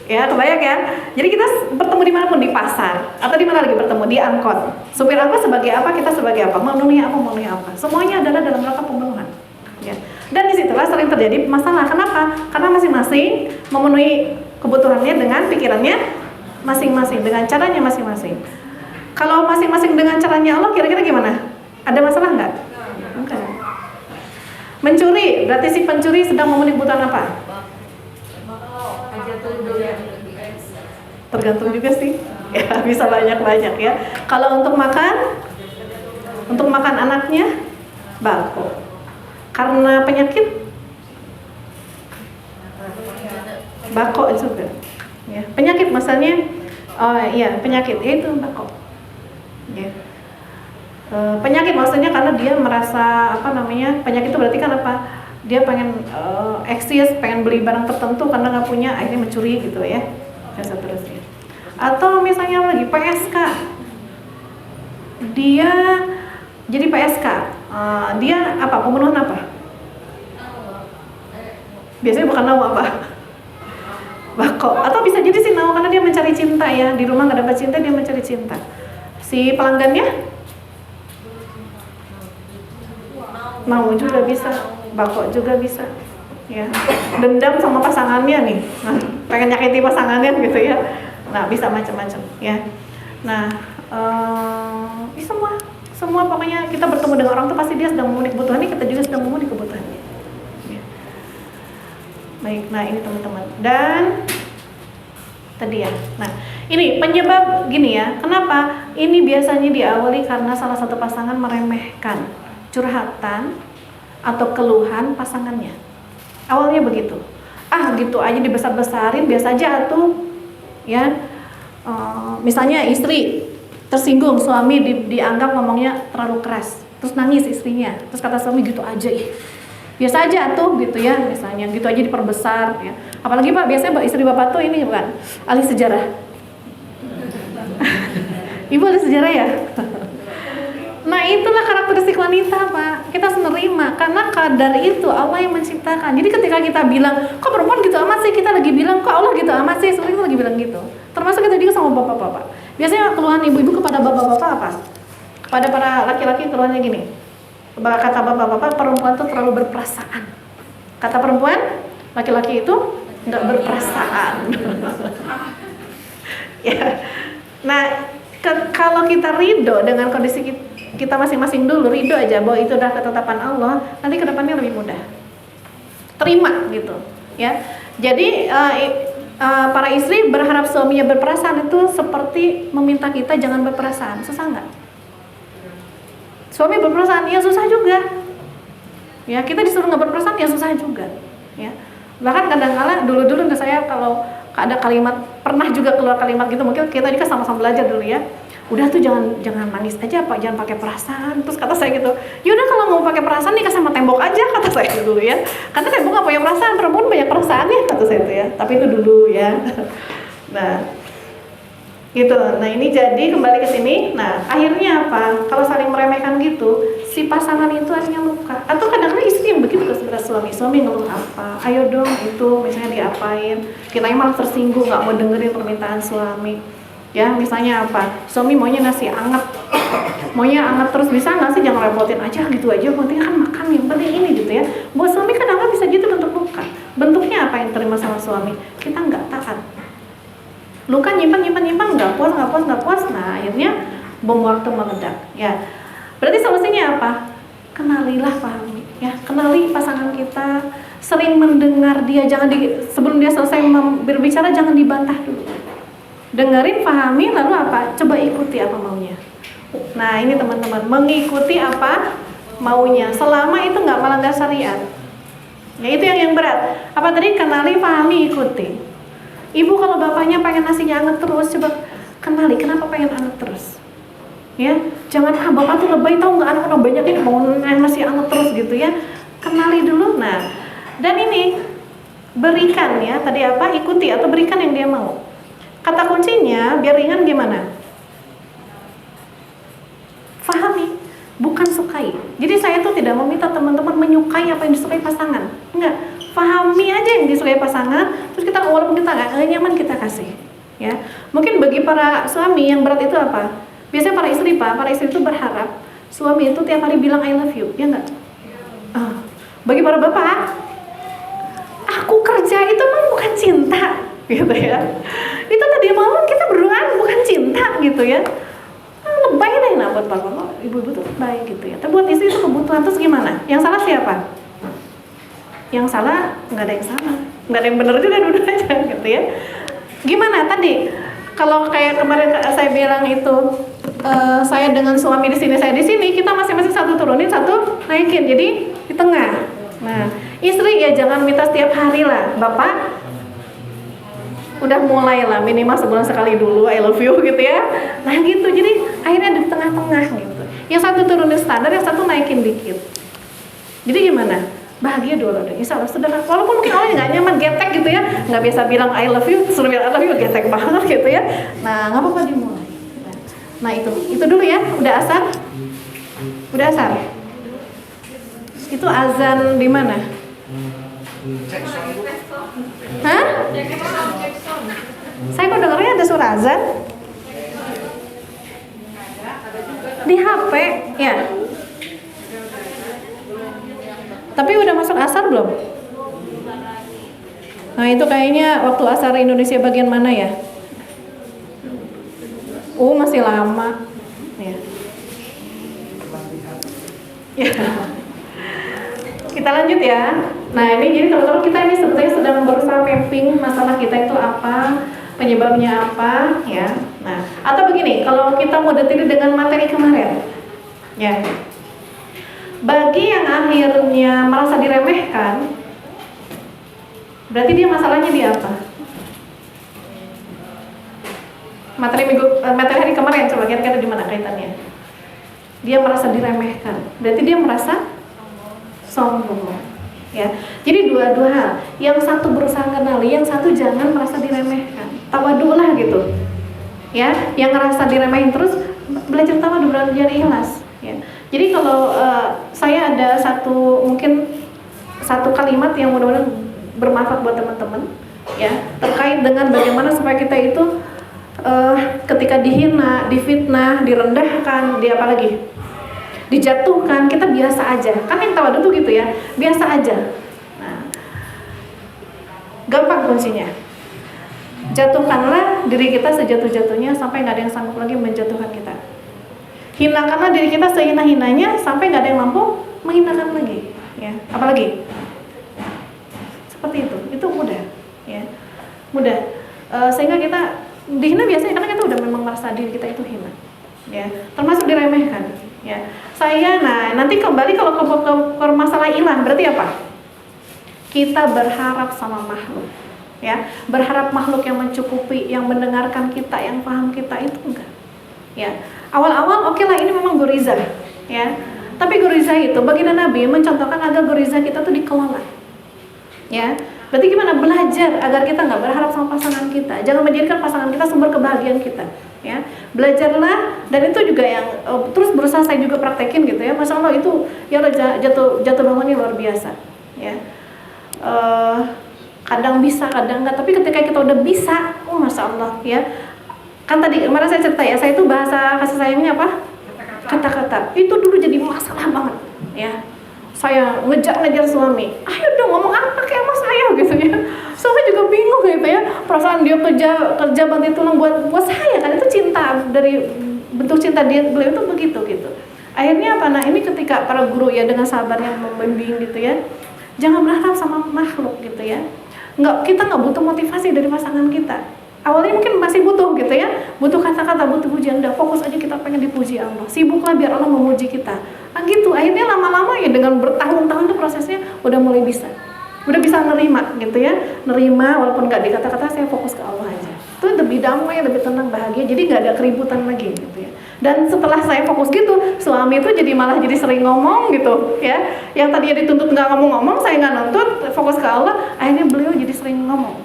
Ya, kebayang ya. Jadi kita bertemu di mana pun, di pasar atau di mana lagi bertemu, di angkot. Supir angkot sebagai apa, kita sebagai apa, memenuhi apa. Semuanya adalah dalam rangka pemenuhan. Ya. Dan disitulah sering terjadi masalah. Kenapa? Karena masing-masing memenuhi kebutuhannya dengan pikirannya masing-masing, dengan caranya masing-masing. Kalau masing-masing dengan caranya Allah, kira-kira gimana? Ada masalah nggak? Enggak. Mencuri, berarti si pencuri sedang memenuhi kebutuhan apa? Tergantung juga sih. Ya, bisa banyak-banyak ya. Kalau untuk makan anaknya bako. Karena penyakit bako juga. Ya, penyakit maksudnya penyakit itu bako. Ya. Penyakit maksudnya karena dia merasa penyakit itu berarti kan apa? Dia pengen eksis, pengen beli barang tertentu karena nggak punya, akhirnya mencuri gitu ya, dan seterusnya. Atau misalnya lagi PSK, dia jadi PSK, dia apa? Pemenuhan apa? Biasanya bukan nau apa? Bako. Atau bisa jadi sih nau karena dia mencari cinta ya, di rumah nggak dapat cinta dia mencari cinta. Si pelanggannya mau juga bisa, bako juga bisa, ya. Dendam sama pasangannya nih, pengen nyakiti pasangannya gitu ya. Nah bisa macam-macam, ya. Nah semua pokoknya kita bertemu dengan orang tuh pasti dia sedang memenuhi kebutuhannya, kita juga sedang memenuhi kebutuhannya. Ya. Baik, nah ini teman-teman. Dan tadi ya. Nah, ini penyebab gini ya. Kenapa? Ini biasanya diawali karena salah satu pasangan meremehkan curhatan atau keluhan pasangannya. Awalnya begitu. Ah, gitu aja dibesar-besarin, biasa aja tuh. Ya. Misalnya istri tersinggung, suami dianggap ngomongnya terlalu keras. Terus nangis istrinya. Terus kata suami gitu aja ih. Biasa aja tuh gitu ya, misalnya gitu aja diperbesar ya. Apalagi Pak, biasanya istri Bapak tuh ini bukan ahli sejarah. Ibu ahli sejarah ya? Nah, itulah karakteristik wanita, Pak. Kita harus menerima karena kadar itu Allah yang menciptakan. Jadi ketika kita bilang, kok perempuan gitu amat sih, kita lagi bilang kok Allah gitu amat sih, sering lagi bilang gitu. Termasuk kita juga sama bapak-bapak. Biasanya keluhan ibu-ibu kepada bapak-bapak apa? Kepada para laki-laki keluhannya gini. Kata bapak-bapak, perempuan itu terlalu berperasaan. Kata perempuan, laki-laki itu nggak berperasaan. Ya. Nah, kalau kita ridho dengan kondisi kita masing-masing dulu, ridho aja bahwa itu adalah ketetapan Allah, nanti kedepannya lebih mudah. Terima gitu, ya. Jadi para istri berharap suaminya berperasaan itu seperti meminta kita jangan berperasaan. Susah nggak? Suami berperasaan, ya susah juga. Ya, kita disuruh nggak berperasaan, ya susah juga. Ya, bahkan kadang-kadang dulu saya kalau ada kalimat, pernah juga keluar kalimat gitu, mungkin kita juga sama-sama belajar dulu ya. Udah tuh jangan manis aja Pak, jangan pakai perasaan. Terus kata saya gitu, yaudah kalau mau pakai perasaan nikah sama tembok aja, kata saya dulu ya. Karena tembok nggak punya perasaan, perempuan banyak perasaan ya, kata saya itu ya. Tapi itu dulu ya. Nah. Gitu. Nah, ini jadi kembali ke sini. Nah, akhirnya apa? Kalau saling meremehkan gitu, si pasangan itu akhirnya luka. Atau kadang-kadang istri yang begitu kepada suami. Suami ngeluh apa? Ayo dong itu misalnya diapain? Kita malah tersinggung, nggak mau dengerin permintaan suami. Ya, misalnya apa? Suami maunya nasi anget. Maunya anget terus, bisa nggak sih? Jangan repotin aja gitu aja. Penting kan makan, yang penting ini gitu ya. Buat suami kadang-kadang bisa gitu bentuk luka. Bentuknya apa yang terima sama suami? Kita nggak taat. Luka nyimpan nggak puas. Nah, akhirnya bom waktu meledak. Ya, berarti solusinya apa? Kenalilah, pahami. Ya, kenali pasangan kita. Sering mendengar dia, sebelum dia selesai berbicara jangan dibantah dulu. Dengerin, pahami, lalu apa? Coba ikuti apa maunya. Nah, ini teman-teman, mengikuti apa maunya. Selama itu nggak melanggar syariat. Ya, itu yang berat. Apa tadi? Kenali, pahami, ikuti. Ibu kalau bapaknya pengen nasinya anget terus, coba kenali kenapa pengen anget terus. Ya, jangan bapak tuh lebay, tahu nggak anak-anak banyak ini mau nasi anget terus gitu ya. Kenali dulu. Nah, dan ini berikan ya, tadi apa? Ikuti atau berikan yang dia mau. Kata kuncinya biar ringan gimana? Fahami, bukan sukai. Jadi saya tuh tidak meminta teman-teman menyukai apa yang disukai pasangan. Enggak. Pahami aja yang disukai pasangan, terus kita walaupun kita nggak nyaman kita kasih, ya. Mungkin bagi para suami yang berat itu apa? Biasanya para istri para istri itu berharap suami itu tiap hari bilang I love you, ya nggak? Bagi para bapak, aku kerja itu mah bukan cinta, gitu ya. Itu tadi malam kita berdoa bukan cinta, gitu ya. Lebay deh, nah buat bapak, ibu-ibu tuh baik gitu ya. Tapi buat istri itu kebutuhan, terus gimana? Yang salah siapa? Yang salah nggak ada yang salah, nggak ada yang benar juga, duduk aja gitu ya. Gimana tadi? Kalau kayak kemarin saya bilang itu, saya dengan suami di sini, saya di sini, kita masing-masing satu turunin, satu naikin, jadi di tengah. Nah, istri ya jangan minta setiap hari lah, bapak udah mulai lah minimal sebulan sekali dulu I love you gitu ya. Nah gitu, jadi akhirnya di tengah-tengah gitu. Yang satu turunin standar, yang satu naikin dikit. Jadi gimana? Bahagia dulu deh, insya Allah sederhana. Walaupun mungkin awalnya nggak nyaman, getek gitu ya, nggak biasa bilang I love you, suruh bilang I love you, getek banget gitu ya. Nah, nggak apa-apa dimulai. Nah itu dulu ya, udah asar, Itu azan di mana? Hah? Saya kok dengarnya ada suara azan di HP, ya. Tapi udah masuk asar belum? Nah itu kayaknya waktu asar Indonesia bagian mana ya? Masih lama. Ya. Ya. Kita lanjut ya. Nah ini jadi teman-teman kita ini sebetulnya sedang berusaha mapping masalah kita itu apa, penyebabnya apa, ya. Nah, atau begini, kalau kita mau detail dengan materi kemarin, ya. Bagi yang akhirnya merasa diremehkan, berarti dia masalahnya di apa? Materi hari kemarin, coba kira-kira di mana kaitannya? Dia merasa diremehkan, berarti dia merasa sombong, ya. Jadi dua hal, yang satu berusaha kenali, yang satu jangan merasa diremehkan. Tawadu lah gitu, ya. Yang ngerasa diremehin terus belajar tawadu, belajar ikhlas, ya. Jadi kalau saya ada mungkin satu kalimat yang mudah-mudahan bermanfaat buat teman-teman, ya, terkait dengan bagaimana supaya kita itu ketika dihina, difitnah, direndahkan, dijatuhkan, kita biasa aja. Kan yang tawadu tuh gitu ya, biasa aja. Nah, gampang kuncinya. Jatuhkanlah diri kita sejatuh-jatuhnya sampai nggak ada yang sanggup lagi menjatuhkan kita. Hinakanlah diri kita sehina-hinanya sampai nggak ada yang mampu menghinakan lagi, ya. Apalagi seperti itu mudah, ya, mudah. Sehingga kita dihina biasanya karena kita udah memang merasa diri kita itu hina, ya, termasuk diremehkan, ya. Nanti kembali kalau ke masalah ilah, berarti apa? Kita berharap sama makhluk, ya, berharap makhluk yang mencukupi, yang mendengarkan kita, yang paham kita, itu enggak, ya. Awal-awal oke lah, ini memang gorizah, ya. Tapi gorizah itu baginda Nabi mencontohkan agar gorizah kita tuh dikelola, ya. Berarti gimana? Belajar agar kita nggak berharap sama pasangan kita. Jangan menjadikan pasangan kita sumber kebahagiaan kita, ya. Belajarlah, dan itu juga yang terus berusaha saya juga praktekin gitu ya. Masya Allah itu ya jatuh bangunnya luar biasa, ya. Kadang bisa, kadang enggak. Tapi ketika kita udah bisa, Masya Allah, ya. Kan tadi kemarin saya cerita ya, saya itu bahasa kasih sayangnya apa? Kata-kata. Itu dulu jadi masalah banget, ya. Saya ngejar suami, ayo dong ngomong apa kayak mas saya gitu ya. Suami juga bingung gitu ya, perasaan dia kerja banting tulang buat saya, kan itu cinta, dari bentuk cinta beliau itu begitu gitu. Akhirnya apa? Nah ini ketika para guru ya dengan sabar yang membimbing gitu ya, jangan berharap sama makhluk gitu ya. Kita nggak butuh motivasi dari pasangan kita. Awalnya mungkin masih butuh gitu ya, butuh kata-kata, butuh pujian. Udah fokus aja kita pengen dipuji Allah, sibuklah biar Allah memuji kita. Nah gitu, akhirnya lama-lama ya dengan bertahun-tahun tuh prosesnya udah mulai bisa nerima gitu ya, nerima walaupun nggak dikata-kata, saya fokus ke Allah aja. Itu lebih damai, lebih tenang, bahagia, jadi nggak ada keributan lagi gitu ya. Dan setelah saya fokus gitu, suami itu malah jadi sering ngomong gitu ya. Yang tadinya dituntut nggak ngomong-ngomong, saya nggak nuntut, fokus ke Allah, akhirnya beliau jadi sering ngomong.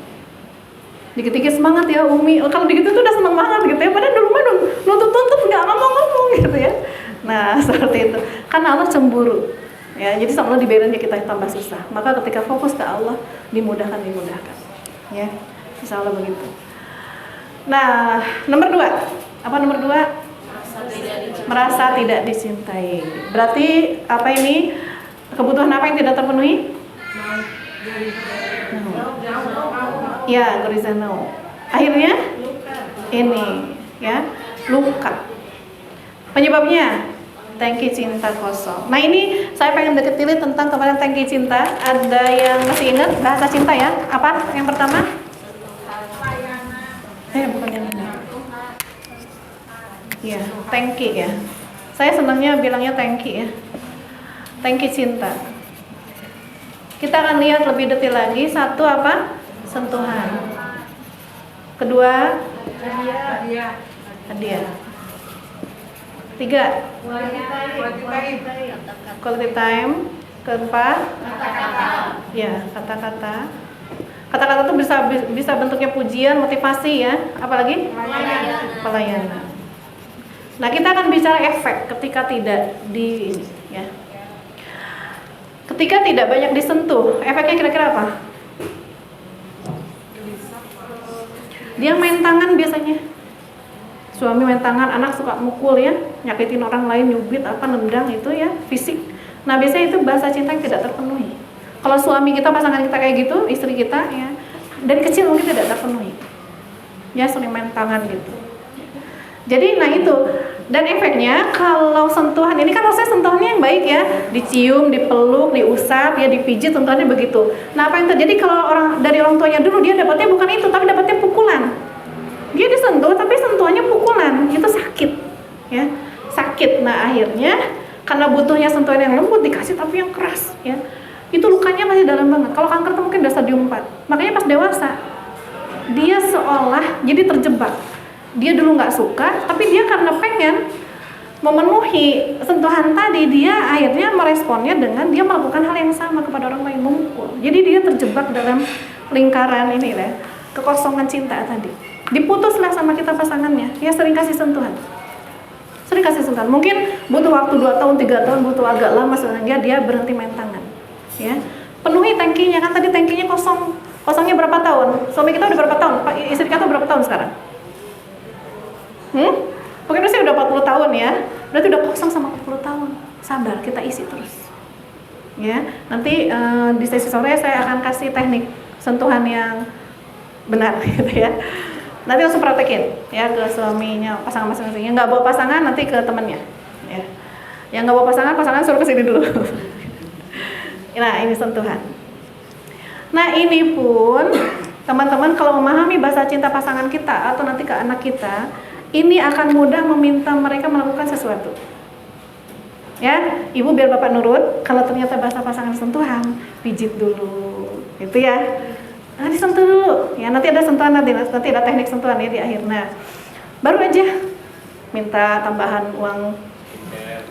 Dikit-dikit semangat ya Umi, kalau begitu tuh udah seneng banget gitu ya, padahal di rumah nuntut-nuntut nggak ngomong-ngomong gitu ya. Nah seperti itu, karena Allah cemburu ya, jadi sama Allah dibiarin kita tambah susah. Maka ketika fokus ke Allah, dimudahkan ya, insya Allah begitu. Nah nomor 2, apa nomor 2? Merasa tidak dicintai. Berarti apa ini? Kebutuhan apa yang tidak terpenuhi? Ya, goriza no. Akhirnya ini ya, luka. Penyebabnya tangki cinta kosong. Nah ini saya pengen deketin tentang kemarin tangki cinta. Ada yang masih ingat bahasa cinta ya? Apa yang pertama? Bukan yang ini. Ya, tangki ya. Saya senangnya bilangnya tangki ya. Tangki cinta. Kita akan lihat lebih detail lagi. Satu apa? Sentuhan. Kedua, hadiah. 3, quality time. Keempat, ya, kata-kata. Kata-kata itu bisa bentuknya pujian, motivasi ya. Apalagi? Pelayanan. Nah, kita akan bicara efek ketika tidak ya. Ketika tidak banyak disentuh, efeknya kira-kira apa? Dia main tangan biasanya. Suami main tangan, anak suka mukul ya, nyakitin orang lain, nyubit apa, nendang itu ya, fisik. Nah biasanya itu bahasa cinta yang tidak terpenuhi. Kalau suami kita, pasangan kita kayak gitu, istri kita ya, dari kecil mungkin tidak terpenuhi. Ya sering main tangan gitu. Jadi nah itu Dan efeknya kalau sentuhan ini kan rasanya sentuhannya yang baik ya, dicium, dipeluk, diusap, ya dipijit, sentuhannya begitu. Nah, apa yang terjadi kalau dari orang tuanya dulu dia dapatnya bukan itu, tapi dapatnya pukulan. Dia disentuh tapi sentuhannya pukulan, itu sakit, ya sakit. Nah akhirnya karena butuhnya sentuhan yang lembut dikasih tapi yang keras, ya itu lukanya masih dalam banget. Kalau kanker itu mungkin udah stadium 4, makanya pas dewasa dia seolah jadi terjebak. Dia dulu nggak suka, tapi dia karena pengen memenuhi sentuhan tadi, dia akhirnya meresponnya dengan dia melakukan hal yang sama kepada orang lain, memukul. Jadi dia terjebak dalam lingkaran ini ya, kekosongan cinta tadi. Diputuslah sama kita pasangannya, ya sering kasih sentuhan. Sering kasih sentuhan. Mungkin butuh waktu 2 tahun, 3 tahun, butuh agak lama sehingga dia berhenti main tangan. Ya. Penuhi tangkinya, kan tadi tangkinya kosong. Kosongnya berapa tahun? Suami kita udah berapa tahun? Istri kita berapa tahun sekarang? Mungkin usia udah 40 tahun ya. Berarti udah kosong sama 40 tahun. Sabar, kita isi terus. Ya, nanti di sesi sore saya akan kasih teknik sentuhan yang benar gitu ya. Nanti langsung praktekin ya ke suaminya, pasangan masing-masing. Yang nggak bawa pasangan nanti ke temannya. Ya. Yang nggak bawa pasangan suruh kesini dulu. Nah, ini sentuhan. Nah, ini pun teman-teman kalau memahami bahasa cinta pasangan kita atau nanti ke anak kita, ini akan mudah meminta mereka melakukan sesuatu. Ya, ibu biar bapak nurut. Kalau ternyata bahasa pasangan sentuhan, pijit dulu, gitu ya. Nah, disentuh dulu. Ya, nanti ada sentuhan nanti ada teknik sentuhan ya di akhir. Nah, baru aja minta tambahan uang,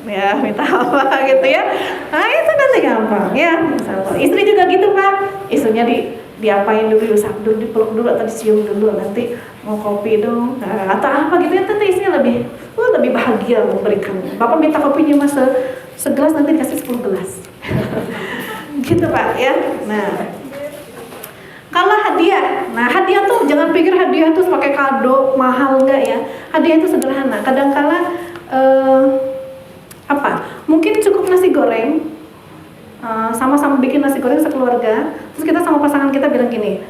ya minta apa gitu ya. Nah, itu nanti gampang ya. Istri juga gitu pak. Istrinya diapain dulu, diusap dulu, dipeluk dulu atau dicium dulu, nanti mau kopi dong, nah, atau apa gitu ya, tentu istrinya lebih bahagia memberikan. Bapak minta kopinya mas segelas, nanti dikasih 10 gelas. Gitu pak ya. Nah, kalau hadiah, nah hadiah tuh jangan pikir hadiah tuh pakai kado mahal, enggak ya. Hadiah itu sederhana. Kadang-kala mungkin cukup nasi goreng. Sama-sama bikin nasi goreng sekeluarga, terus kita sama pasangan kita bilang gini,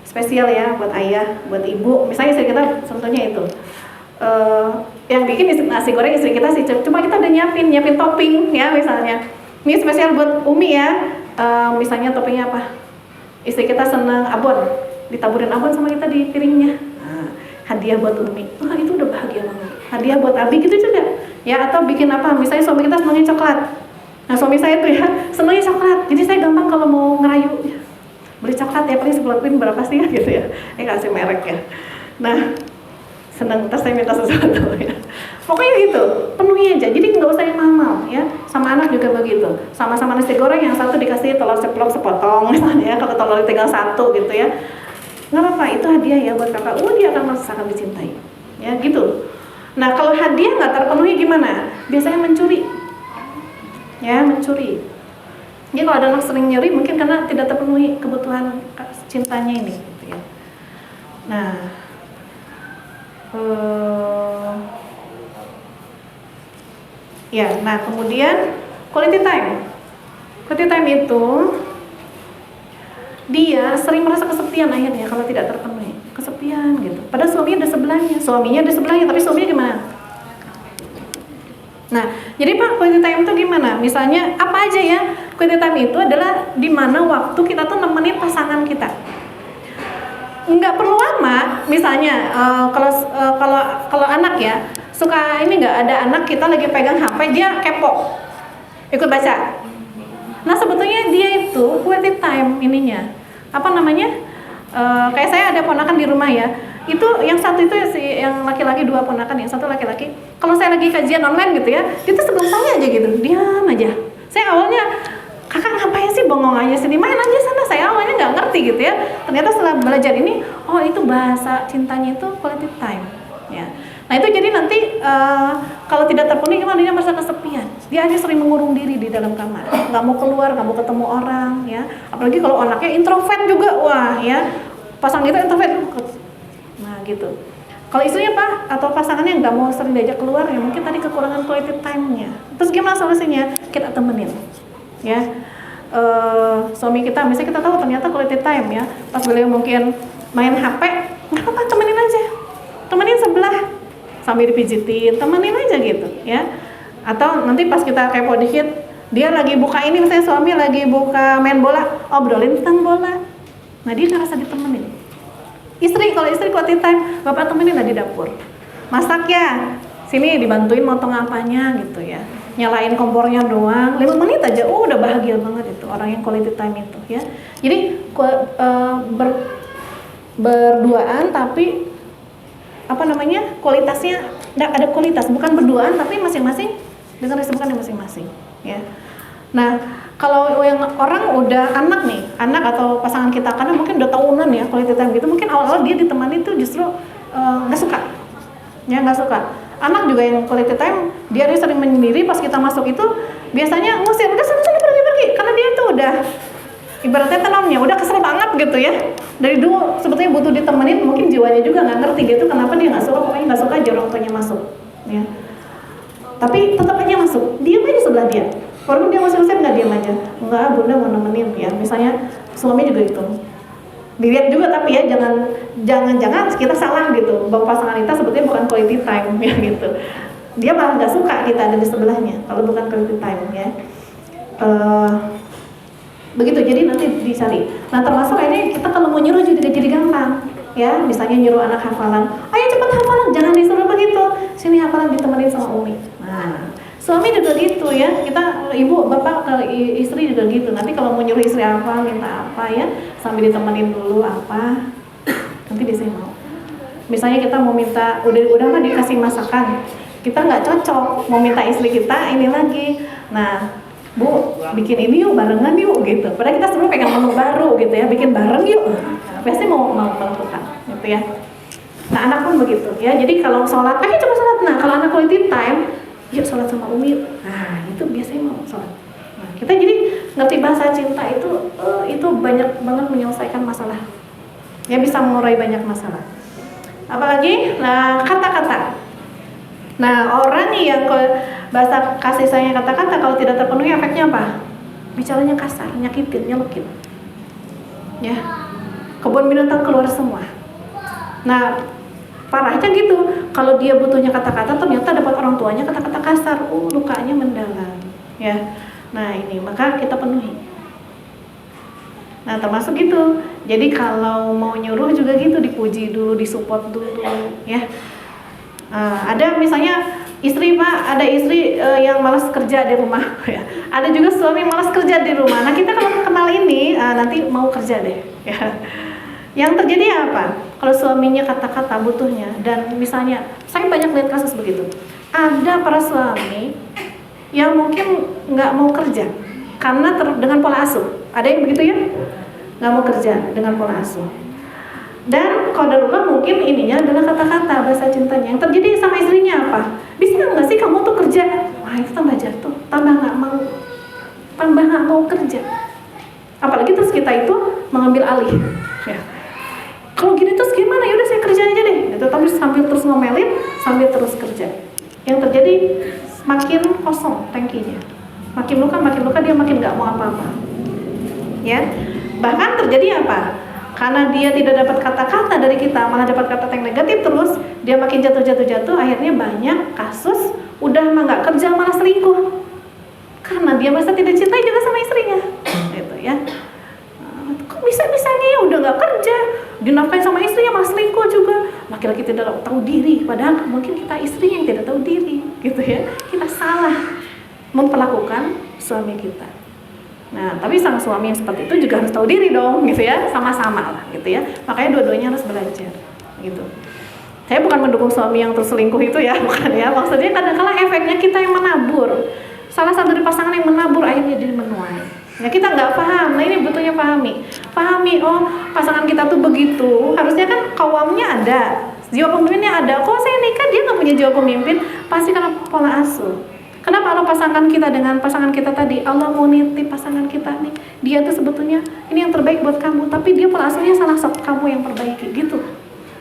spesial ya buat ayah, buat ibu, misalnya istri kita contohnya itu yang bikin nasi goreng istri kita sih, cuma kita udah nyiapin topping ya, misalnya ini spesial buat Umi ya, misalnya toppingnya apa, istri kita seneng abon, ditaburin abon sama kita di piringnya, hadiah buat Umi, wah itu udah bahagia banget. Hadiah buat Abi gitu juga ya, atau bikin apa, misalnya suami kita senengnya coklat. Nah suami saya tuh ya senangnya coklat, jadi saya gampang kalau mau ngerayu beli coklat ya, paling 10 koin berapa sih gitu ya, ini kasih merek ya. Nah senang, terus saya minta sesuatu ya, pokoknya gitu, penuhi aja, jadi nggak usah yang mahal ya. Sama anak juga begitu, sama-sama nasi goreng, yang satu dikasih telur ceplok sepotong misalnya, kalau telur tinggal 1 gitu ya, nggak apa-apa, itu hadiah ya buat kakak, dia akan merasakan dicintai ya gitu. Nah kalau hadiah nggak terpenuhi gimana? Biasanya mencuri ya, mencuri. Jadi kalau ada anak sering nyuri mungkin karena tidak terpenuhi kebutuhan cintanya ini gitu ya. Nah ya, nah kemudian quality time itu dia sering merasa kesepian akhirnya kalau tidak terpenuhi, kesepian gitu. Padahal suaminya ada sebelahnya, tapi suaminya gimana? Nah, jadi Pak, quality time itu gimana? Misalnya apa aja ya? Quality time itu adalah di mana waktu kita tuh nemenin pasangan kita. Nggak perlu lama. Misalnya kalau anak ya suka ini, nggak ada anak kita lagi pegang HP dia kepo, ikut baca. Nah sebetulnya dia itu quality time ininya. Apa namanya? Kayak saya ada ponakan di rumah ya. Itu yang satu itu yang laki-laki, 2 ponakan, yang satu laki-laki. Kalau saya lagi kajian online gitu ya, dia tuh sebelah saya aja gitu, diam aja. Saya awalnya, kakak ngapain sih bengong aja sini, main aja sana. Saya awalnya nggak ngerti gitu ya. Ternyata setelah belajar ini, oh itu bahasa cintanya itu quality time. Ya. Nah itu jadi nanti kalau tidak terpenuhi gimana, dia merasa kesepian. Dia hanya sering mengurung diri di dalam kamar, nggak mau keluar, nggak mau ketemu orang ya. Apalagi kalau anaknya introvert juga, wah ya, pasang kita introvert. Nah gitu. Kalau istrinya Pak atau pasangannya nggak mau sering diajak keluar, ya mungkin tadi kekurangan quality time-nya. Terus gimana solusinya? Kita temenin, ya. Suami kita, misalnya kita tahu ternyata quality time ya, pas beliau mungkin main HP, nggak apa-apa, temenin aja, temenin sambil dipijitin, temenin aja gitu ya. Atau nanti pas kita kepo dikit, dia lagi buka ini, misalnya suami lagi buka main bola, obrolin tentang bola. Nah dia ngerasa ditemenin. Kalau istri quality time, bapak temenin lah di dapur. Masak ya, sini dibantuin motong apanya gitu ya. Nyalain kompornya doang, 5 menit aja, udah bahagia banget itu orang yang quality time itu ya. Jadi berduaan tapi kualitasnya ada kualitas, bukan berduaan tapi masing-masing dengan kesibukan masing-masing ya. Nah kalau yang orang udah anak atau pasangan kita, karena mungkin udah tahunan ya quality time gitu, mungkin awal-awal dia ditemani tuh justru nggak suka. Anak juga yang quality time, dia sering menyendiri, pas kita masuk itu biasanya ngusir, udah sana pergi, karena dia tuh udah ibaratnya tanamnya udah kesel banget gitu ya. Dari dulu sebetulnya butuh ditemenin, mungkin jiwanya juga nggak ngerti gitu kenapa dia nggak suka, pokoknya nggak suka aja orang tuanya masuk ya. Tapi tetap aja masuk, diam aja sebelah dia. Walaupun dia masih usir, nggak diam aja, enggak bunda mau nemenin ya. Misalnya suami juga gitu, dilihat juga, tapi ya jangan kita salah gitu bahwa pasangan kita sebetulnya bukan quality time ya gitu. Dia malah nggak suka kita ada di sebelahnya kalau bukan quality time ya. Begitu, jadi nanti dicari. Nah termasuk ini kita kalau mau nyuruh juga jadi gampang ya. Misalnya nyuruh anak hafalan, ayo cepat hafalan, jangan disuruh begitu, sini hafalan ditemenin sama umi. Nah suami juga gitu ya, kita ibu bapak ke istri juga gitu. Nanti kalau mau nyuruh istri apa, minta apa ya, sambil ditemenin dulu apa, nanti biasanya mau. Misalnya kita mau minta, udah mah dikasih masakan, kita nggak cocok, mau minta istri kita ini lagi. Nah bu, bikin ini yuk, barengan yuk gitu. Padahal kita sebelum pengen menu baru gitu ya, bikin bareng yuk. Pasti mau melakukan gitu ya. Nah anak pun begitu ya. Jadi kalau sholat, ayo coba sholat. Nah kalau anak quality time, yuk sholat sama umi yuk. Nah itu biasanya mau sholat. Nah kita jadi ngerti bahasa cinta itu banyak banget menyelesaikan masalah. Ya bisa mengurai banyak masalah. Apalagi, nah kata-kata. Nah orang yang bahasa kasih sayang kata-kata kalau tidak terpenuhi, efeknya apa? Bicaranya kasar, nyakitin, nyelekin ya, kebun binatang keluar semua. Nah parahnya gitu, kalau dia butuhnya kata-kata, ternyata dapat orang tuanya kata-kata kasar, lukanya mendalam ya. Nah ini maka kita penuhi. Nah termasuk gitu. Jadi kalau mau nyuruh juga gitu, dipuji dulu, disupport dulu ya. Ada misalnya istri ada istri yang malas kerja di rumah ya. Ada juga suami yang malas kerja di rumah. Nah kita kalau kenal ini nanti mau kerja deh ya. Yang terjadi apa? Kalau suaminya kata-kata butuhnya, dan misalnya saya banyak lihat kasus begitu. Ada para suami yang mungkin nggak mau kerja karena dengan pola asuh. Ada yang begitu ya? Nggak mau kerja dengan pola asuh. Dan qadarullah mungkin ininya adalah kata-kata bahasa cintanya. Yang terjadi sama istrinya apa? Bisa nggak sih kamu tuh kerja? Wah itu tambah jatuh, tambah nggak mau kerja. Apalagi terus kita itu mengambil alih. Ya. Kalau gini terus gimana? Ya udah saya kerja aja deh. Gitu. Tapi sambil terus ngomelin, sambil terus kerja. Yang terjadi makin kosong tangkinya. Makin luka dia makin nggak mau apa-apa. Ya. Bahkan terjadi apa? Karena dia tidak dapat kata-kata dari kita, malah dapat kata yang negatif terus, dia makin jatuh, akhirnya banyak kasus udah mah nggak kerja malah selingkuh. Karena dia merasa tidak cintai juga sama istrinya. Gitu ya. Kok bisa-bisanya ya udah nggak kerja, dinafkahi sama istrinya malah selingkuh juga. Laki-laki tidak tahu diri, padahal mungkin kita istri yang tidak tahu diri, gitu ya. Kita salah memperlakukan suami kita. Nah, tapi sang suami yang seperti itu juga harus tahu diri dong, gitu ya, sama-sama lah, gitu ya. Makanya dua-duanya harus belajar, gitu. Saya bukan mendukung suami yang terselingkuh itu ya, bukan ya. Maksudnya kadang-kala efeknya kita yang menabur. Salah satu dari pasangan yang menabur akhirnya jadi menuai. Ya kita nggak paham, nah ini betulnya pahami. Oh pasangan kita tuh begitu. Harusnya kan kawamnya ada, jiwa pemimpinnya ada. Kok saya nikah dia nggak punya jiwa pemimpin? Pasti karena pola asuh. Kenapa Allah pasangan kita dengan pasangan kita tadi? Allah mau nitip pasangan kita nih. Dia tuh sebetulnya ini yang terbaik buat kamu, tapi dia pola asuhnya salah, kamu yang perbaiki gitu.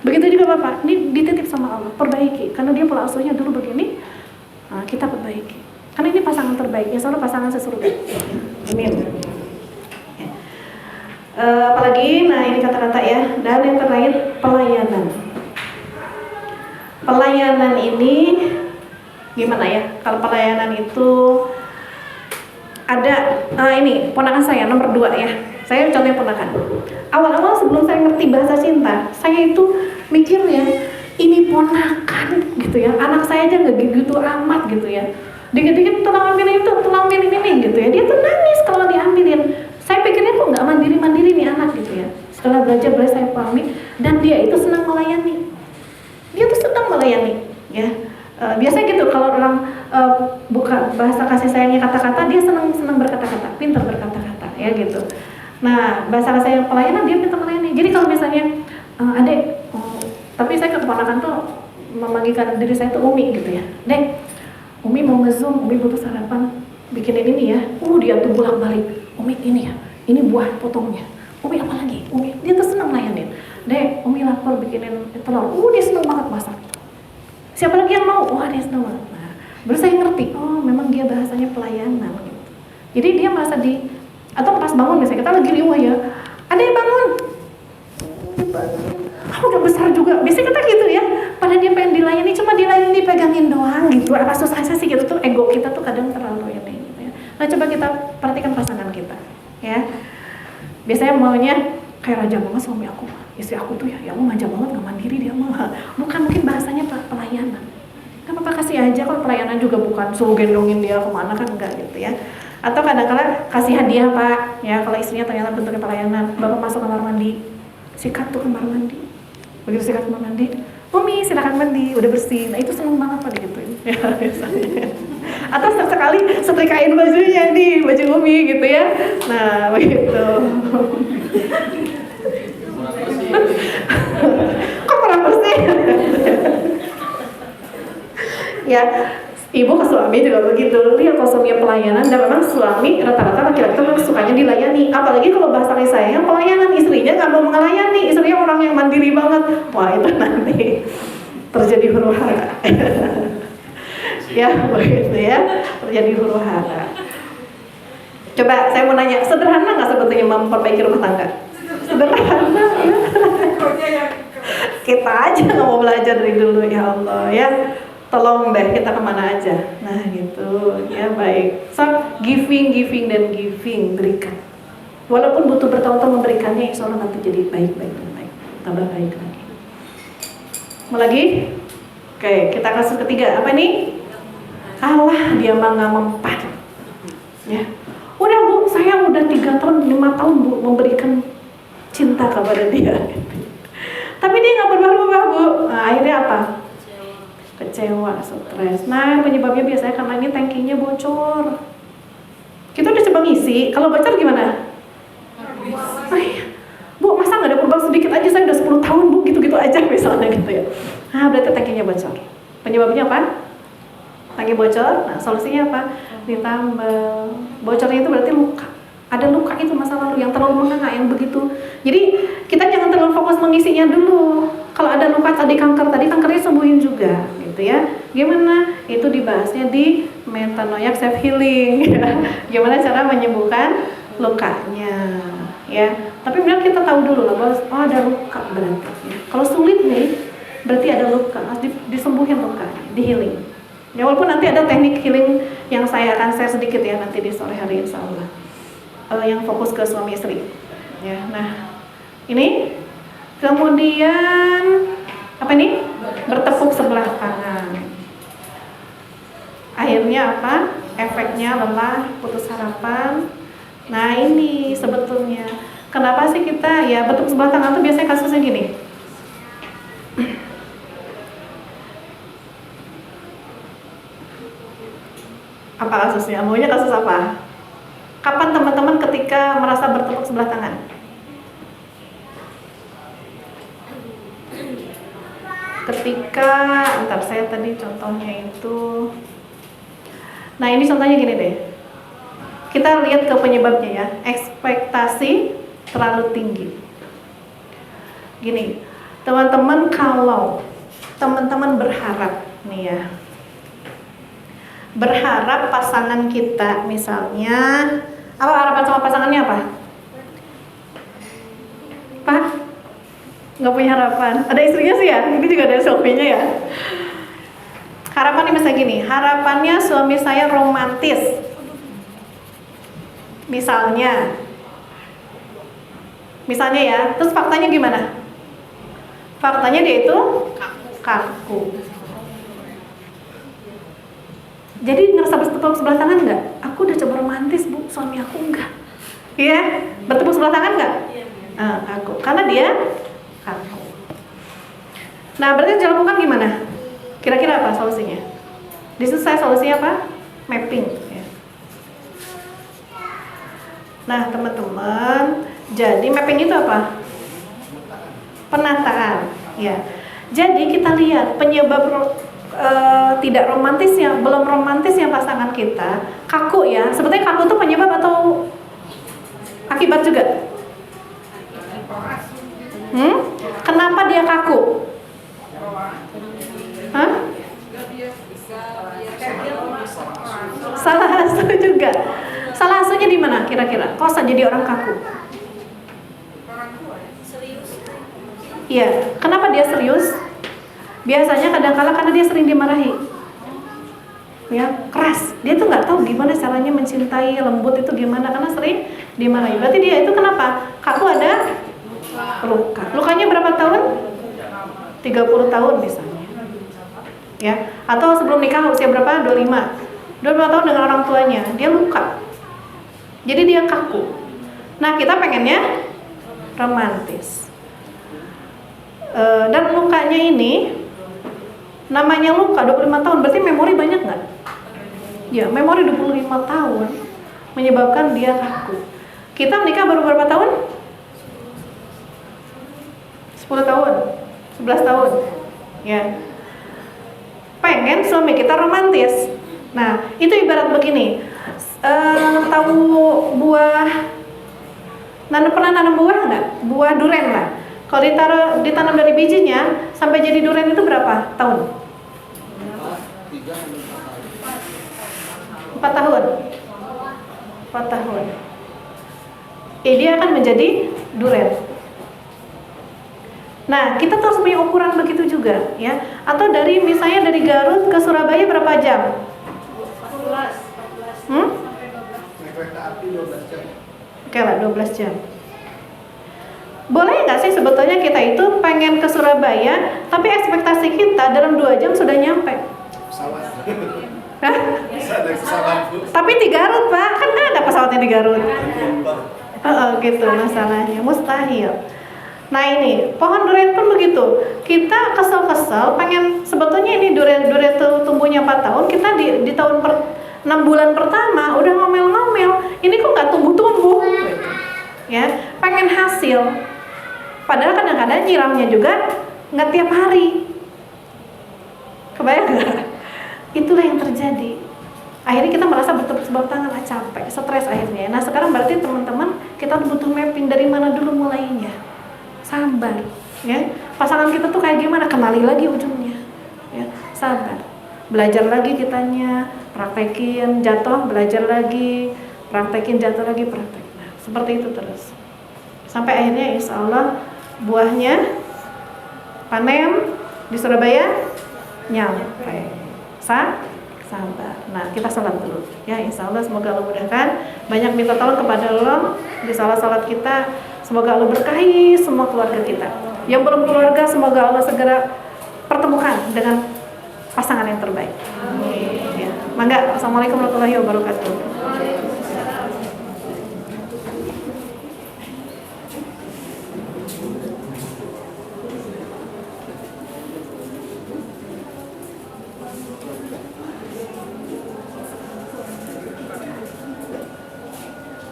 Begitu juga Bapak, ini dititip sama Allah, perbaiki. Karena dia pola asuhnya dulu begini, nah, kita perbaiki. Karena ini pasangan terbaik, insya Allah pasangan sesurga. Amin. Apalagi, nah ini kata-kata ya. Dan yang terakhir, pelayanan. pelayanan ini gimana ya? Kalau pelayanan itu ada ini ponakan saya nomor 2 ya. Saya contohnya ponakan. Awal-awal sebelum saya ngerti bahasa cinta, saya itu mikirnya ini ponakan gitu ya. Anak saya aja nggak gitu amat gitu ya. Dikit-dikit tolong ambilin itu, tolong ambilin ini gitu ya. Dia tuh nangis kalau diambilin. Saya pikirnya kok nggak mandiri-mandiri nih anak gitu ya. Setelah belajar saya pahami dan dia itu senang melayani. Dia tuh senang melayani ya. Biasanya gitu kalau orang buka bahasa kasih sayangnya kata-kata, dia senang berkata-kata, pintar berkata-kata ya gitu. Nah, bahasa kasih sayang pelayanan dia pintar melayani. Jadi kalau misalnya adek, tapi saya ke keponakan tuh memanggilkan diri saya tuh Umi gitu ya. Dek, Umi mau nge-zoom, Umi butuh sarapan, bikinin ini ya. Dia tuh bolak-balik, Umi ini ya, ini buah potongnya. Umi apa lagi? Umi, dia tuh senang layanin. Dek, Umi lapar bikinin telur. Dia senang banget masak. Siapa lagi yang mau? Wah, dia senang banget. Nah, baru saya ngerti, oh memang dia bahasanya pelayanan gitu. Jadi dia merasa atau pas bangun misalnya kita lagi riuh ya, adek bangun. Udah besar juga, biasanya kita gitu ya. Padahal dia pengen dilayani, cuma dilayani dipegangin doang gitu. Apa susahnya sih gitu tuh, ego kita tuh kadang terlalu ini gitu ya. Nah coba kita perhatikan pasangan kita ya. Biasanya maunya kayak raja banget suami aku, istri aku tuh ya Allah manja banget, gak mandiri dia mah. Bukan, mungkin bahasanya pelayanan. Gak apa-apa, kasih aja. Kalau pelayanan juga bukan suruh gendongin dia kemana, kan enggak gitu ya. Atau kadang-kadang kasih hadiah Pak ya, kalau istrinya ternyata bentuknya pelayanan. Bapak masuk kamar mandi, sikat tuh kamar mandi. Begitu sikat kamar mandi, Umi silakan mandi, udah bersih. Nah itu seneng banget Pak digituin ya, biasanya. Atau sekali setrikain bajunya nih, baju Umi gitu ya. Nah begitu. Kok kurang bersih? Ya, ibu ke suami juga begitu. Lihat kalau suaminya pelayanan, dan memang suami rata-rata laki-laki memang sukanya dilayani. Apalagi kalau bahasa saya yang pelayanan, istrinya nggak mau melayani, istrinya orang yang mandiri banget. Wah itu nanti terjadi huru-hara. Ya begitu ya, terjadi huru-hara. Coba saya mau nanya, sederhana nggak sebetulnya memperbaiki rumah tangga? Sederhana ya. Kita aja nggak mau belajar dari dulu, ya Allah ya. Tolong deh kita kemana aja. Nah gitu ya, baik. So giving dan giving, berikan. Walaupun butuh bertahun-tahun memberikannya, insya Allah nanti jadi baik, tambah baik lagi. Mau lagi? Oke, kita kasus ketiga. Apa nih? Allah dia mah nggak mempan. Ya, udah Bu, saya udah 3 tahun, 5 tahun Bu memberikan cinta kepada dia. Tapi dia nggak berubah-ubah Bu. Nah, akhirnya apa? Kecewa, stres. Nah penyebabnya biasanya karena ini tangkinya bocor. Kita udah coba ngisi, kalau bocor gimana? Bu masa nggak ada perubahan sedikit aja, saya udah 10 tahun Bu, gitu-gitu aja misalnya gitu ya. Nah berarti tangkinya bocor. Penyebabnya apa? Tangki bocor. Nah solusinya apa? Ditambal. Bocornya itu berarti luka. Ada luka itu masa lalu yang terlalu menganga, yang begitu. Jadi kita jangan terlalu fokus mengisinya dulu. Kalau ada luka tadi kankernya sembuhin juga, gitu ya. Gimana? Itu dibahasnya di Metanoia Self Healing. Gimana cara menyembuhkan lukanya, ya. Tapi benar kita tahu dulu lah, bahwa ada luka berarti. Ya. Kalau sulit nih, berarti ada luka, harus disembuhin lukanya, di healing. Ya walaupun nanti ada teknik healing yang saya akan share sedikit ya nanti di sore hari insya Allah. Yang fokus ke suami istri. Ya, nah ini kemudian apa nih? Bertepuk sebelah tangan. Akhirnya apa? Efeknya lelah, putus harapan. Nah ini sebetulnya kenapa sih kita ya bertepuk sebelah tangan tuh biasanya kasusnya gini. Apa kasusnya? Maunya kasus apa? Kapan teman-teman ketika merasa bertepuk sebelah tangan? Ketika, ntar saya tadi contohnya itu. Nah ini contohnya gini deh. Kita lihat ke penyebabnya ya. Ekspektasi terlalu tinggi. Gini, teman-teman kalau teman-teman berharap nih ya. Berharap pasangan kita misalnya, apa harapan sama pasangannya apa? Pak? Nggak punya harapan. Ada istrinya sih ya, ini juga ada suaminya ya. Harapannya misalnya gini, harapannya suami saya romantis. Misalnya ya, terus faktanya gimana? Faktanya dia itu kaku. Jadi ngerasa bertepuk sebelah tangan nggak? Aku udah coba romantis bu, suami aku enggak. Iya, bertepuk sebelah tangan nggak? Kaku, karena dia kaku. Nah, berarti dilakukan gimana? Kira-kira apa solusinya? Di situ saya solusinya apa? Mapping. Ya. Nah, teman-teman, jadi mapping itu apa? Penataan. Ya. Jadi kita lihat penyebab tidak romantisnya, belum romantisnya pasangan kita, kaku ya. Sebetulnya kaku itu penyebab atau akibat juga? Kenapa dia kaku? Hah? Salah asuh juga. Salah asuhnya di mana kira-kira? Kok jadi orang kaku? Iya, kenapa dia serius? Biasanya kadang-kala karena dia sering dimarahi. Ya, keras. Dia tuh nggak tahu gimana caranya mencintai, lembut itu gimana karena sering dimarahi. Berarti dia itu kenapa? Kaku ada luka. Lukanya berapa tahun? 30 tahun misalnya. Ya, atau sebelum nikah usia berapa? 25. 25 tahun dengan orang tuanya, dia luka. Jadi dia kaku. Nah, kita pengennya romantis. Dan lukanya ini namanya luka 25 tahun, berarti memori banyak nggak? Ya, memori 25 tahun menyebabkan dia kaku. Kita menikah baru berapa tahun? 10 tahun, 11 tahun. Ya. Pengen suami kita romantis. Nah, itu ibarat begini. Tahu buah, pernah nanam buah nggak? Buah duren lah. Kalau ditanam dari bijinya sampai jadi durian itu berapa tahun? 4 tahun. 4 tahun. Dia akan menjadi durian. Nah, kita tuh harus punya ukuran begitu juga, ya. Atau misalnya dari Garut ke Surabaya berapa jam? 14. Naik kereta api 12 jam. Oke lah, 12 jam. Boleh nggak sih sebetulnya kita itu pengen ke Surabaya, tapi ekspektasi kita dalam 2 jam sudah nyampe? Pesawat. Hah? Bisa naik pesawat bu. Tapi di Garut pak, kan nggak ada pesawatnya di Garut. Gitu masalahnya, mustahil. Nah ini, pohon durian pun begitu. Kita kesel-kesel, pengen sebetulnya ini durian itu tumbuhnya 4 tahun, kita di tahun 6 bulan pertama udah ngomel-ngomel, ini kok nggak tumbuh-tumbuh? Ya, pengen hasil. Padahal kadang-kadang nyiramnya juga nggak tiap hari. Kebayang nggak? Itulah yang terjadi. Akhirnya kita merasa bertepuk sebelah tangan, capek, stres akhirnya. Nah sekarang berarti teman-teman kita butuh mapping dari mana dulu mulainya. Sabar, ya. Pasangan kita tuh kayak gimana? Kenali lagi ujungnya, ya. Sabar. Belajar lagi kitanya, praktekin, jatuh, belajar lagi, praktekin, jatuh lagi, praktek. Nah, seperti itu terus. Sampai akhirnya insya Allah buahnya panen di Surabaya nyampe. Sabar. Nah, kita sholat dulu. Ya, insya Allah semoga Allah mudahkan. Banyak minta tolong kepada Allah di salat kita. Semoga Allah berkahi semua keluarga kita. Yang belum keluarga, semoga Allah segera pertemukan dengan pasangan yang terbaik. Ya. Mangga. Assalamualaikum warahmatullahi wabarakatuh.